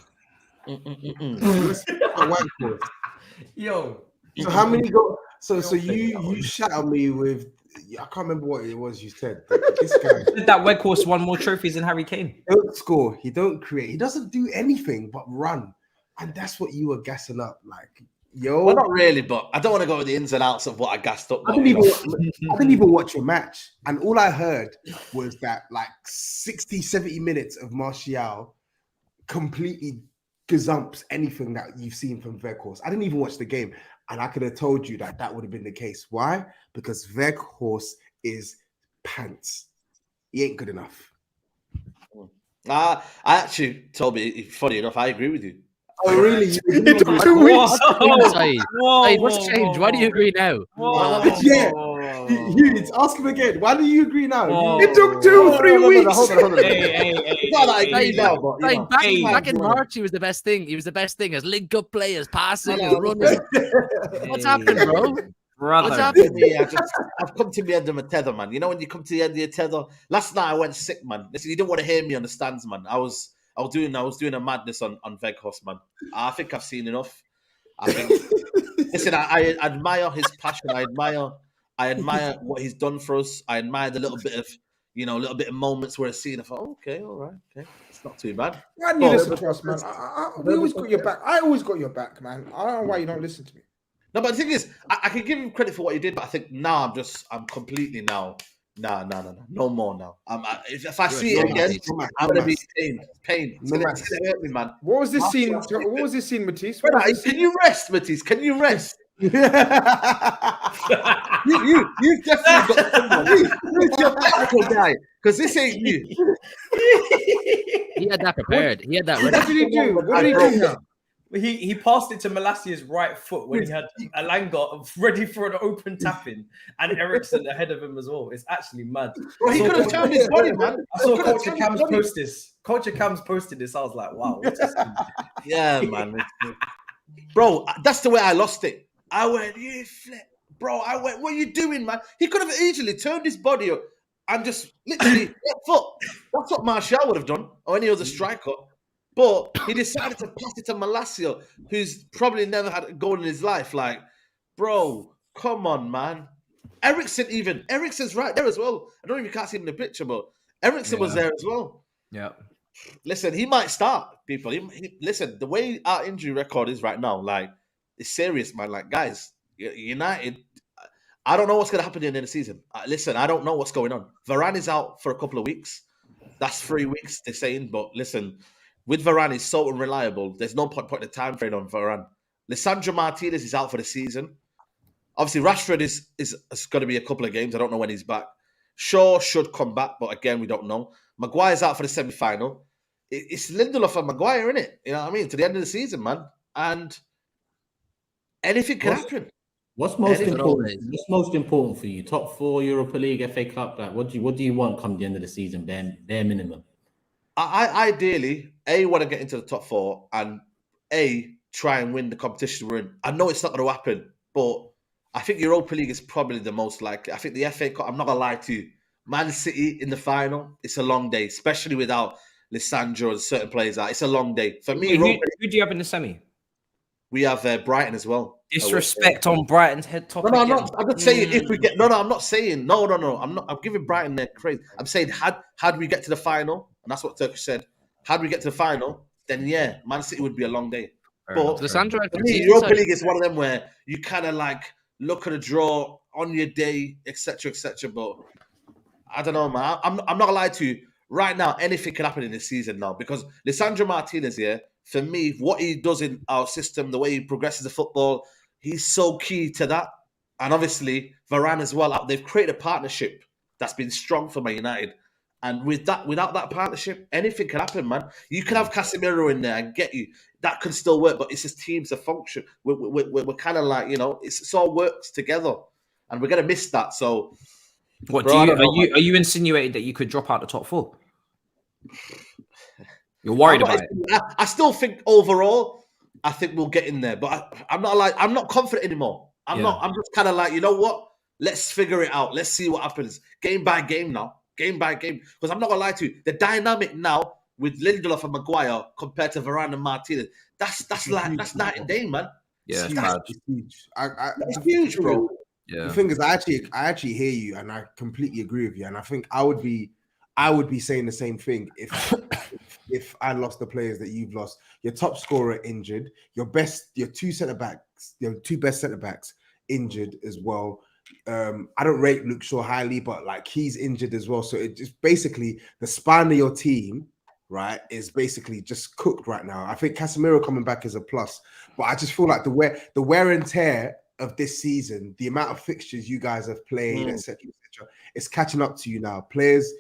Yo. So how many go? So you shout at me with. I can't remember what it was you said. This guy. That Weghorst won more trophies than Harry Kane. He don't score. He don't create. He doesn't do anything but run. And that's what you were gassing up. Like, yo. Well, not really, but I don't want to go with the ins and outs of what I gassed up. I didn't even watch your match. And all I heard was that like 60, 70 minutes of Martial completely gazumps anything that you've seen from Weghorst. I didn't even watch the game. And I could have told you that would have been the case. Why? Because Weghorst is pants. He ain't good enough. I actually, Toby, funny enough, I agree with you. Oh, really? Saeed, what's changed? Why do you agree now? Yeah. Hughes, ask him again. Why do you agree now? It took 2-3 weeks. Hold on. Back in March, he was the best thing. He was the best thing as link-up players, passing, running. What's happened, bro? What's happened? I've come to the end of my tether, man. You know when you come to the end of your tether? Last night I went sick, man. Listen, you didn't want to hear me on the stands, man. I was doing a madness on Weghorst, man. I think I've seen enough. Listen, I admire his passion. I admire what he's done for us. I admire the little bit of moments where I see it. I thought, okay, all right, okay, it's not too bad. I need to listen to us, man. We always got your back. I always got your back, man. I don't know why you don't listen to me. No, but the thing is, I can give him credit for what he did, but I think now I'm completely now. No more now. If I see it again, I'm gonna be pain. It's gonna hurt me, man. What was this scene? What was this scene, Matisse? Can you rest, Matisse? Can you rest? You've definitely got someone. Who's your tactical guy? Because this ain't you. He had that prepared. He had that ready. What did he do? What did he do now? He passed it to Malasse's right foot when he had Alanga ready for an open tapping and Ericsson ahead of him as well. It's actually mad. Bro, he could have turned his body, man. I saw Culture Cam's post this. Culture Cam's posted this. I was like, wow. What's this? Yeah, man. Bro, that's the way I lost it. I went, you flip. Bro, I went, what are you doing, man? He could have easily turned his body up and just literally left foot. That's what Martial would have done, or any other striker. But he decided to pass it to Malacia, who's probably never had a goal in his life. Like, bro, come on, man. Ericsson's right there as well. I don't know if you can't see him in the picture, but Ericsson was there as well. Yeah. Listen, he might start, people. Listen, the way our injury record is right now, like, it's serious, man. Like, guys, United, I don't know what's going to happen in the season. Listen, I don't know what's going on. Varane is out for a couple of weeks. That's 3 weeks, they're saying. But listen, with Varane, he's so unreliable. There's no point putting a time frame on Varane. Lisandro Martinez is out for the season. Obviously, Rashford is going to be a couple of games. I don't know when he's back. Shaw should come back, but again, we don't know. Maguire's out for the semi-final. It's Lindelof and Maguire, isn't it? You know what I mean? To the end of the season, man. And anything can happen. What's most important? What's most important for you? Top 4 Europa League, FA Cup. Like, what do you want come the end of the season? Bare minimum. I ideally want to get into the top 4 and try and win the competition we're in. I know it's not going to happen, but I think Europa League is probably the most likely. I think the FA Cup, I'm not going to lie to you, Man City in the final, it's a long day, especially without Lisandro and certain players out. It's a long day. For me, who do you have in the semi? We have Brighton as well. Disrespect on Brighton's head top. No, I'm not saying if we get. No, I'm not saying. No. I'm giving Brighton their credit. I'm saying had we get to the final, and that's what Turkish said. Had we get to the final, then yeah, Man City would be a long day. But Lisandro, for me, Europa League is one of them where you kind of like look at a draw on your day, etc., etc. But I don't know, man. I'm not gonna lie to you. Right now, anything can happen in this season now because Lisandro Martinez here. For me, what he does in our system, the way he progresses the football, he's so key to that. And obviously, Varane as well. They've created a partnership that's been strong for Man United. And without that partnership, anything can happen, man. You can have Casemiro in there and get you. That can still work, but it's just teams to function. We're kind of like, you know, it all works together. And we're going to miss that. So, what are you insinuating that you could drop out the top 4? You're worried about it. I still think overall, I think we'll get in there, but I'm not confident anymore. I'm just kind of like, you know what? Let's figure it out. Let's see what happens. Game by game now. Game by game. Because I'm not gonna lie to you, the dynamic now with Lindelof and Maguire compared to Varane and Martinez, that's night and day, man. Yeah, it's huge. It's huge, bro. Yeah. The thing is, I actually hear you, and I completely agree with you. And I think I would be saying the same thing if I lost the players that you've lost. Your top scorer injured, your two best centre backs injured as well. I don't rate Luke Shaw highly, but like he's injured as well. So it just basically the span of your team, right, is basically just cooked right now. I think Casemiro coming back is a plus, but I just feel like the wear and tear of this season, the amount of fixtures you guys have played, etc., it's catching up to you now. Players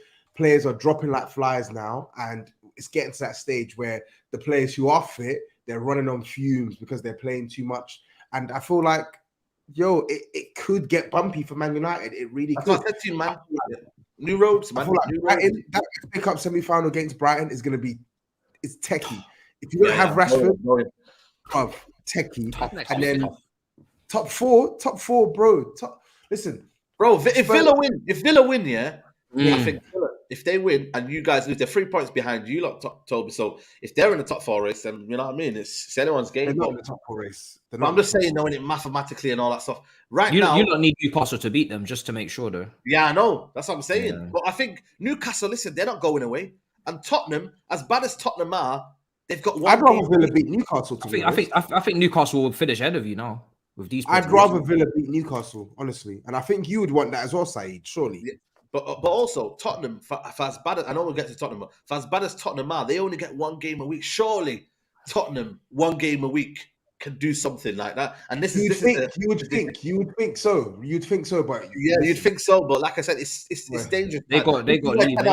are dropping like flies now, and it's getting to that stage where the players who are fit, they're running on fumes because they're playing too much. And I feel like, it could get bumpy for Man United. It really could. I said to you, man. New roads, man. I feel like Brighton, that FA Cup semi-final against Brighton is going to be, it's techie. If you don't have Rashford, techie, and then top four, bro. Listen, bro. If Villa win, yeah, I think if they win and you guys lose, they're 3 points behind you, lot, TOBS. So if they're in the top 4 race, then you know what I mean. It's anyone's game. They're not in the top 4 race. I'm just saying, knowing it mathematically and all that stuff. You don't need Newcastle to beat them just to make sure, though. Yeah, I know. That's what I'm saying. Yeah. But I think Newcastle, listen, they're not going away. And Tottenham, as bad as Tottenham are, they've got one. I'd rather Villa beat Newcastle. I think Newcastle will finish ahead of you now with these. I'd rather Villa beat Newcastle, honestly, and I think you would want that as well, SAEED. Surely. Yeah. But also Tottenham, for as bad as I know we'll get to Tottenham, but for as bad as Tottenham are, they only get 1 game a week. Surely Tottenham 1 game a week can do something like that. And you would think so. You'd think so, but yeah, you'd think so. But like I said, it's dangerous. They got Leeds.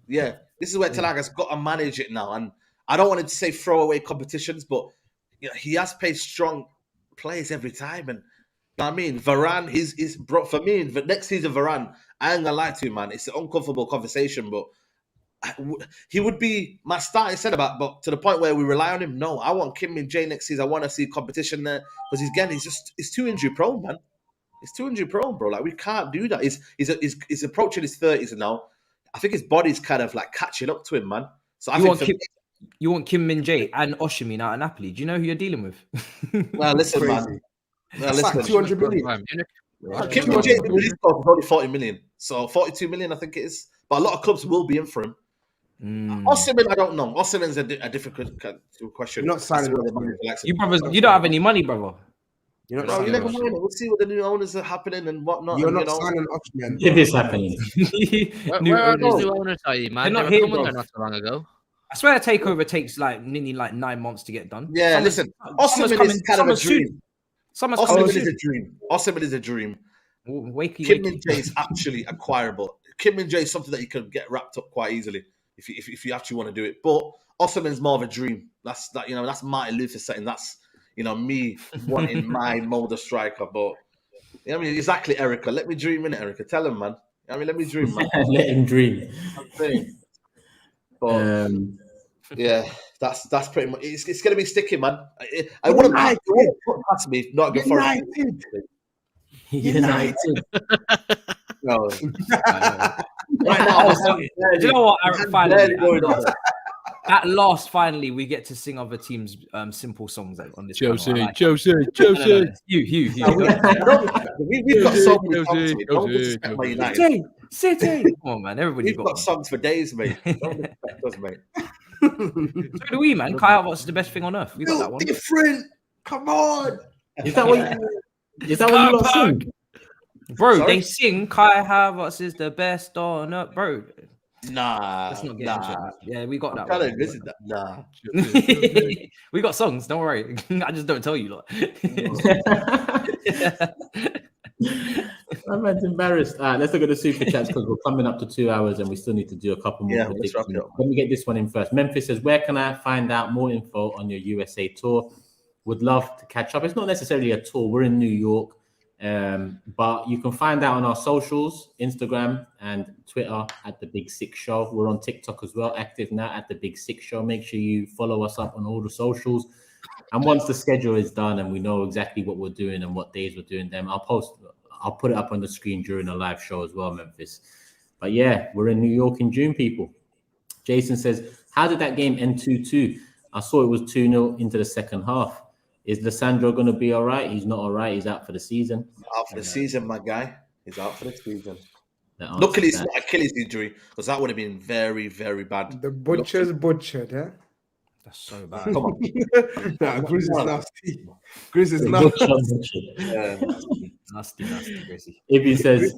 Yeah, This is where Talaga's got to manage it now. And I don't want to say throwaway competitions, but he has played strong players every time. And I mean, Varane is bro, for me, the next season, Varane, I ain't gonna lie to you, man. It's an uncomfortable conversation, but he would be my starting centre back. But to the point where we rely on him, no. I want Kim Min-jae next season. I want to see competition there because he's too injury prone, man. He's too injury prone, bro. Like, we can't do that. He's approaching his 30s now. I think his body's kind of like catching up to him, man. So you want Kim Min-jae and Osimhen out of Napoli. Do you know who you're dealing with? Well, listen, man. That's like 200 million. Kim Min-jae is only 40 million. So 42 million, I think it is. But a lot of clubs will be in for him. Osimhen, I don't know. Osimhen's a difficult question. You're not signing you don't have any money, brother. You never mind. We'll see what the new owners are happening and whatnot. You're not signing Osimhen. If it's happening. New owners are you, man? They're not They here, were coming bro. there not so long ago. I swear a takeover takes nearly 9 months to get done. Yeah, listen. Osimhen is kind of a dream. Osimhen is a dream. Osimhen is a dream. Kim Min-jae is actually acquirable. Kim Min-jae is something that you can get wrapped up quite easily if you actually want to do it. But Osimhen's more of a dream. That's Martin Luther saying that's me wanting my Mulder striker. But I mean, exactly, Erica. Let me dream in it, Erica. Tell him, man. I mean, let me dream, man. Let him dream. I'm saying. But yeah, that's pretty much. It's going to be sticky, man. I wouldn't put past me if not good for United. No. Right now, do you know what? Finally, at last, finally, we get to sing other teams' simple songs on this. Chelsea. You. We've got songs. City. Come on, man. Everybody's got songs for days, mate. Don't expect us, mate. So do we, man. Kai Havertz is the best thing on earth. We got that one. Different. Come on. Is that what you lot sing? Bro, they sing Kai Havertz is the best on earth. Bro. Nah. Let's not get into that. Yeah, we got that one. Nah. We got songs, don't worry. I just don't tell you lot. I'm embarrassed. All right, let's look at the super chats because we're coming up to 2 hours and we still need to do a couple more predictions. Let me get this one in first. Memphis says, where can I find out more info on your USA tour? Would love to catch up. It's not necessarily a tour. We're in New York. But you can find out on our socials, Instagram and Twitter at The Big Six Show. We're on TikTok as well, active now at The Big Six Show. Make sure you follow us up on all the socials. And once the schedule is done and we know exactly what we're doing and what days we're doing them, I'll put it up on the screen during the live show as well, Memphis. But yeah, we're in New York in June, people. Jason says, how did that game end 2-2? I saw it was 2-0 into the second half. Is Lissandro going to be all right? He's not all right. He's out for the season. Out for the season, my guy. He's out for the season. Luckily, it's not Achilles injury because that would have been very, very bad. The butcher's butchered, huh? That's so bad. Come on. GRIZZ is nasty. GRIZZ is nasty. Yeah. Nasty, Grizzy. Ibby says,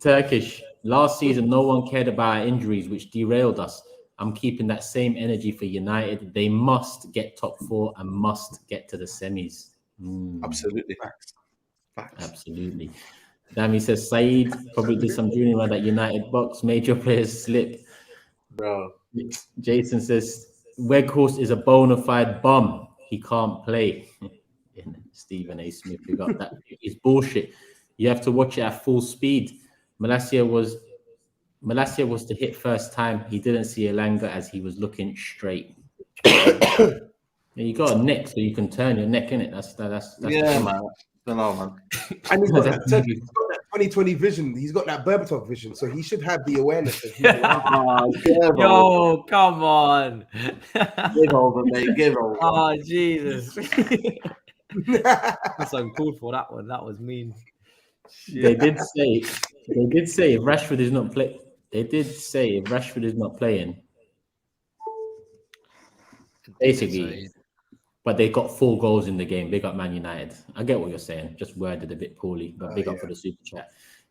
Turkish, last season, no one cared about our injuries, which derailed us. I'm keeping that same energy for United. They must get top 4 and must get to the semis. Absolutely. Facts. Absolutely. Dammy says, SAEED probably did some dreaming around that United box. Major players slip. Bro. Jason says, Weghorst is a bona fide bum. He can't play. Stephen A. Smith, we got that. It's bullshit. You have to watch it at full speed. Malacia was to hit first time. He didn't see Elanga as he was looking straight. You got a neck, so you can turn your neck in it. That's yeah, man. No, man. And he's got that 2020 vision. He's got that Berbatov vision, so he should have the awareness. Yo, come on. Give over, mate. Give over. Oh, Jesus. That's uncalled for that one. That was mean. They did say if Rashford is not playing. They did say if Rashford is not playing, basically, but they got 4 goals in the game. Big up Man United. I get what you're saying. Just worded a bit poorly, but big up for the super chat.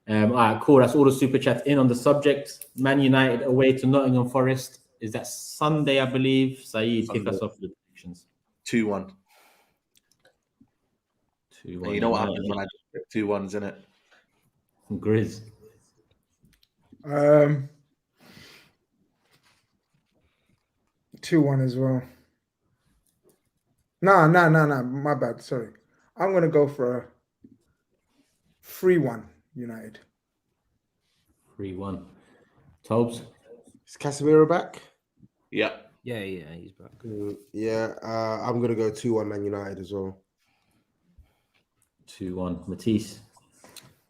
All right, cool. That's all the super chats in on the subject. Man United away to Nottingham Forest. Is that Sunday, I believe? SAEED, kick us off with the predictions. 2-1. 2-1. You know what happens when I just pick 2-1s, isn't it? GRIZZ. 2-1 as well. No. My bad. Sorry. I'm going to go for a 3-1 United. 3-1. Tobes? Is Casemiro back? Yeah. Yeah, he's back. Yeah, I'm going to go 2-1 Man United as well. 2-1. Matisse?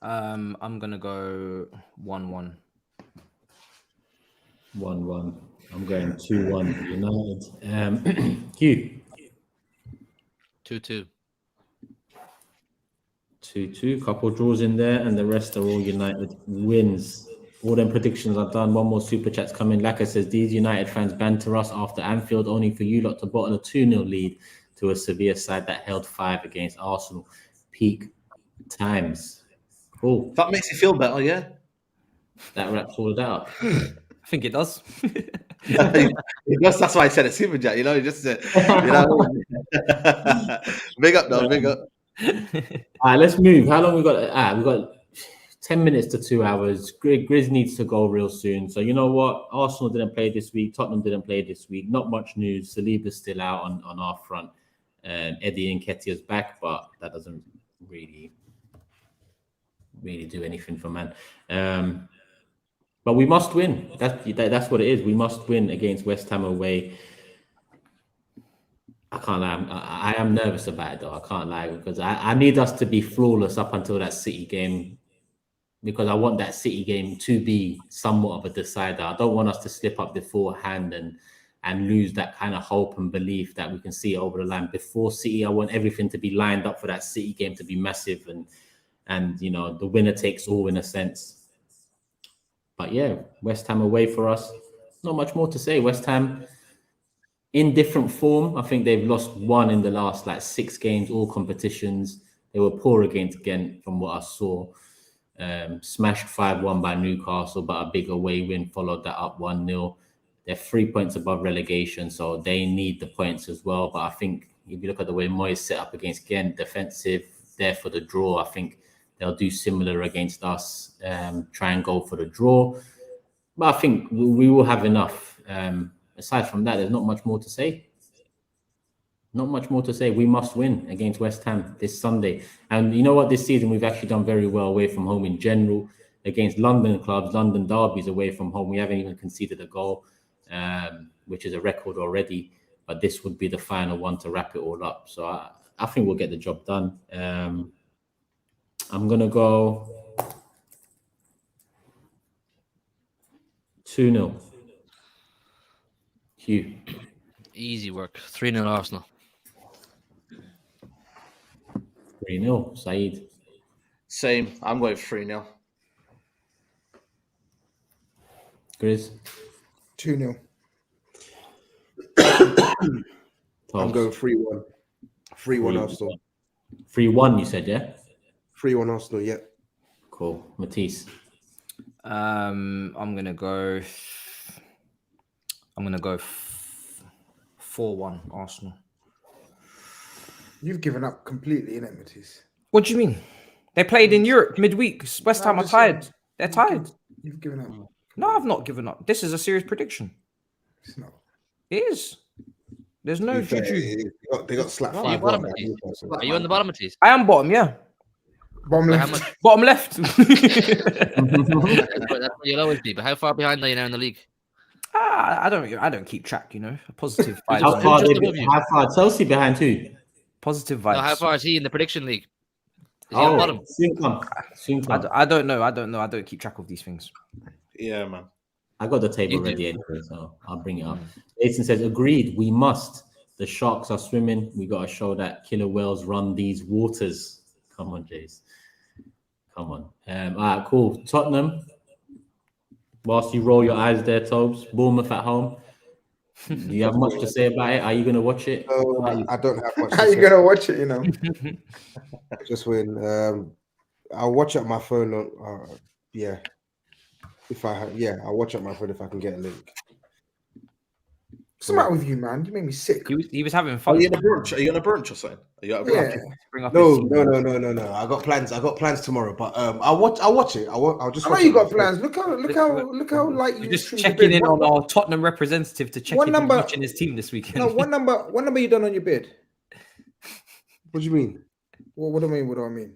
I'm going to go 1-1. 1-1. I'm going 2-1 United. Hugh? 2-2. 2-2. Couple draws in there, and the rest are all United wins. All them predictions are done. One more super chat's coming. Laka says, these United fans banter us after Anfield, only for you lot to bottle a 2-0 lead to a Sevilla side that held 5 against Arsenal. Peak times. Cool. That makes you feel better, yeah? That wraps all that up. I think it does. That's why I said a super chat, you know, just you know. Big up, though, big up. All right, let's move. How long we got? We got 10 minutes to 2 hours. GRIZZ needs to go real soon. So you know what? Arsenal didn't play this week. Tottenham didn't play this week. Not much news. Saliba's still out on our front. Eddie Nketiah's back, but that doesn't really do anything for man. But we must win. That's what it is. We must win against West Ham away. I can't lie. I am nervous about it, though. I can't lie, because I need us to be flawless up until that City game, because I want that City game to be somewhat of a decider. I don't want us to slip up beforehand and lose that kind of hope and belief that we can see it over the line before City. I want everything to be lined up for that City game to be massive and you know, the winner takes all in a sense. But yeah, West Ham away for us. Not much more to say. West Ham in different form. I think they've lost 1 in the last 6 games, all competitions. They were poor against Ghent from what I saw. Smashed 5-1 by Newcastle, but a big away win followed that up 1-0. They're 3 points above relegation, so they need the points as well. But I think if you look at the way Moyes set up against Ghent, defensive, there for the draw, I think they'll do similar against us, try and go for the draw. But I think we will have enough. Aside from that, there's not much more to say. Not much more to say. We must win against West Ham this Sunday. And you know what? This season, we've actually done very well away from home in general. Against London clubs, London derbies away from home, we haven't even conceded a goal, which is a record already. But this would be the final one to wrap it all up. So I think we'll get the job done. I'm going to go 2-0. Hugh. Easy work. 3-0 Arsenal. 3-0. SAEED. Same. I'm going 3-0. GRIZZ. 2-0. I'm going 3-1. 3-1 Arsenal. 3-1, you said, yeah? 3-1 Arsenal, yeah. Cool. Matisse. I'm gonna go 4-1 Arsenal. You've given up completely, innit, Matisse? What do you mean? They played in Europe midweek. West Ham are tired. They're tired. You've given up. No, I've not given up. This is a serious prediction. It's not. It is. There's no juju. They got slapped. Are you bottom, Are you on the bottom, Matisse? I am bottom, yeah. Bottom How left. much? Bottom left. That's what you'll always be. But how far behind are you now in the league? I don't keep track, you know. A positive vibes. How far Chelsea behind too? Positive vibes. No, how far is he in the prediction league? Is he Oh, on bottom? soon come. I don't know. I don't keep track of these things. Yeah, man. I got the table ready anyway, so I'll bring it up. Jason says, agreed, we must. The sharks are swimming. We got to show that killer whales run these waters. Come on, Jace. Come on. All right, cool. Tottenham. Whilst you roll your eyes there, Tobes. Bournemouth at home. Do you have much to say about it? Are you going to watch it? No, I don't have much. How you gonna watch it? You know, just win. I'll watch it on my phone. Yeah, if I have, I'll watch it on my phone if I can get a link. What's the matter with you, man? You made me sick. He was having fun. Are you on a brunch? Are you on a brunch or something? Are you at a brunch? Bring up No. I got plans tomorrow, but I'll watch it. I'll just. I know you got plans. Look how light you just trimmed checking your in bed. on our Tottenham representative to check What if number- he's watching his team this weekend. No, what number you done on your bed? What do you mean? What do I mean? What do I mean?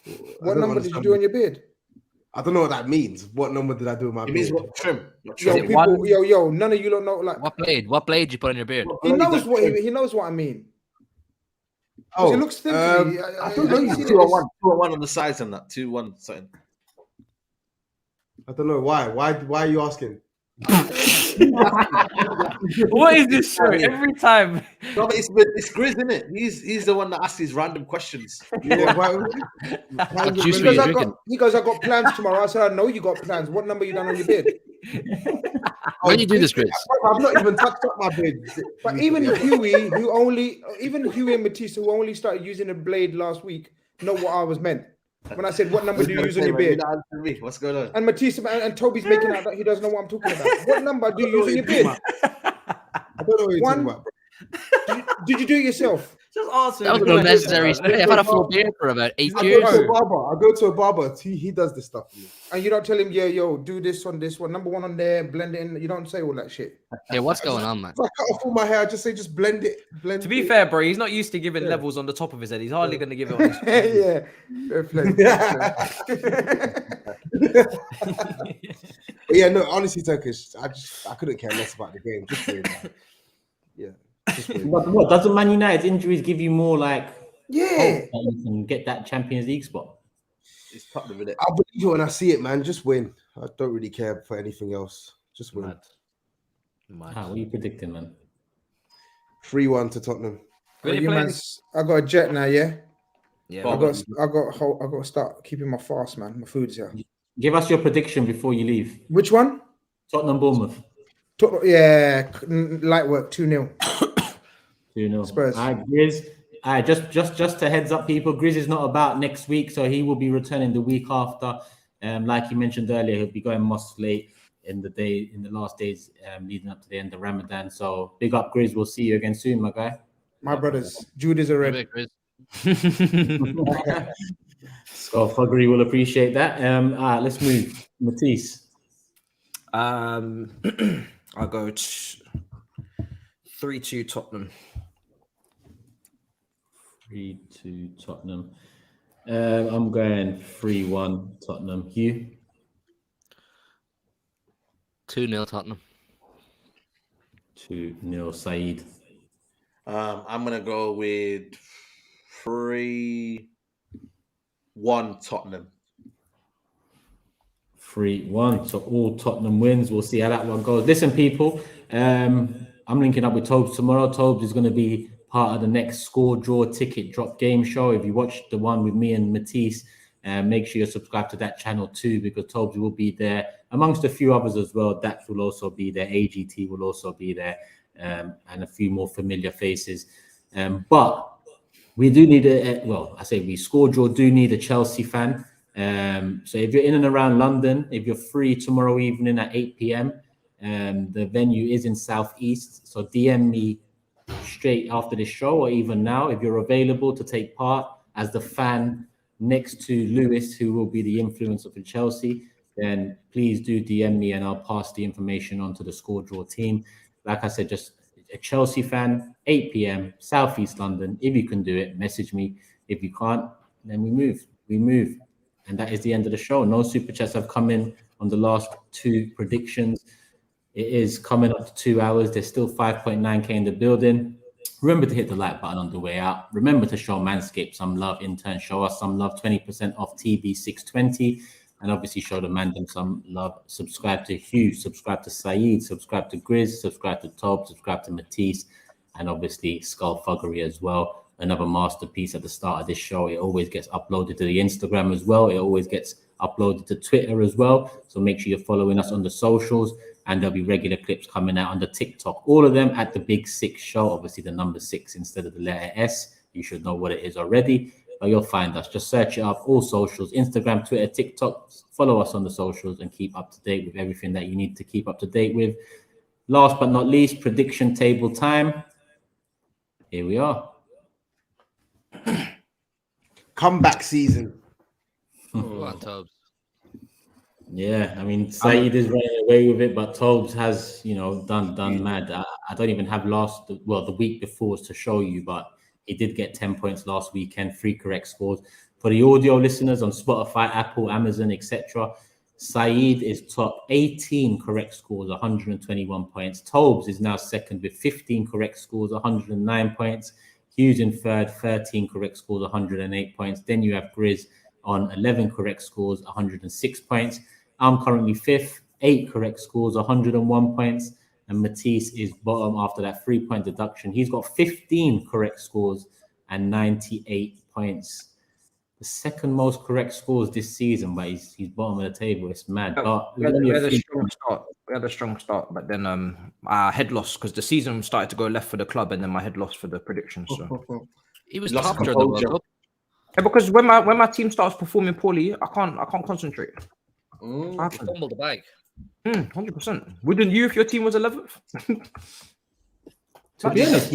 I What don't number did you understand. do on your bed? I don't know what that means. What number did I do in my It means bed? what trim? What Yo, trim? people, yo, none of you don't know. Like, What blade you put on your beard? he knows what I mean. Oh, it looks thin to me. I don't know. you see 2-1 on the sides and that 2-1 something. I don't know why. Why are you asking? What is this show? Every time. No, but it's Grizz, isn't it? He's the one that asks these random questions. Yeah, he goes, I got plans tomorrow. I said, I know you got plans. What number you done on your bed? When you do this, Grizz? I've not even touched up my bed. But even Hughie and Matisse, who only started using a blade last week, know what I was meant. When I said, what number do you use on your beard? What's going on? And Matisse and Toby's making out that he doesn't know what I'm talking about. What number do you use on your beard? I don't know what you're talking about. Did you do it yourself? Just answer. That was an unnecessary. I've had a full beard for about 8 I years. go to a barber. He does this stuff for me. And you don't tell him, yeah, yo, do this on this one, number one on there, blend it in. You don't say all that shit. Yeah, what's going on, man? If I cut off all my hair, I just say just blend it. To be fair, bro, he's not used to giving levels on the top of his head. He's hardly going to give it on his Fair play. Yeah, no, honestly, Turkish, I couldn't care less about the game. Just doing that. Yeah. What doesn't Man United's injuries give you more like hope Yeah. that you can get that Champions League spot? It's Tottenham, isn't it? I'll believe it when I see it, man. Just win. I don't really care for anything else. Just win. What are you predicting, man? 3-1 to Tottenham. I got a jet now, yeah? Yeah. I got to start keeping my fast, man. My food's here. Give us your prediction before you leave. Which one? Tottenham Bournemouth. Yeah, light work, 2-0. 2-0. Spurs. All right, Grizz. All right, just a heads up, people. Grizz is not about next week, so he will be returning the week after. Like you mentioned earlier, he'll be going mosque late in the last days leading up to the end of Ramadan. So big up, Grizz. We'll see you again soon, my guy. My brothers. Jude is a red. So Thuggery will appreciate that. All right, let's move. Matisse. I'll go 3-2 Tottenham. 3-2 Tottenham. I'm going 3-1 Tottenham. Hugh? 2-0 Tottenham. 2-0 SAEED. I'm going to go with 3-1 Tottenham. 3-1. So all Tottenham wins. We'll see how that one goes. Listen, people, I'm linking up with TOBS tomorrow. TOBS is going to be part of the next score draw ticket drop game show. If you watched the one with me and Matisse, make sure you subscribe to that channel too, because TOBS will be there amongst a few others as well. Dax will also be there. AGT will also be there, and a few more familiar faces. But we do need we score draw do need a Chelsea fan. So if you're in and around London, if you're free tomorrow evening at 8 p.m, the venue is in Southeast. So DM me straight after this show, or even now, if you're available to take part as the fan next to Lewis, who will be the influencer for Chelsea, then please do DM me and I'll pass the information on to the score draw team. Like I said, just a Chelsea fan, 8 p.m, Southeast London. If you can do it, message me. If you can't, then we move. And that is the end of the show. No super chats have come in on the last two predictions. It is coming up to 2 hours. There's still 5.9k in the building. Remember to hit the like button on the way out. Remember to show Manscaped some love. Intern, show us some love. 20% off TB620. And obviously show the Mandem some love. Subscribe to HUGH. Subscribe to SAEED. Subscribe to GRIZZ. Subscribe to TOBS. Subscribe to Matisse. And obviously Thuggery as well. Another masterpiece at the start of this show. It always gets uploaded to the Instagram as well. It always gets uploaded to Twitter as well. So make sure you're following us on the socials, and there'll be regular clips coming out on the TikTok. All of them at the Big Six Show. Obviously the number 6 instead of the letter S. You should know what it is already, but you'll find us. Just search it up. All socials, Instagram, Twitter, TikTok. Follow us on the socials and keep up to date with everything that you need to keep up to date with. last but not least, prediction table time. Here we are. Comeback season. Go on, TOBS. Yeah, I mean, SAEED is running away with it, but TOBS has, done mad. I don't even have the week before to show you, but he did get 10 points last weekend, 3 correct scores. For the audio listeners on Spotify, Apple, Amazon, etc., SAEED is top, 18 correct scores, 121 points. TOBS is now second with 15 correct scores, 109 points. HUGH in third, 13 correct scores, 108 points. Then you have GRIZZ on 11 correct scores, 106 points. I'm currently fifth, 8 correct scores, 101 points. And MATISSE is bottom after that 3-point deduction. He's got 15 correct scores and 98 points. The second most correct scores this season, but he's bottom of the table. It's mad. We had a strong start. We had a strong start, but then our head loss because the season started to go left for the club, and then my head lost for the predictions. So he was top during the World Cup. Yeah, because when my team starts performing poorly, I can't concentrate. Fumble the bag. 100%. Wouldn't you if your team was 11th? To be honest,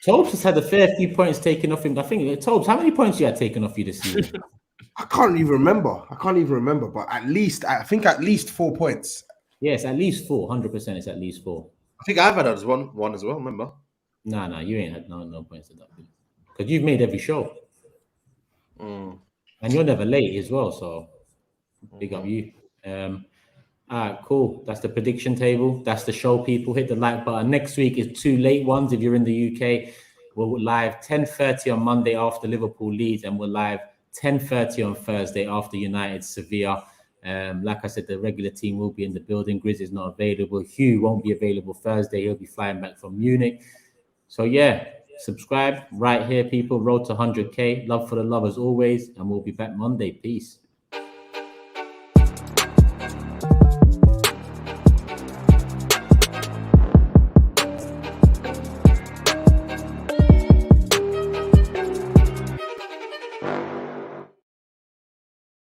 TOBS has had a fair few points taken off him. I think TOBS, how many points you had taken off you this season? I can't even remember. But I think at least 4 points. Yes, at least 4. 100%. It's at least 4. I think I've had one as well. Remember? No, you ain't had no points deducted because you've made every show, and you're never late as well. So big up you. All right, cool. That's the prediction table. That's the show, people. Hit the like button. Next week is 2 late ones if you're in the UK. We're live 10:30 on Monday after Liverpool Leeds, and we're live 10:30 on Thursday after United Sevilla. Like I said, the regular team will be in the building. GRIZZ is not available. HUGH won't be available Thursday. He'll be flying back from Munich. So yeah, subscribe right here, people. Road to 100K. Love for the love as always, and we'll be back Monday. Peace.